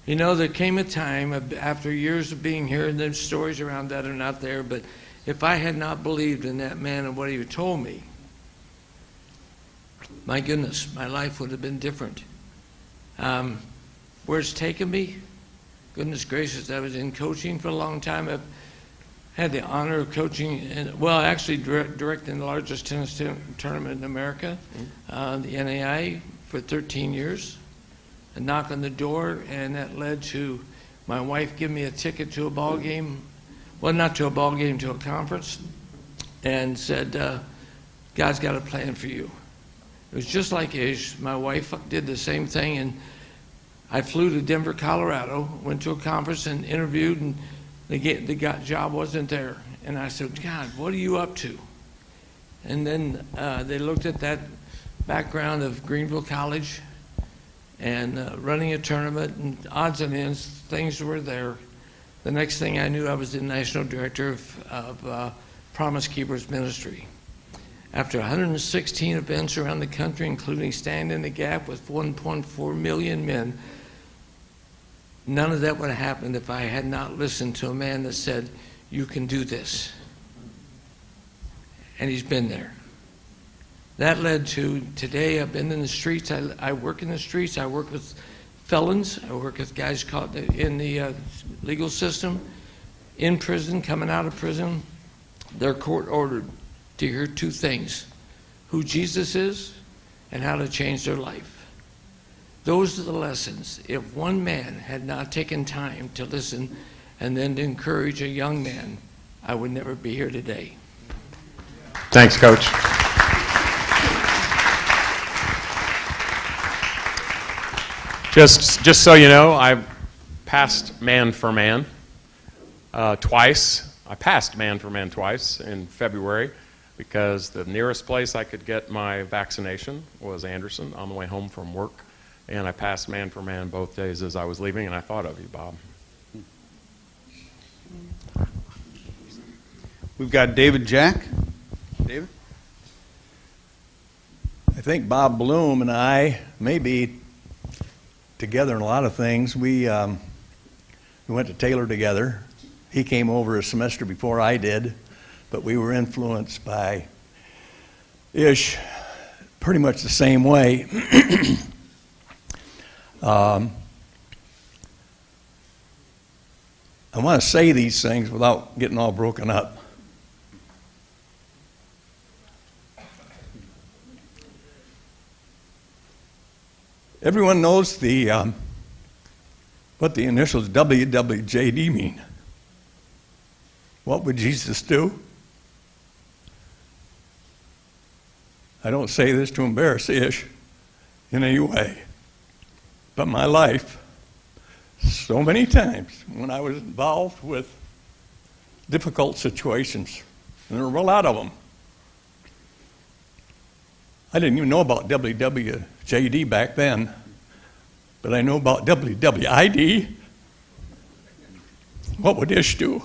You know, there came a time after years of being here, and there's stories around that are not there, but if I had not believed in that man and what he told me, my goodness, my life would have been different. Where it's taken me, goodness gracious, I was in coaching for a long time. I've had the honor of coaching, actually directing the largest tennis tournament in America, the NAI, for 13 years. A knock on the door, and that led to my wife giving me a ticket to a ball game. Well, not to a ball game, to a conference, and said, God's got a plan for you. It was just like Ish. My wife did the same thing, and I flew to Denver, Colorado, went to a conference and interviewed, and the job wasn't there. And I said, God, what are you up to? And then they looked at that background of Greenville College and running a tournament, and odds and ends, things were there. The next thing I knew, I was the national director of Promise Keepers Ministry. After 116 events around the country, including Stand in the Gap with 1.4 million men, none of that would have happened if I had not listened to a man that said, you can do this. And he's been there. That led to today, I've been in the streets. I work in the streets. I work with felons. I work with guys caught in the legal system, in prison, coming out of prison. They're court ordered to hear two things: who Jesus is and how to change their life. Those are the lessons. If one man had not taken time to listen and then to encourage a young man I would never be here today. Thanks, Coach. Just so you know, I passed man for man twice. I passed man for man twice in February because the nearest place I could get my vaccination was Anderson on the way home from work. And I passed man for man both days as I was leaving, and I thought of you, Bob. We've got David Jack. David? I think Bob Bloom and I may be together in a lot of things. We went to Taylor together. He came over a semester before I did, but we were influenced by Ish pretty much the same way. I want to say these things without getting all broken up. Everyone knows what the initials WWJD mean. What would Jesus do? I don't say this to embarrass Ish in any way, but my life, so many times when I was involved with difficult situations, and there were a lot of them, I didn't even know about WWJD back then, but I know about WWID. What would Ish do?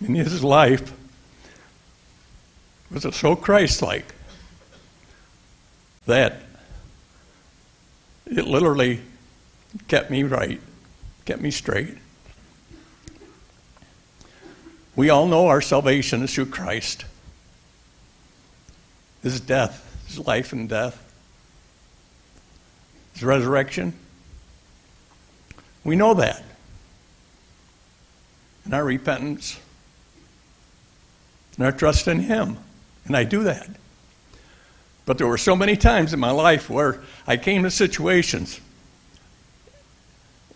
In his life was so Christ-like that it literally kept me right, kept me straight. We all know our salvation is through Christ. His death, his life and death, his resurrection. We know that. And our repentance and our trust in him. And I do that. But there were so many times in my life where I came to situations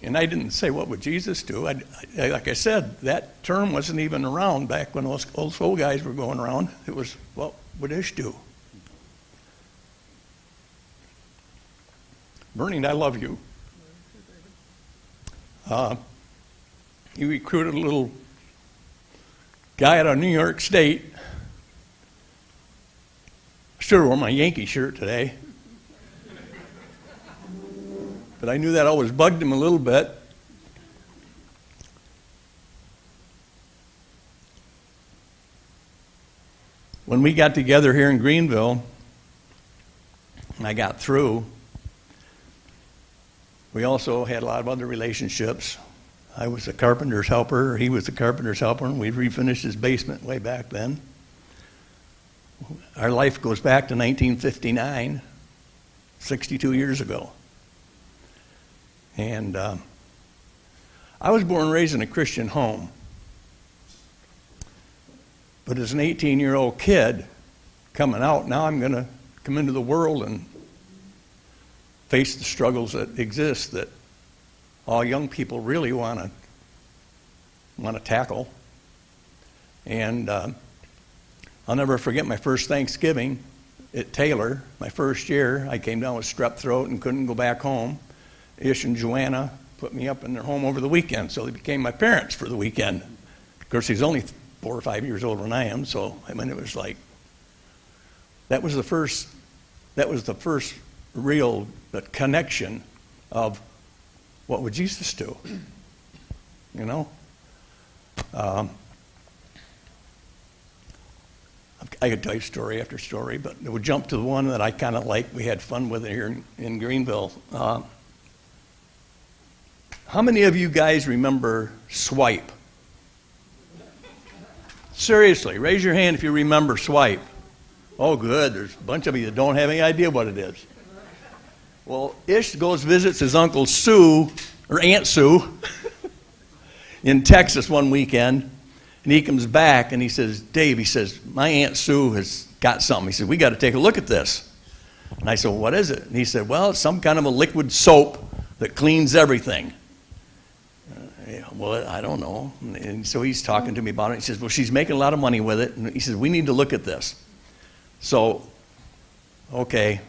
and I didn't say, what would Jesus do? Like I said, that term wasn't even around back when those old guys were going around. It was, what would Ish do? Bernie, I love you. You recruited a little guy out of New York State. I should have worn my Yankee shirt today. But I knew that always bugged him a little bit. When we got together here in Greenville, and I got through, we also had a lot of other relationships. I was a carpenter's helper, he was a carpenter's helper, and we refinished his basement way back then. Our life goes back to 1959, 62 years ago. And I was born and raised in a Christian home. But as an 18-year-old kid coming out, now I'm going to come into the world and face the struggles that exist that all young people really want to tackle. And I'll never forget my first Thanksgiving at Taylor. My first year, I came down with strep throat and couldn't go back home. Ish and Joanna put me up in their home over the weekend, so they became my parents for the weekend. Of course, he's only 4 or 5 years older than I am, so I mean, it was like that was the first real connection of what would Jesus do, you know. I could tell you story after story, but it would jump to the one that I kind of like. We had fun with it here in Greenville. How many of you guys remember Swipe? Seriously, raise your hand if you remember Swipe. Oh, good. There's a bunch of you that don't have any idea what it is. Well, Ish goes visits his Uncle Sue, or Aunt Sue, in Texas one weekend, and he comes back and he says, Dave, he says, my Aunt Sue has got something. He said, we got to take a look at this. And I said, well, what is it? And he said, well, it's some kind of a liquid soap that cleans everything. well, I don't know. And so he's talking to me about it. He says, well, she's making a lot of money with it. And he says, we need to look at this. So, okay,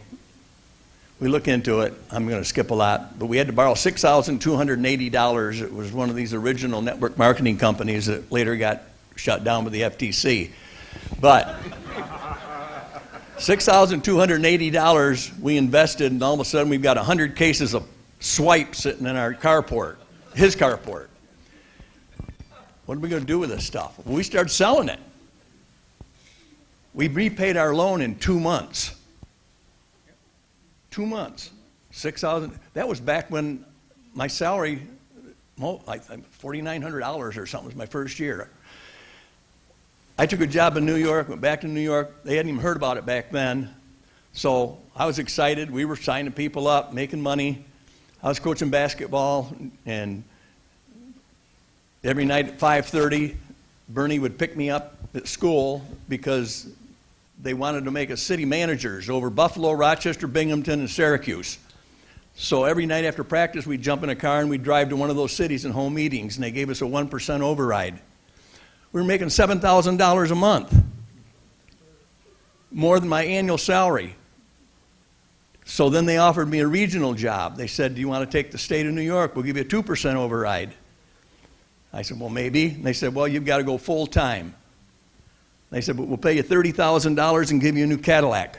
we look into it. I'm going to skip a lot. But we had to borrow $6,280. It was one of these original network marketing companies that later got shut down by the FTC. But $6,280 we invested, and all of a sudden we've got 100 cases of swipe sitting in our carport, his carport. What are we going to do with this stuff? Well, we started selling it. We repaid our loan in 2 months. 2 months. $6,000. That was back when my salary, like $4,900 or something was my first year. I took a job in New York, went back to New York. They hadn't even heard about it back then. So I was excited. We were signing people up, making money. I was coaching basketball, and every night at 5:30, Bernie would pick me up at school because they wanted to make us city managers over Buffalo, Rochester, Binghamton, and Syracuse. So every night after practice, we'd jump in a car and we'd drive to one of those cities and home meetings, and they gave us a 1% override. We were making $7,000 a month, more than my annual salary. So then they offered me a regional job. They said, do you want to take the state of New York? We'll give you a 2% override. I said, well, maybe. And they said, well, you've got to go full time. They said, but we'll pay you $30,000 and give you a new Cadillac.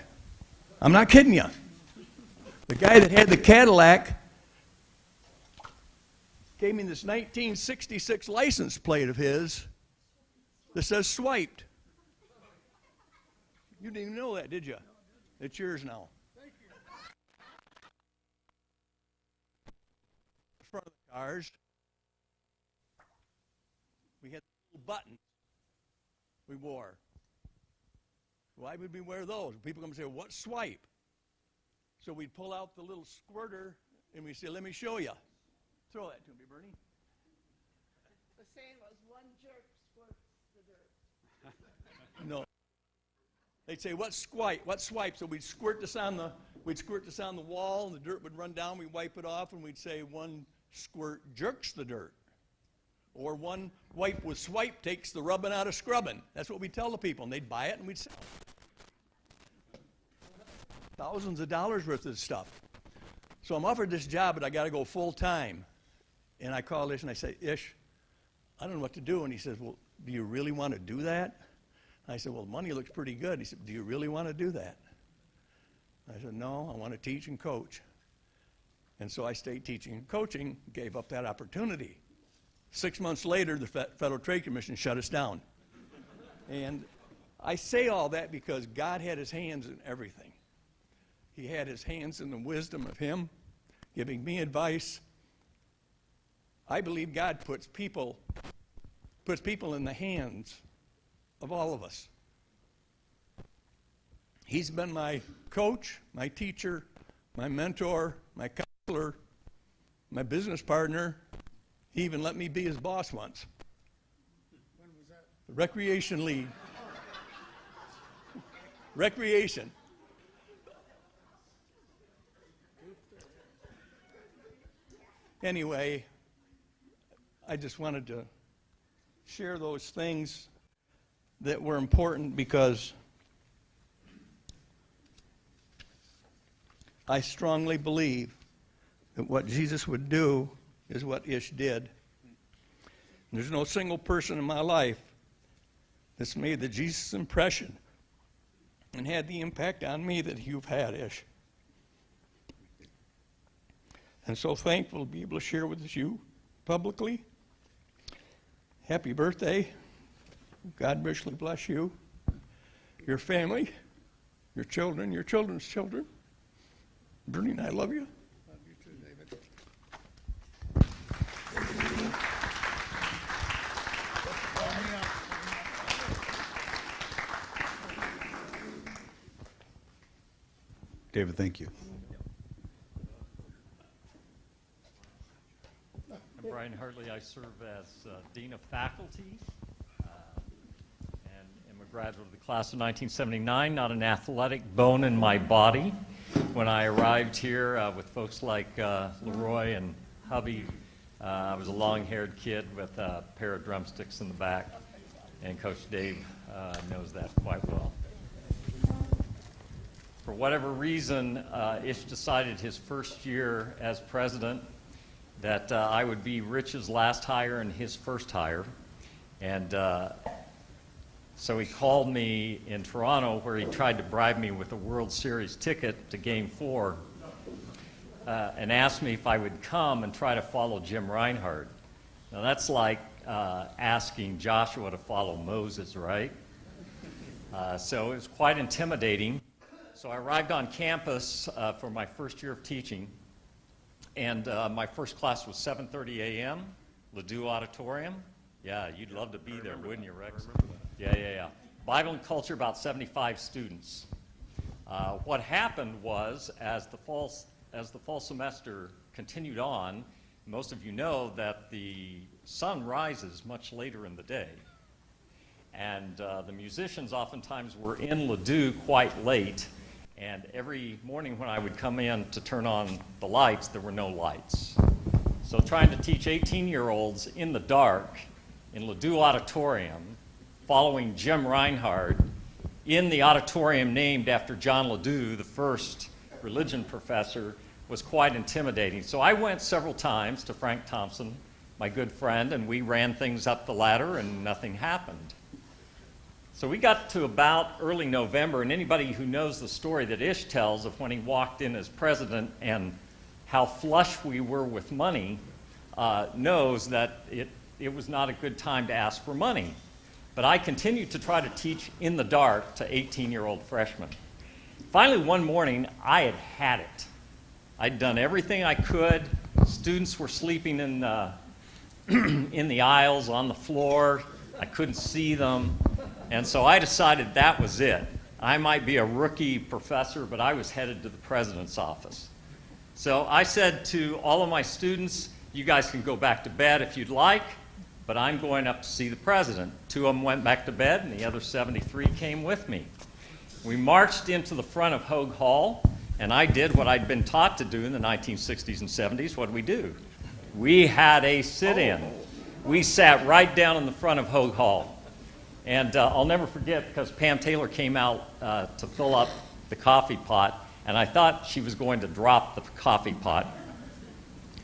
I'm not kidding you. The guy that had the Cadillac gave me this 1966 license plate of his that says swiped. You didn't even know that, did you? It's yours now. Thank you. The front of the cars, we had little buttons we wore. Why would we wear those? People come and say, what swipe? So we'd pull out the little squirter and we'd say, let me show you. Throw that to me, Bernie. The saying was, one jerk squirts the dirt. No. They'd say, what swipe? What swipe? So we'd squirt this on the wall, and the dirt would run down. We'd wipe it off, and we'd say, one squirt jerks the dirt. Or one wipe with swipe takes the rubbing out of scrubbing. That's what we tell the people, and they'd buy it, and we'd sell it. Thousands of dollars worth of stuff. So I'm offered this job, but I got to go full time. And I call Ish, and I say, Ish, I don't know what to do. And he says, well, do you really want to do that? I said, well, the money looks pretty good. He said, do you really want to do that? I said, no, I want to teach and coach. And so I stayed teaching and coaching, gave up that opportunity. 6 months later, the Federal Trade Commission shut us down. And I say all that because God had his hands in everything. He had his hands in the wisdom of him, giving me advice. I believe God puts people in the hands of all of us. He's been my coach, my teacher, my mentor, my counselor, my business partner. He even let me be his boss once. When was that? The recreation league. Recreation. Anyway, I just wanted to share those things that were important because I strongly believe that what Jesus would do is what Ish did. And there's no single person in my life that's made the Jesus impression and had the impact on me that you've had, Ish. And so thankful to be able to share with you publicly. Happy birthday. God richly bless you, your family, your children, your children's children. Bernie and I love you. Love you too, David. David, thank you. I'm Brian Hartley. I serve as Dean of Faculty and am a graduate of the class of 1979, not an athletic bone in my body. When I arrived here with folks like Leroy and Hubby, I was a long-haired kid with a pair of drumsticks in the back, and Coach Dave knows that quite well. For whatever reason, Ish decided his first year as president that I would be Rich's last hire and his first hire. And so he called me in Toronto, where he tried to bribe me with a World Series ticket to Game 4, and asked me if I would come and try to follow Jim Reinhardt. Now that's like asking Joshua to follow Moses, right? So it was quite intimidating. So I arrived on campus for my first year of teaching, and my first class was 7:30 a.m., Ladue Auditorium. Yeah, you'd love to be there, wouldn't you, Rex? Yeah. Bible and culture, about 75 students. What happened was, as the fall semester continued on, most of you know that the sun rises much later in the day. And the musicians oftentimes were in Ladue quite late, and every morning when I would come in to turn on the lights, there were no lights. So trying to teach 18-year-olds in the dark in Ladue Auditorium, following Jim Reinhardt, in the auditorium named after John Ladue, the first religion professor, was quite intimidating. So I went several times to Frank Thompson, my good friend, and we ran things up the ladder and nothing happened. So we got to about early November, and anybody who knows the story that Ish tells of when he walked in as president and how flush we were with money knows that it was not a good time to ask for money. But I continued to try to teach in the dark to 18-year-old freshmen. Finally, one morning, I had had it. I'd done everything I could. Students were sleeping in the aisles, on the floor. I couldn't see them. And so I decided that was it. I might be a rookie professor, but I was headed to the president's office. So I said to all of my students, you guys can go back to bed if you'd like, but I'm going up to see the president. 2 of them went back to bed, and the other 73 came with me. We marched into the front of Hogue Hall, and I did what I'd been taught to do in the 1960s and 70s. What did we do? We had a sit-in. We sat right down in the front of Hogue Hall. And I'll never forget, because Pam Taylor came out to fill up the coffee pot, and I thought she was going to drop the coffee pot.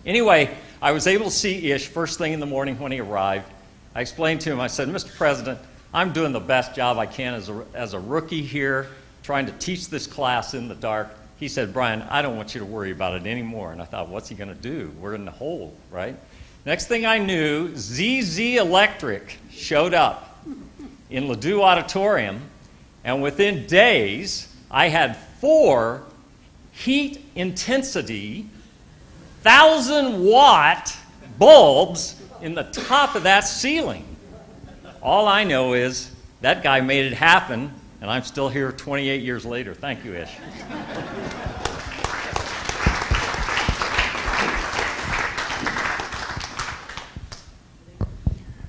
Anyway, I was able to see Ish first thing in the morning when he arrived. I explained to him, I said, Mr. President, I'm doing the best job I can as a rookie here, trying to teach this class in the dark. He said, Brian, I don't want you to worry about it anymore. And I thought, what's he going to do? We're in the hole, right? Next thing I knew, ZZ Electric showed up in Ladue Auditorium, and within days, I had 4 heat intensity 1,000-watt bulbs in the top of that ceiling. All I know is that guy made it happen, and I'm still here 28 years later. Thank you, Ish.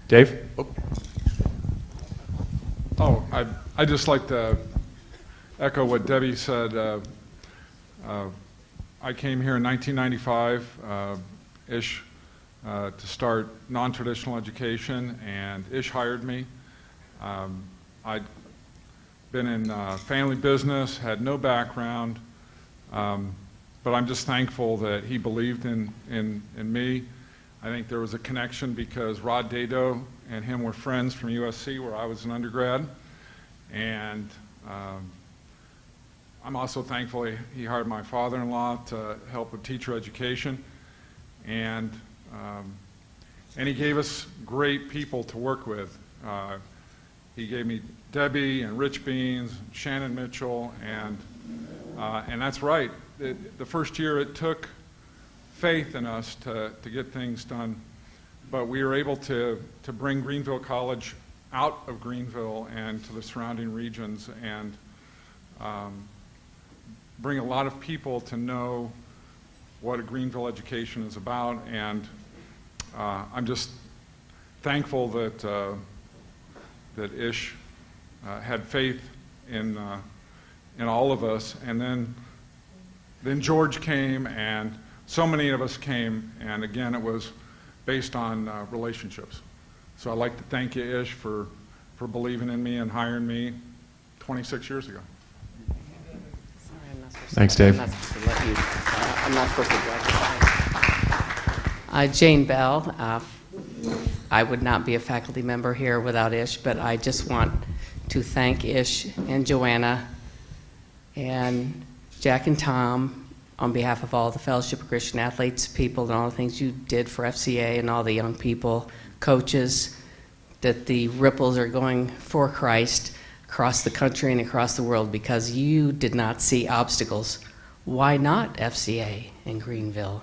Dave? Oh, I'd just like to echo what Debbie said. I came here in 1995, Ish, to start non-traditional education, and Ish hired me. I'd been in family business, had no background, but I'm just thankful that he believed in me. I think there was a connection because Rod Dado and him were friends from U.S.A, where I was an undergrad, and I'm also thankful he hired my father-in-law to help with teacher education, and he gave us great people to work with. He gave me Debbie and Rich Beans, Shannon Mitchell, and that's right. The first year it took faith in us to get things done, but we were able to bring Greenville College out of Greenville and to the surrounding regions, and bring a lot of people to know what a Greenville education is about, and I'm just thankful that Ish had faith in all of us, and then George came, and so many of us came, and again it was based on relationships. So I'd like to thank you, Ish, for believing in me and hiring me 26 years ago. Thanks, Dave. I'm not supposed to Jane Bell. I would not be a faculty member here without Ish, but I just want to thank Ish and Joanna and Jack and Tom on behalf of all the Fellowship of Christian Athletes people and all the things you did for FCA and all the young people, coaches, that the ripples are going for Christ across the country and across the world because you did not see obstacles. Why not FCA in Greenville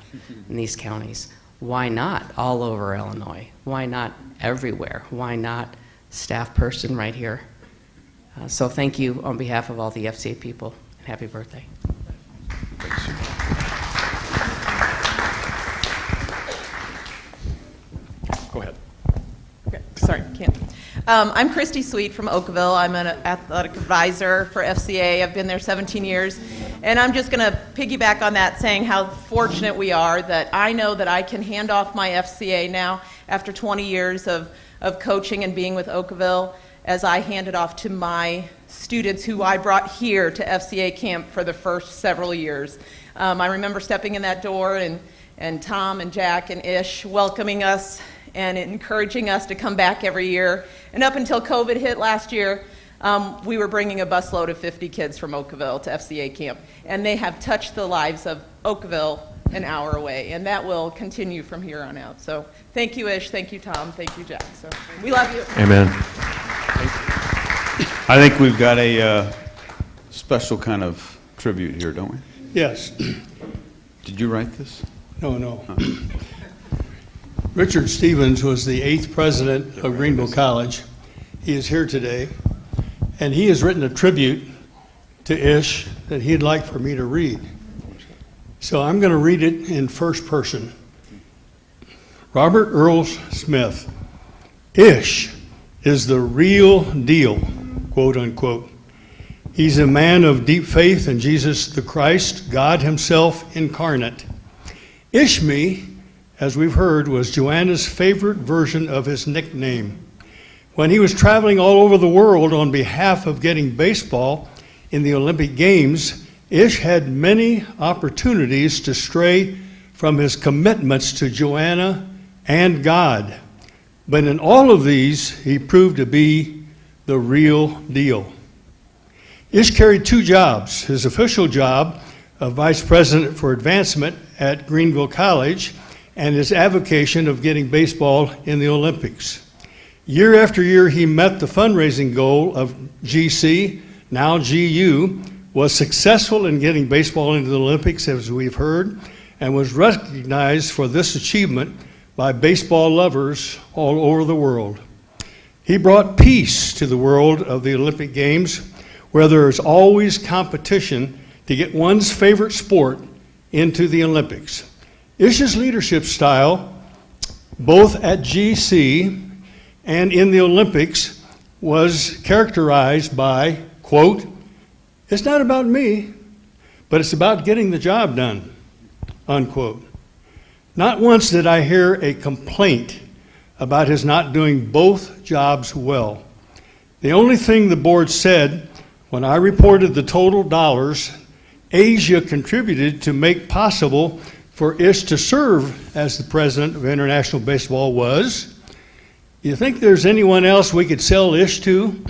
in these counties? Why not all over Illinois? Why not everywhere? Why not staff person right here? So thank you on behalf of all the FCA people, and happy birthday. Go ahead. Okay, sorry, can't. I'm Christy Sweet from Oakville. I'm an athletic advisor for FCA. I've been there 17 years. And I'm just going to piggyback on that, saying how fortunate we are that I know that I can hand off my FCA now after 20 years of coaching and being with Oakville as I hand it off to my students who I brought here to FCA camp for the first several years. I remember stepping in that door and Tom and Jack and Ish welcoming us and encouraging us to come back every year. And up until COVID hit last year, we were bringing a busload of 50 kids from Oakville to FCA camp. And they have touched the lives of Oakville an hour away. And that will continue from here on out. So thank you, Ish. Thank you, Tom. Thank you, Jack. So we love you. Amen. I think we've got a special kind of tribute here, don't we? Yes. Did you write this? No. Richard Stevens was the 8th president of Greenville College. He is here today, and he has written a tribute to Ish that he'd like for me to read. So I'm going to read it in first person. Robert Earl Smith, Ish is the real deal, quote unquote. He's a man of deep faith in Jesus the Christ, God himself incarnate. Ishmi, as we've heard, was Joanna's favorite version of his nickname. When he was traveling all over the world on behalf of getting baseball in the Olympic Games, Ish had many opportunities to stray from his commitments to Joanna and God. But in all of these, he proved to be the real deal. Ish carried 2 jobs, his official job of Vice President for Advancement at Greenville College and his avocation of getting baseball in the Olympics. Year after year, he met the fundraising goal of GC, now GU, was successful in getting baseball into the Olympics, as we've heard, and was recognized for this achievement by baseball lovers all over the world. He brought peace to the world of the Olympic Games, where there is always competition to get one's favorite sport into the Olympics. Ish's leadership style, both at GC and in the Olympics, was characterized by, quote, "It's not about me, but it's about getting the job done," unquote. Not once did I hear a complaint about his not doing both jobs well. The only thing the board said when I reported the total dollars Asia contributed to make possible for Ish to serve as the president of International Baseball was, "You think there's anyone else we could sell Ish to?"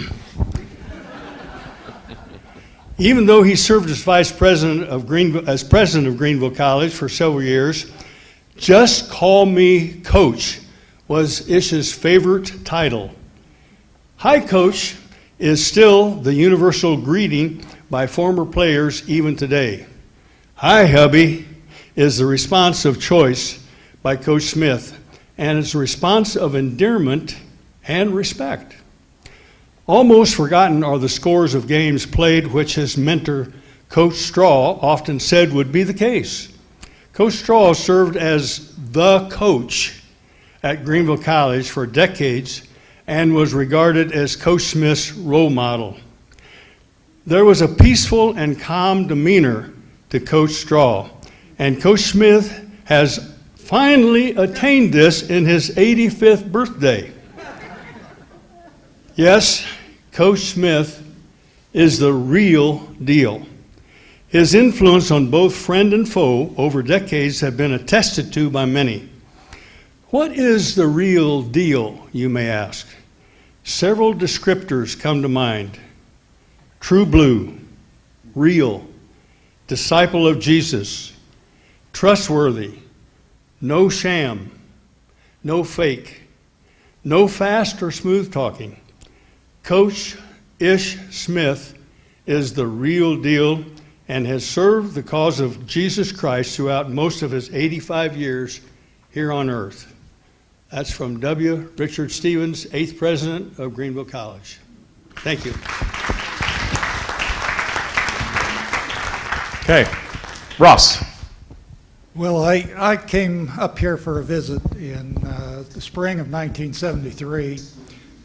Even though he served as vice president of Greenville College for several years, "Just call me Coach" was Ish's favorite title. "Hi, Coach" is still the universal greeting by former players even today. "Hi, hubby" is the response of choice by Coach Smith, and it's a response of endearment and respect. Almost forgotten are the scores of games played which his mentor, Coach Straw, often said would be the case. Coach Straw served as the coach at Greenville College for decades and was regarded as Coach Smith's role model. There was a peaceful and calm demeanor to Coach Straw, and Coach Smith has finally attained this in his 85th birthday. Yes, Coach Smith is the real deal. His influence on both friend and foe over decades have been attested to by many. What is the real deal, you may ask? Several descriptors come to mind. True blue, real, disciple of Jesus, trustworthy, no sham, no fake, no fast or smooth talking. Coach Ish Smith is the real deal and has served the cause of Jesus Christ throughout most of his 85 years here on earth. That's from W. Richard Stevens, 8th President of Greenville College. Thank you. Okay. Ross. Well, I came up here for a visit in the spring of 1973,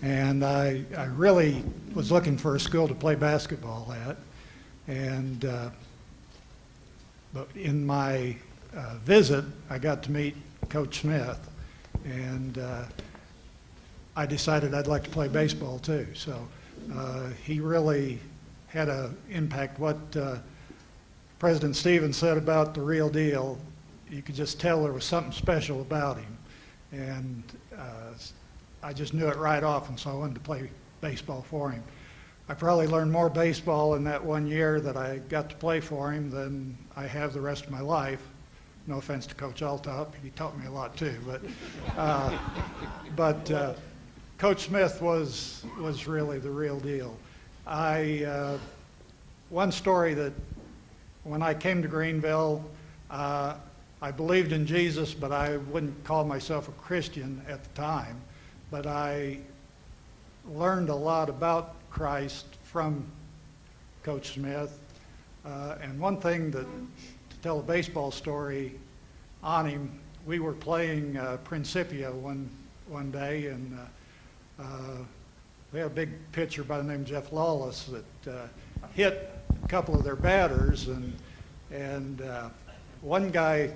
and I really was looking for a school to play basketball at. And but in my visit, I got to meet Coach Smith, and I decided I'd like to play baseball too. So he really had an impact. What President Stevens said about the real deal, you could just tell there was something special about him. And I just knew it right off, and so I wanted to play baseball for him. I probably learned more baseball in that 1 year that I got to play for him than I have the rest of my life. No offense to Coach Altop, he taught me a lot too. But Coach Smith was really the real deal. One story that when I came to Greenville, I believed in Jesus, but I wouldn't call myself a Christian at the time. But I learned a lot about Christ from Coach Smith. And one thing to tell a baseball story on him, we were playing Principia one day, and we had a big pitcher by the name of Jeff Lawless that hit a couple of their batters, and one guy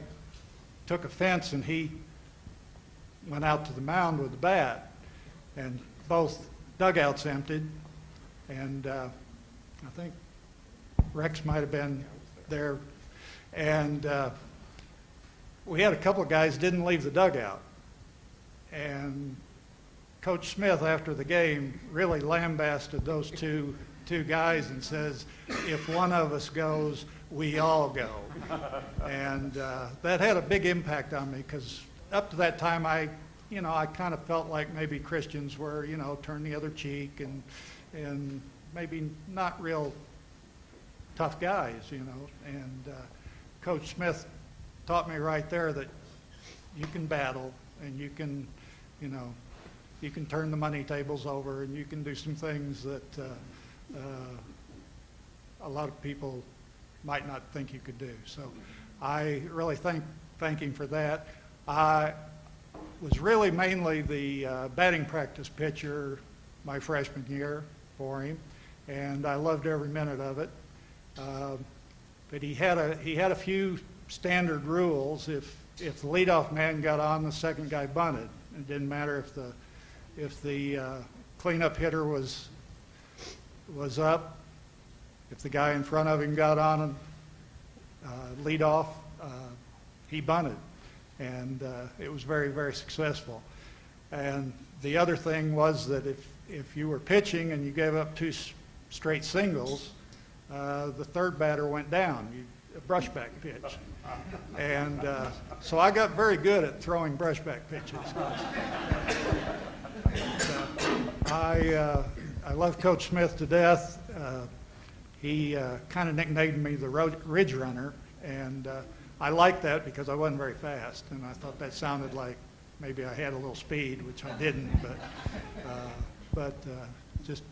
took offense, and he went out to the mound with the bat, and both dugouts emptied, and I think Rex might have been there, and we had a couple of guys didn't leave the dugout, and Coach Smith after the game really lambasted those two guys and says, if one of us goes, we all go. And that had a big impact on me, because up to that time I kind of felt like maybe Christians were, turn the other cheek and maybe not real tough guys, And Coach Smith taught me right there that you can battle, and you can, you can turn the money tables over, and you can do some things that a lot of people might not think you could do. So I really thank him for that. I was really mainly the batting practice pitcher my freshman year for him, and I loved every minute of it. But he had a few standard rules. If the leadoff man got on, the second guy bunted. It didn't matter if the cleanup hitter was up. If the guy in front of him got on and lead off, he bunted. And it was very, very successful. And the other thing was that if you were pitching and you gave up two straight singles, the third batter went down, a brushback pitch. And so I got very good at throwing brushback pitches. I love Coach Smith to death. He kind of nicknamed me the Ridge Runner, and I liked that because I wasn't very fast, and I thought that sounded like maybe I had a little speed, which I didn't, but just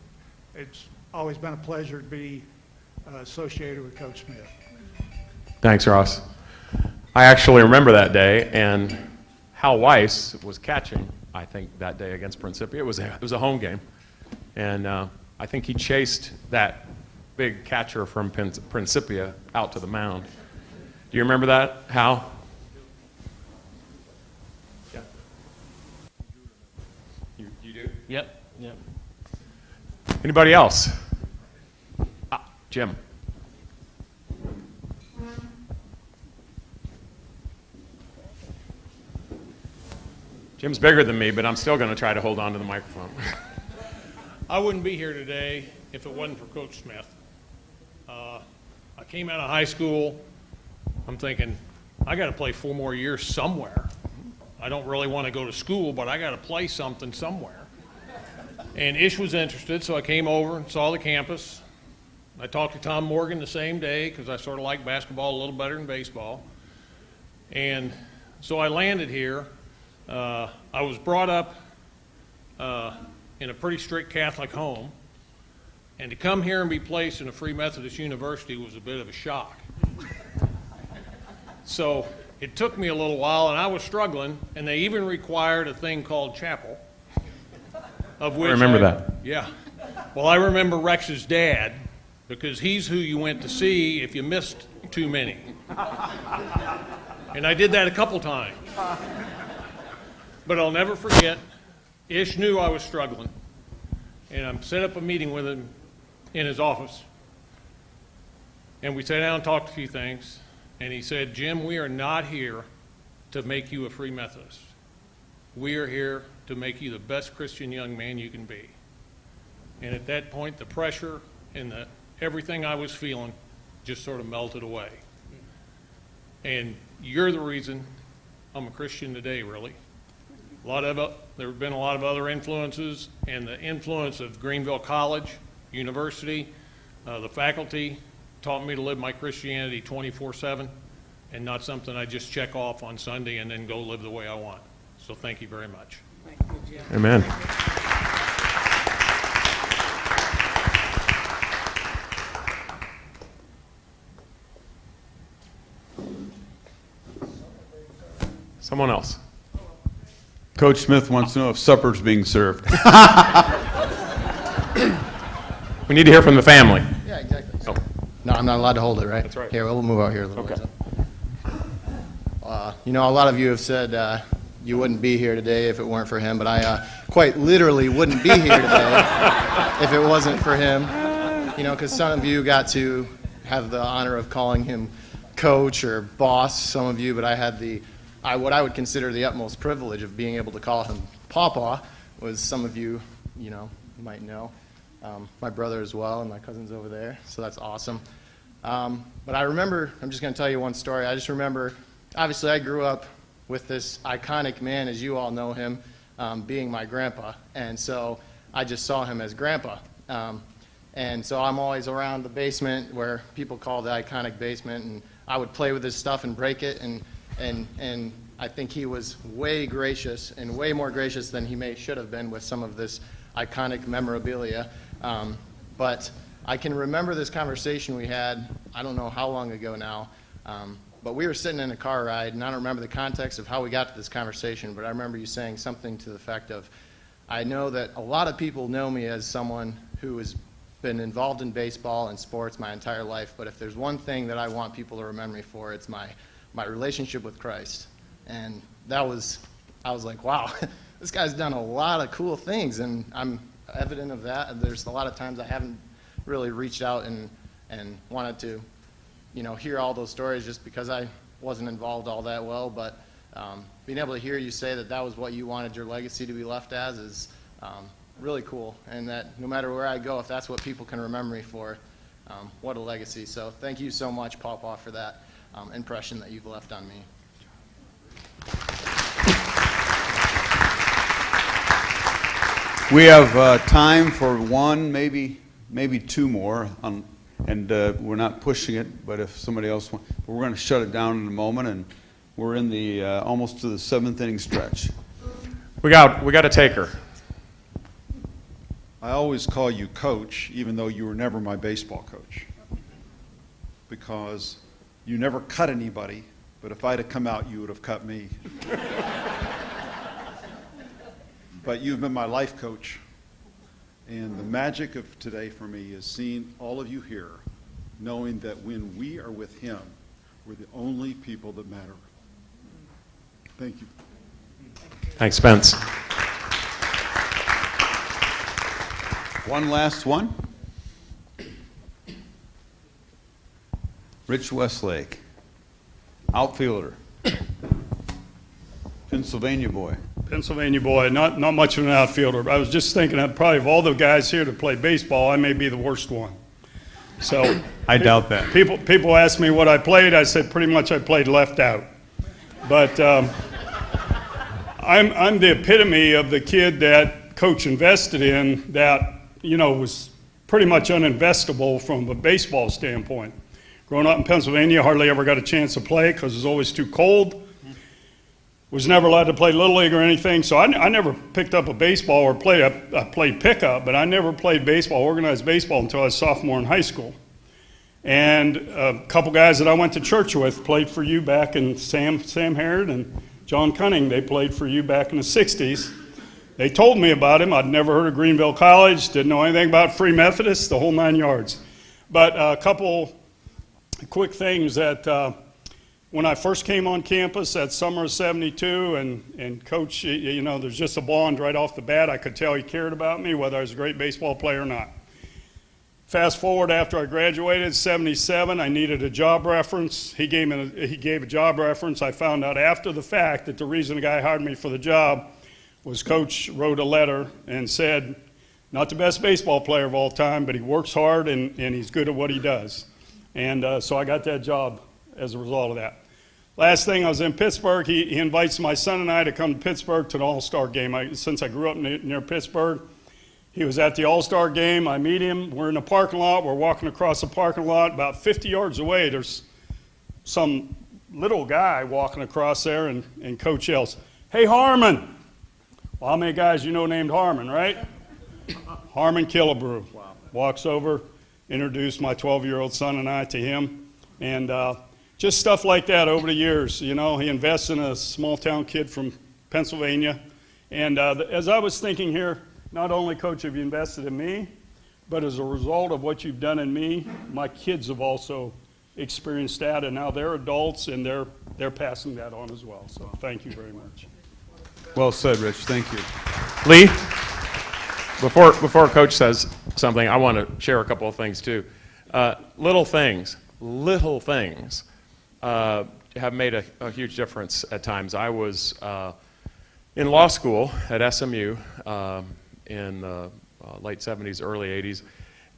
it's always been a pleasure to be associated with Coach Smith. Thanks, Ross. I actually remember that day, and Hal Weiss was catching, I think, that day against Principia. It was a home game, and I think he chased that big catcher from Principia out to the mound. Do you remember that, Hal? Yep, yep. Anybody else? Jim. Jim's bigger than me, but I'm still going to try to hold on to the microphone. I wouldn't be here today if it wasn't for Coach Smith. I came out of high school, I'm thinking, I got to play 4 more years somewhere. I don't really want to go to school, but I got to play something somewhere. And Ish was interested, so I came over and saw the campus. I talked to Tom Morgan the same day because I sort of like basketball a little better than baseball. And so I landed here. I was brought up in a pretty strict Catholic home. And to come here and be placed in a Free Methodist university was a bit of a shock. So it took me a little while, and I was struggling, and they even required a thing called chapel. Of which I remember that. Yeah. Well, I remember Rex's dad, because he's who you went to see if you missed too many. And I did that a couple times. But I'll never forget, Ish knew I was struggling, and I set up a meeting with him in his office. And we sat down and talked a few things, and he said, Jim, we are not here to make you a Free Methodist. We are here to make you the best Christian young man you can be. And at that point, the pressure and everything I was feeling just sort of melted away. And you're the reason I'm a Christian today, really. There have been a lot of other influences, and the influence of Greenville College, University, the faculty taught me to live my Christianity 24/7 and not something I just check off on Sunday and then go live the way I want. So thank you very much. Thank you, Jim. Amen. Someone else. Coach Smith wants to know if supper's being served. We need to hear from the family. Yeah, exactly. Oh. No, I'm not allowed to hold it, right? That's right. Here, we'll move out here a little Okay. bit. You know, a lot of you have said you wouldn't be here today if it weren't for him, but I quite literally wouldn't be here today if it wasn't for him. You know, because some of you got to have the honor of calling him coach or boss, some of you, but I had what I would consider the utmost privilege of being able to call him Pawpaw, was some of you, you know, might know. My brother as well, and my cousin's over there, so that's awesome. But I remember, I'm just going to tell you one story. I just remember, obviously I grew up with this iconic man, as you all know him, being my grandpa, and so I just saw him as grandpa. And so I'm always around the basement where people call the iconic basement, and I would play with his stuff and break it, and I think he was way gracious, and way more gracious than he should have been with some of this iconic memorabilia. But I can remember this conversation we had, I don't know how long ago now, but we were sitting in a car ride, and I don't remember the context of how we got to this conversation, but I remember you saying something to the effect of, I know that a lot of people know me as someone who has been involved in baseball and sports my entire life, but if there's one thing that I want people to remember me for, it's my relationship with Christ. And I was like, wow, this guy's done a lot of cool things, and I'm evident of that. There's a lot of times I haven't really reached out and wanted to, you know, hear all those stories just because I wasn't involved all that well, but being able to hear you say that that was what you wanted your legacy to be left as is really cool, and that no matter where I go, if that's what people can remember me for, what a legacy. So thank you so much, Pawpaw, for that impression that you've left on me. We have time for one, maybe two more, and we're not pushing it, but if somebody else wants, we're going to shut it down in a moment, and we're in the almost to the 7th inning stretch. We got a taker. I always call you coach, even though you were never my baseball coach, because you never cut anybody, but if I'd have come out, you would have cut me. But you've been my life coach, and the magic of today for me is seeing all of you here, knowing that when we are with him, we're the only people that matter. Thank you. Thanks, Spence. One last one. Rich Westlake, outfielder, Pennsylvania boy. Pennsylvania boy, not much of an outfielder. I was just thinking that probably of all the guys here that play baseball, I may be the worst one. So I doubt that. People ask me what I played. I said pretty much I played left out. But I'm the epitome of the kid that Coach invested in that, you know, was pretty much uninvestable from a baseball standpoint. Growing up in Pennsylvania, hardly ever got a chance to play because it was always too cold. Was never allowed to play Little League or anything, so I never picked up a baseball or played. I played pickup, but I never played baseball, organized baseball, until I was a sophomore in high school. And a couple guys that I went to church with played for you back in Sam Harrod and John Cunning. They played for you back in the 60s. They told me about him. I'd never heard of Greenville College, didn't know anything about Free Methodist, the whole 9 yards. But a couple quick things that when I first came on campus that summer of '72, and Coach, you know, there's just a bond right off the bat. I could tell he cared about me, whether I was a great baseball player or not. Fast forward after I graduated, '77, I needed a job reference. He gave a job reference. I found out after the fact that the reason the guy hired me for the job was Coach wrote a letter and said, not the best baseball player of all time, but he works hard and he's good at what he does. And so I got that job as a result of that. Last thing, I was in Pittsburgh. He invites my son and I to come to Pittsburgh to an All-Star game. Since I grew up near Pittsburgh, he was at the All-Star game. I meet him. We're in the parking lot. We're walking across the parking lot. About 50 yards away, there's some little guy walking across there, and Coach yells, "Hey, Harmon!" Well, how many guys you know named Harmon, right? Harmon Killebrew. Wow. Walks over, introduced my 12-year-old son and I to him, and just stuff like that over the years. You know, he invests in a small-town kid from Pennsylvania. And as I was thinking here, not only, Coach, have you invested in me, but as a result of what you've done in me, my kids have also experienced that, and now they're adults, and they're passing that on as well. So thank you very much. Well said, Rich. Thank you. Lee, before Coach says something, I want to share a couple of things too. Little things have made a huge difference at times. I was in law school at SMU in the late 70s, early 80s,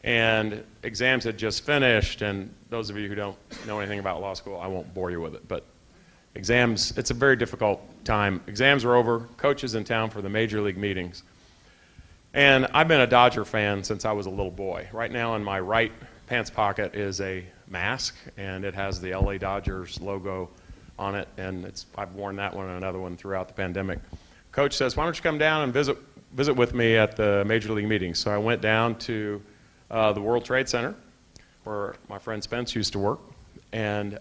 and exams had just finished, and those of you who don't know anything about law school, I won't bore you with it, but exams, it's a very difficult time. Exams are over, Coach is in town for the major league meetings, and I've been a Dodger fan since I was a little boy. Right now in my right pants pocket is a mask, and it has the LA Dodgers logo on it, and I've worn that one and another one throughout the pandemic. Coach says, why don't you come down and visit with me at the major league meeting? So I went down to the World Trade Center, where my friend Spence used to work, and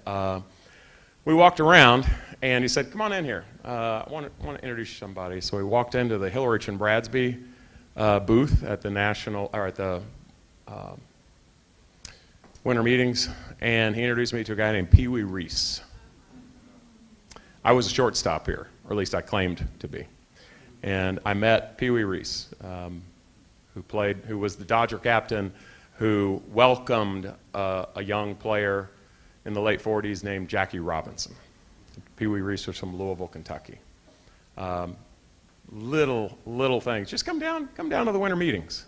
we walked around, and he said, come on in here. I want to introduce you to somebody. So we walked into the Hillerich and Bradsby booth at the winter meetings, and he introduced me to a guy named Pee Wee Reese. I was a shortstop here, or at least I claimed to be. And I met Pee Wee Reese, who was the Dodger captain, who welcomed a young player in the late 40s named Jackie Robinson. Pee Wee Reese was from Louisville, Kentucky. Little things. Just come down to the winter meetings.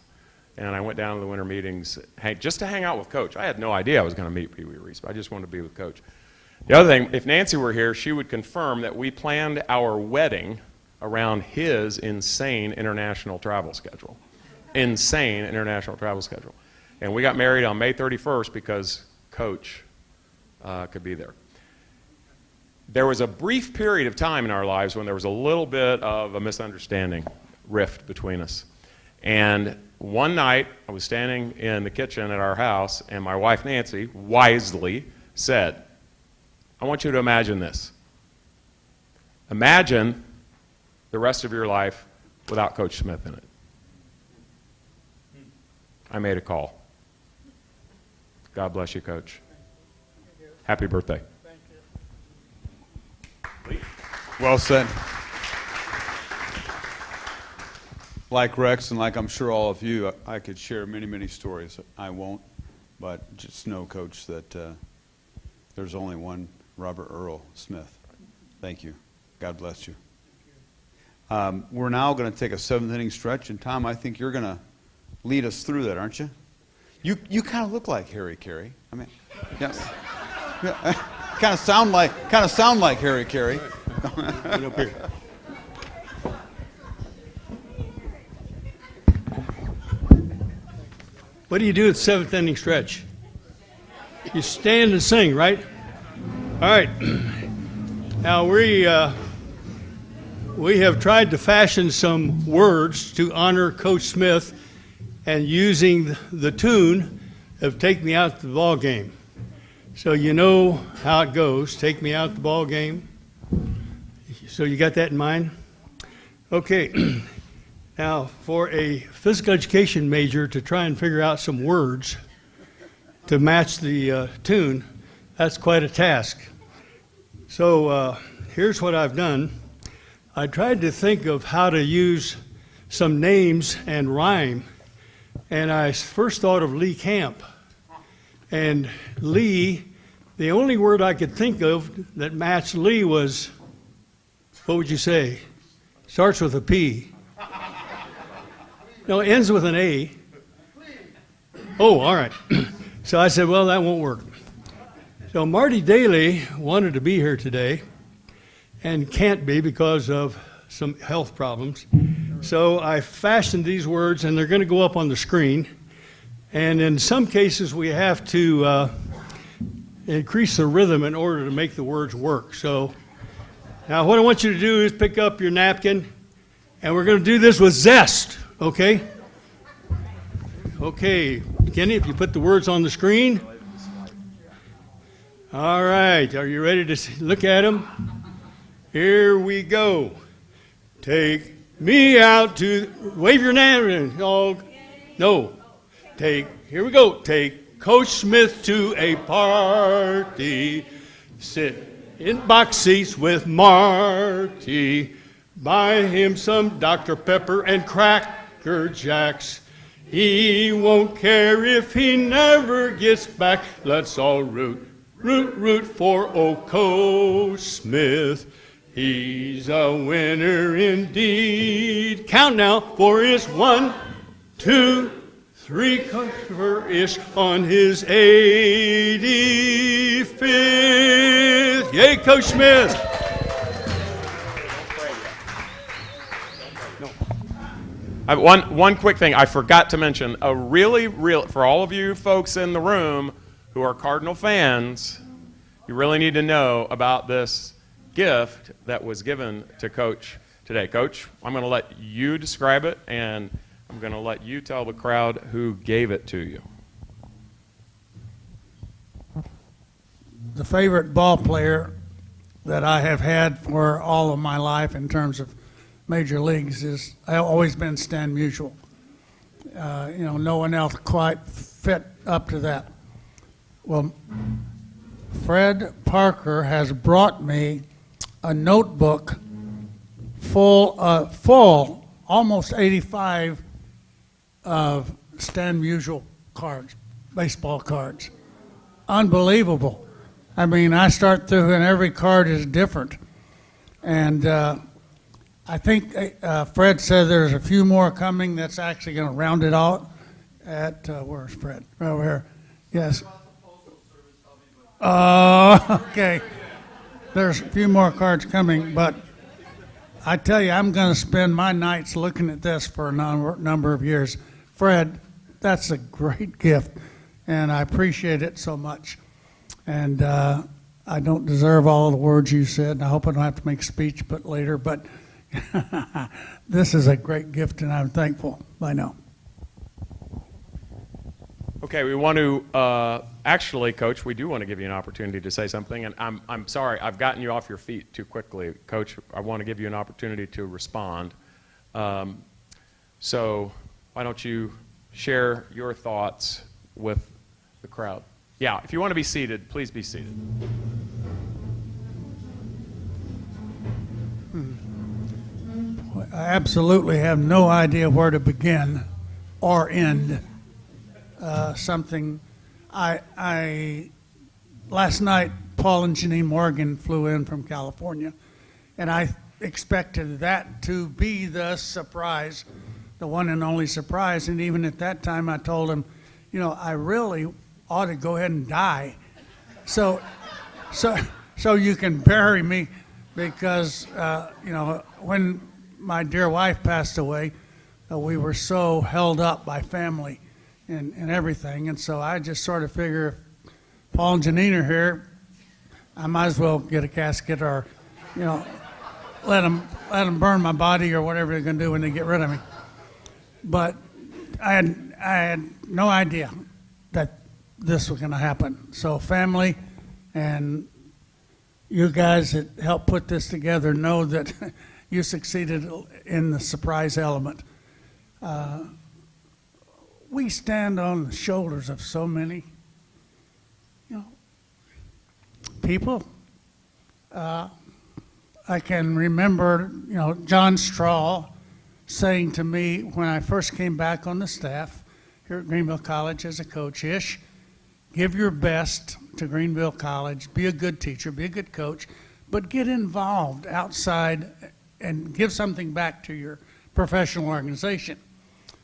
And I went down to the winter meetings just to hang out with Coach. I had no idea I was going to meet Pee Wee Reese, but I just wanted to be with Coach. The other thing, if Nancy were here, she would confirm that we planned our wedding around his insane international travel schedule. Insane international travel schedule. And we got married on May 31st because Coach could be there. There was a brief period of time in our lives when there was a little bit of a misunderstanding, rift between us. And one night, I was standing in the kitchen at our house, and my wife, Nancy, wisely said, I want you to imagine this. Imagine the rest of your life without Coach Smith in it. I made a call. God bless you, Coach. Happy birthday. Well said. Like Rex and like I'm sure all of you, I could share many, many stories. I won't, but just know, Coach, that there's only one Robert Earl Smith. Thank you. God bless you. We're now going to take a 7th inning stretch, and Tom, I think you're going to lead us through that, aren't you? You kind of look like Harry Carey. I mean, yes. kind of sound like Harry Carey. Get up here. What do you do at 7th inning stretch? You stand and sing, right? All right. Now we have tried to fashion some words to honor Coach Smith, and using the tune of "Take Me Out to the Ball Game." So you know how it goes. Take me out the ball game. So you got that in mind? Okay. Now, for a physical education major to try and figure out some words to match the tune, that's quite a task. So here's what I've done. I tried to think of how to use some names and rhyme, and I first thought of Lee Camp. And Lee, the only word I could think of that matched Lee was, what would you say? Starts with a P. No, it ends with an A. Oh, all right. So I said, well, that won't work. So Marty Daly wanted to be here today and can't be because of some health problems. So I fashioned these words, and they're going to go up on the screen. And in some cases, we have to increase the rhythm in order to make the words work. So now what I want you to do is pick up your napkin, and we're going to do this with zest. Okay? Okay, Kenny, if you put the words on the screen. All right, are you ready to look at them? Here we go. Take me out to, wave your hand, dog. No. Here we go. Take Coach Smith to a party. Sit in box seats with Marty. Buy him some Dr. Pepper and Cracker Jacks. He won't care if he never gets back. Let's all root for old Coach Smith. He's a winner indeed. Count now, for it's 1, 2, 3 cover-ish on his 85th. Yay, Coach Smith! One quick thing I forgot to mention. For all of you folks in the room who are Cardinal fans, you really need to know about this gift that was given to Coach today. Coach, I'm going to let you describe it, and I'm going to let you tell the crowd who gave it to you. The favorite ball player that I have had for all of my life in terms of major leagues is always been Stan Musial. No one else quite fit up to that. Well, Fred Parker has brought me a notebook full, almost 85 of Stan Musial cards, baseball cards. Unbelievable. I mean, I start through and every card is different. And I think Fred said there's a few more coming that's actually going to round it out at, where's Fred? Right over here. Yes. Okay. There's a few more cards coming, but I tell you, I'm going to spend my nights looking at this for a number of years. Fred, that's a great gift, and I appreciate it so much. And I don't deserve all the words you said, and I hope I don't have to make a speech later, but this is a great gift, and I'm thankful. I know. Okay, we want to, actually, Coach, we do want to give you an opportunity to say something, and I'm sorry, I've gotten you off your feet too quickly. Coach, I want to give you an opportunity to respond. So why don't you share your thoughts with the crowd? Yeah, if you want to be seated, please be seated. absolutely have no idea where to begin or end something. Last night, Paul and Janine Morgan flew in from California, and I expected that to be the surprise, the one and only surprise. And even at that time, I told him, you know, I really ought to go ahead and die, so you can bury me, because you know, when my dear wife passed away, we were so held up by family and everything, and so I just sort of figure if Paul and Janine are here, I might as well get a casket, or, you know, let them burn my body or whatever they're going to do when they get rid of me. But I had no idea that this was going to happen. So family and you guys that helped put this together know that you succeeded in the surprise element. We stand on the shoulders of so many, you know, people. I can remember, you know, John Straw saying to me when I first came back on the staff here at Greenville College as a coach, Ish, give your best to Greenville College, be a good teacher, be a good coach, but get involved outside and give something back to your professional organization.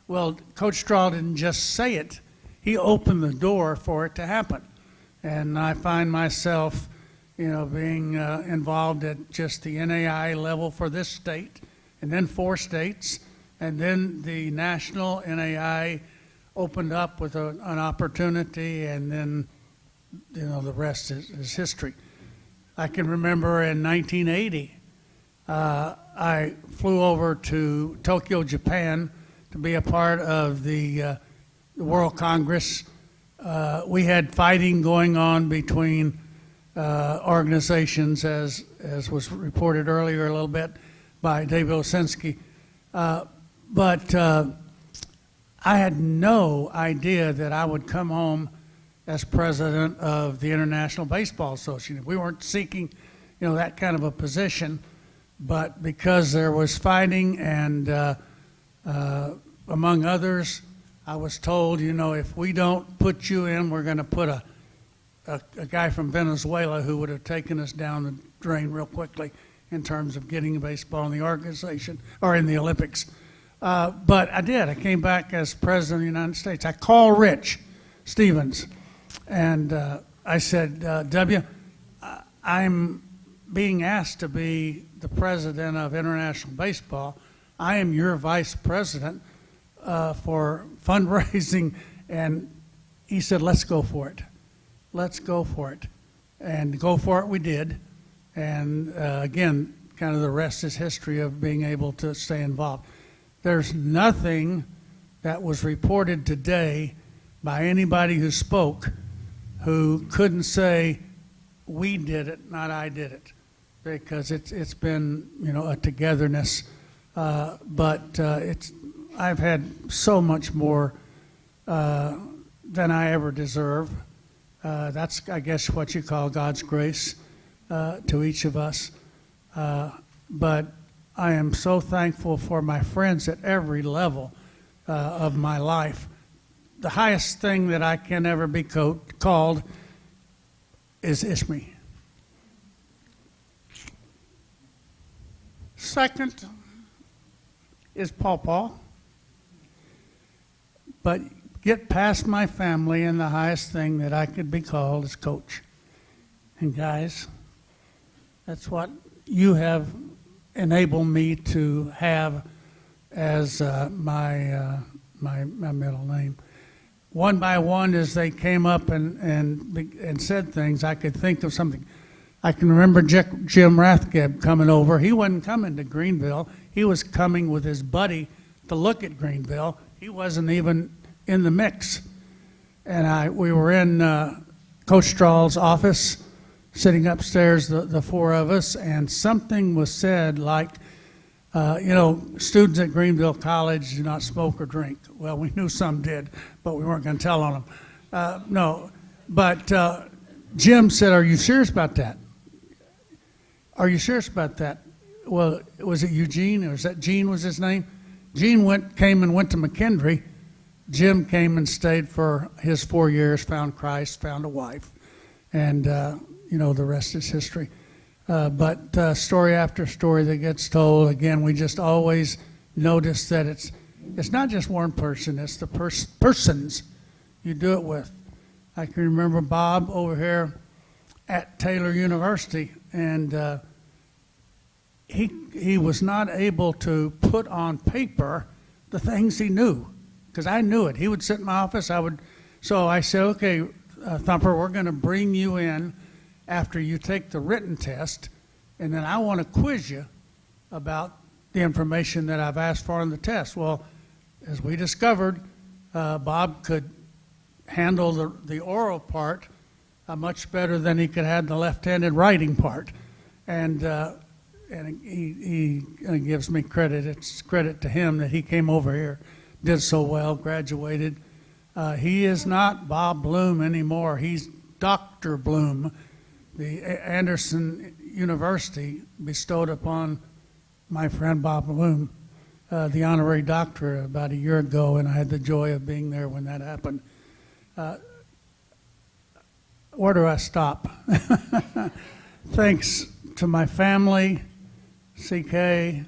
Well, Coach Straw didn't just say it, he opened the door for it to happen. And I find myself, you know, being involved at just the NAI level for this state, and then 4 states, and then the national NAI opened up with an opportunity, and then, you know, the rest is history. I can remember in 1980, I flew over to Tokyo, Japan, to be a part of the World Congress. We had fighting going on between organizations, as was reported earlier a little bit by David Osinski. But I had no idea that I would come home as president of the International Baseball Association. We weren't seeking, you know, that kind of a position, but because there was fighting and among others, I was told, you know, if we don't put you in, we're going to put a guy from Venezuela who would have taken us down the drain real quickly in terms of getting baseball in the organization or in the Olympics. But I did. I came back as president of the United States. I called Rich Stevens, and I said, W, I'm being asked to be the president of International Baseball. I am your vice president for fundraising. And he said, let's go for it. Let's go for it. And go for it we did. And again, kind of the rest is history of being able to stay involved. There's nothing that was reported today by anybody who spoke who couldn't say, we did it, not I did it, because it's been, you know, a togetherness. But I've had so much more than I ever deserve. That's, I guess, what you call God's grace to each of us. But I am so thankful for my friends at every level of my life. The highest thing that I can ever be called is Ishmi. Second is Paw. But get past my family, and the highest thing that I could be called is Coach. And guys, that's what you have enabled me to have as my middle name. One by one, as they came up and said things, I could think of something. I can remember Jim Rathgeb coming over. He wasn't coming to Greenville. He was coming with his buddy to look at Greenville. He wasn't even in the mix. And we were in Coach Straw's office, sitting upstairs, the 4 of us, and something was said like, you know, students at Greenville College do not smoke or drink. Well, we knew some did, but we weren't going to tell on them. No, but Jim said, are you serious about that? Are you serious about that? well, was it Eugene, or was that Gene was his name? Gene came and went to McKendree. Jim came and stayed for his 4 years, found Christ, found a wife, and the rest is history. But story after story that gets told, again, we just always notice that it's not just one person, it's the persons you do it with. I can remember Bob over here at Taylor University, and he was not able to put on paper the things he knew, because I knew it. He would sit in my office. So I said, okay, Thumper, we're going to bring you in after you take the written test, and then I want to quiz you about the information that I've asked for on the test. Well, as we discovered, Bob could handle the oral part much better than he could have the left-handed writing part. And he gives me credit. It's credit to him that he came over here, did so well, graduated. He is not Bob Bloom anymore. He's Dr. Bloom. The Anderson University bestowed upon my friend Bob Bloom the honorary doctorate about a year ago, and I had the joy of being there when that happened. Where do I stop? Thanks to my family, CK.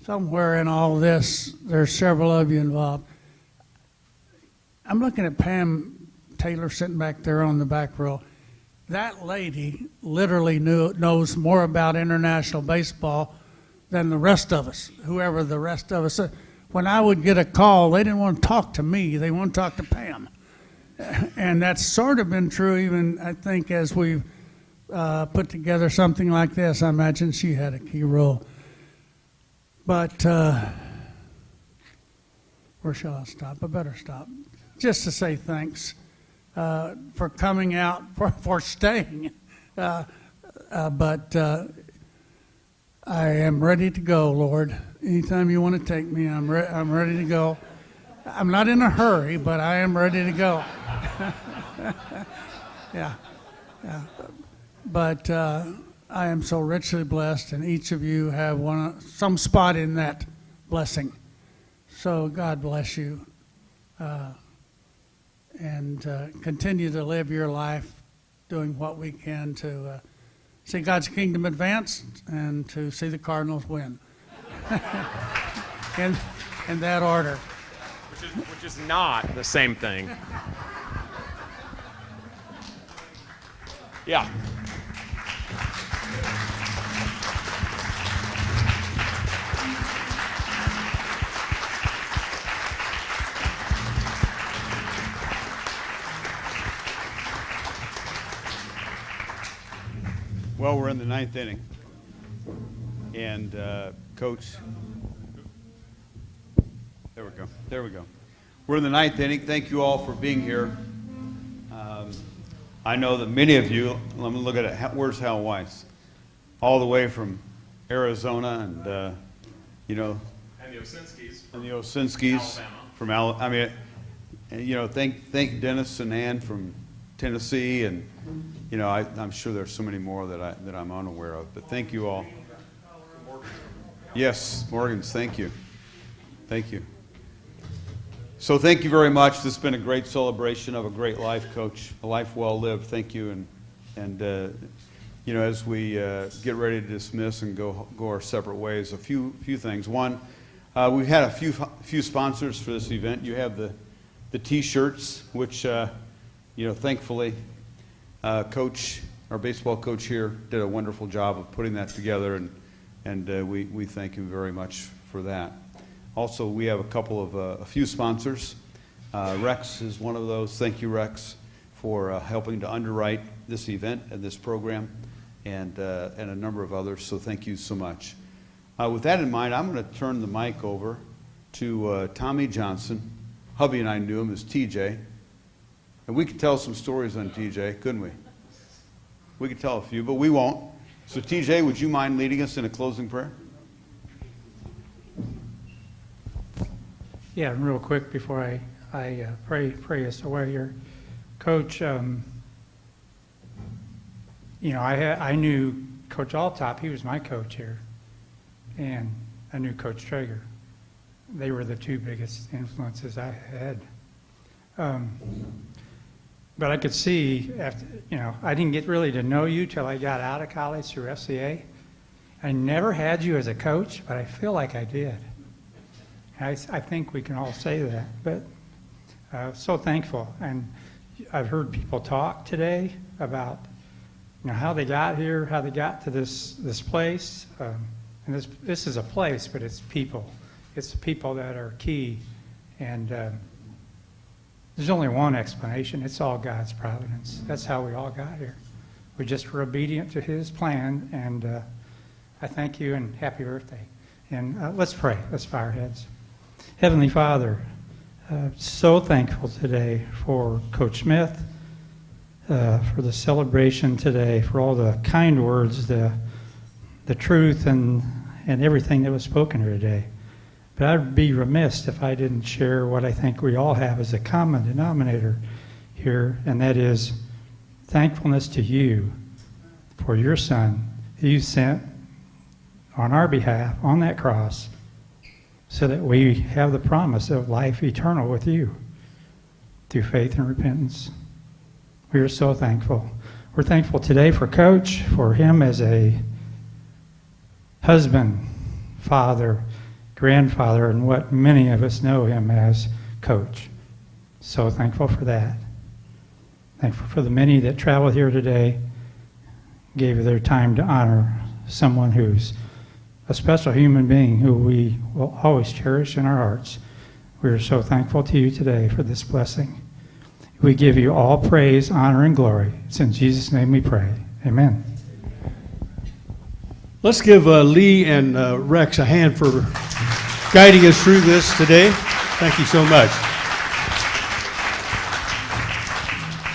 Somewhere in all this, there's several of you involved. I'm looking at Pam Taylor sitting back there on the back row. That lady literally knows more about international baseball than the rest of us, whoever the rest of us are. When I would get a call, they didn't want to talk to me. They want to talk to Pam. And that's sort of been true even, I think, as we've put together something like this. I imagine she had a key role. But where shall I stop? I better stop. Just to say thanks for coming out, for staying. But I am ready to go, Lord. Anytime you want to take me, I'm ready to go. I'm not in a hurry, but I am ready to go. Yeah. But I am so richly blessed, and each of you have some spot in that blessing. So God bless you, and continue to live your life doing what we can to see God's kingdom advance and to see the Cardinals win. in that order. Which is not the same thing. Yeah. Well, we're in the ninth inning. And Coach, there we go. We're in the ninth inning. Thank you all for being here. I know that many of you, let me look at it, where's Hal Weiss? All the way from Arizona and, And the Osinskis. And the Osinskis. Alabama. From Alabama. I mean, thank Dennis and Ann from Tennessee, and, I'm sure there's so many more that I'm unaware of, but thank you all. Yes, Morgan's, thank you. Thank you. So thank you very much. This has been a great celebration of a great life, Coach, a life well lived. Thank you. And as we get ready to dismiss and go our separate ways, a few things. One, we've had a few sponsors for this event. You have the T-shirts, which thankfully, Coach, our baseball coach here, did a wonderful job of putting that together, and we thank him very much for that. Also, we have a few sponsors. Rex is one of those. Thank you, Rex, for helping to underwrite this event and this program, and a number of others. So thank you so much. With that in mind, I'm going to turn the mic over to Tommy Johnson. Hubby and I knew him as TJ, and we could tell some stories on TJ, couldn't we? We could tell a few, but we won't. So TJ, would you mind leading us in a closing prayer? Yeah, real quick before I pray us away here. Coach, I knew Coach Altop, he was my coach here, and I knew Coach Traeger. They were the two biggest influences I had. But I could see after, I didn't get really to know you till I got out of college through FCA. I never had you as a coach, but I feel like I did. I think we can all say that, but so thankful. And I've heard people talk today about how they got here, how they got to this place. And this is a place, but it's people. It's the people that are key. And there's only one explanation. It's all God's providence. That's how we all got here. We just were obedient to His plan, and I thank you and happy birthday. And let's pray. Let's bow our heads. Heavenly Father, so thankful today for Coach Smith, for the celebration today, for all the kind words, the truth, and everything that was spoken here today. But I'd be remiss if I didn't share what I think we all have as a common denominator here, and that is thankfulness to you for your Son who you sent on our behalf on that cross so that we have the promise of life eternal with you through faith and repentance. We are so thankful. We're thankful today for Coach, for him as a husband, father, grandfather, and what many of us know him as, Coach. So thankful for that. Thankful for the many that traveled here today, gave their time to honor someone who's a special human being who we will always cherish in our hearts. We are so thankful to you today for this blessing. We give you all praise, honor, and glory. It's in Jesus' name we pray. Amen. Let's give Lee and Rex a hand for guiding us through this today. Thank you so much.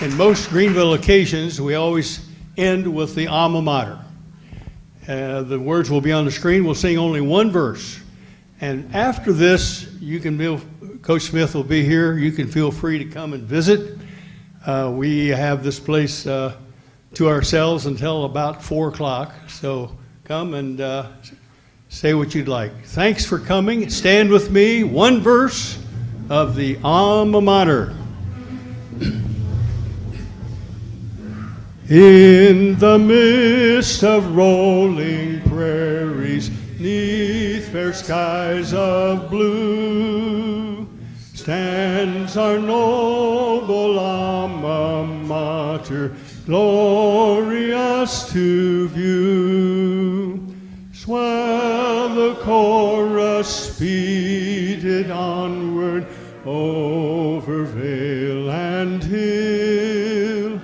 In most Greenville occasions, we always end with the Alma Mater. The words will be on the screen. We'll sing only one verse. And after this, Coach Smith will be here. You can feel free to come and visit. We have this place to ourselves until about 4 o'clock. So come and say what you'd like. Thanks for coming. Stand with me. One verse of the Alma Mater. In the midst of rolling prairies, 'neath fair skies of blue, stands our noble Alma Mater, glorious to view. Swell the chorus, speeded onward, over vale and hill.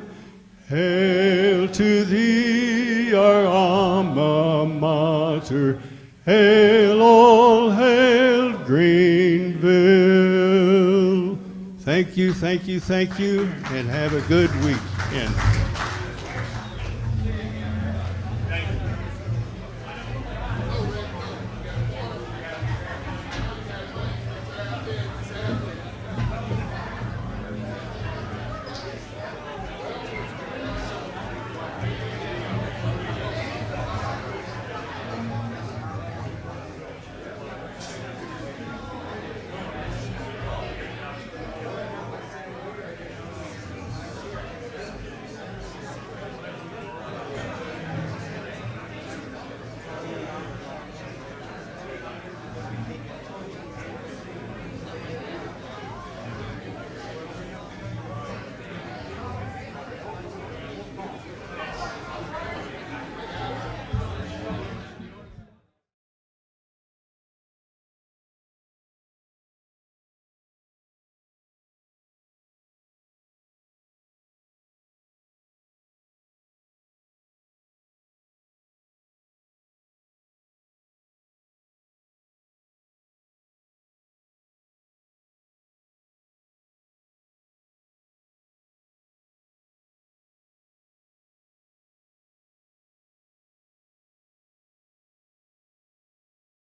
Hail to thee, our Alma Mater, hail, all hail, Greenville. Thank you, and have a good weekend.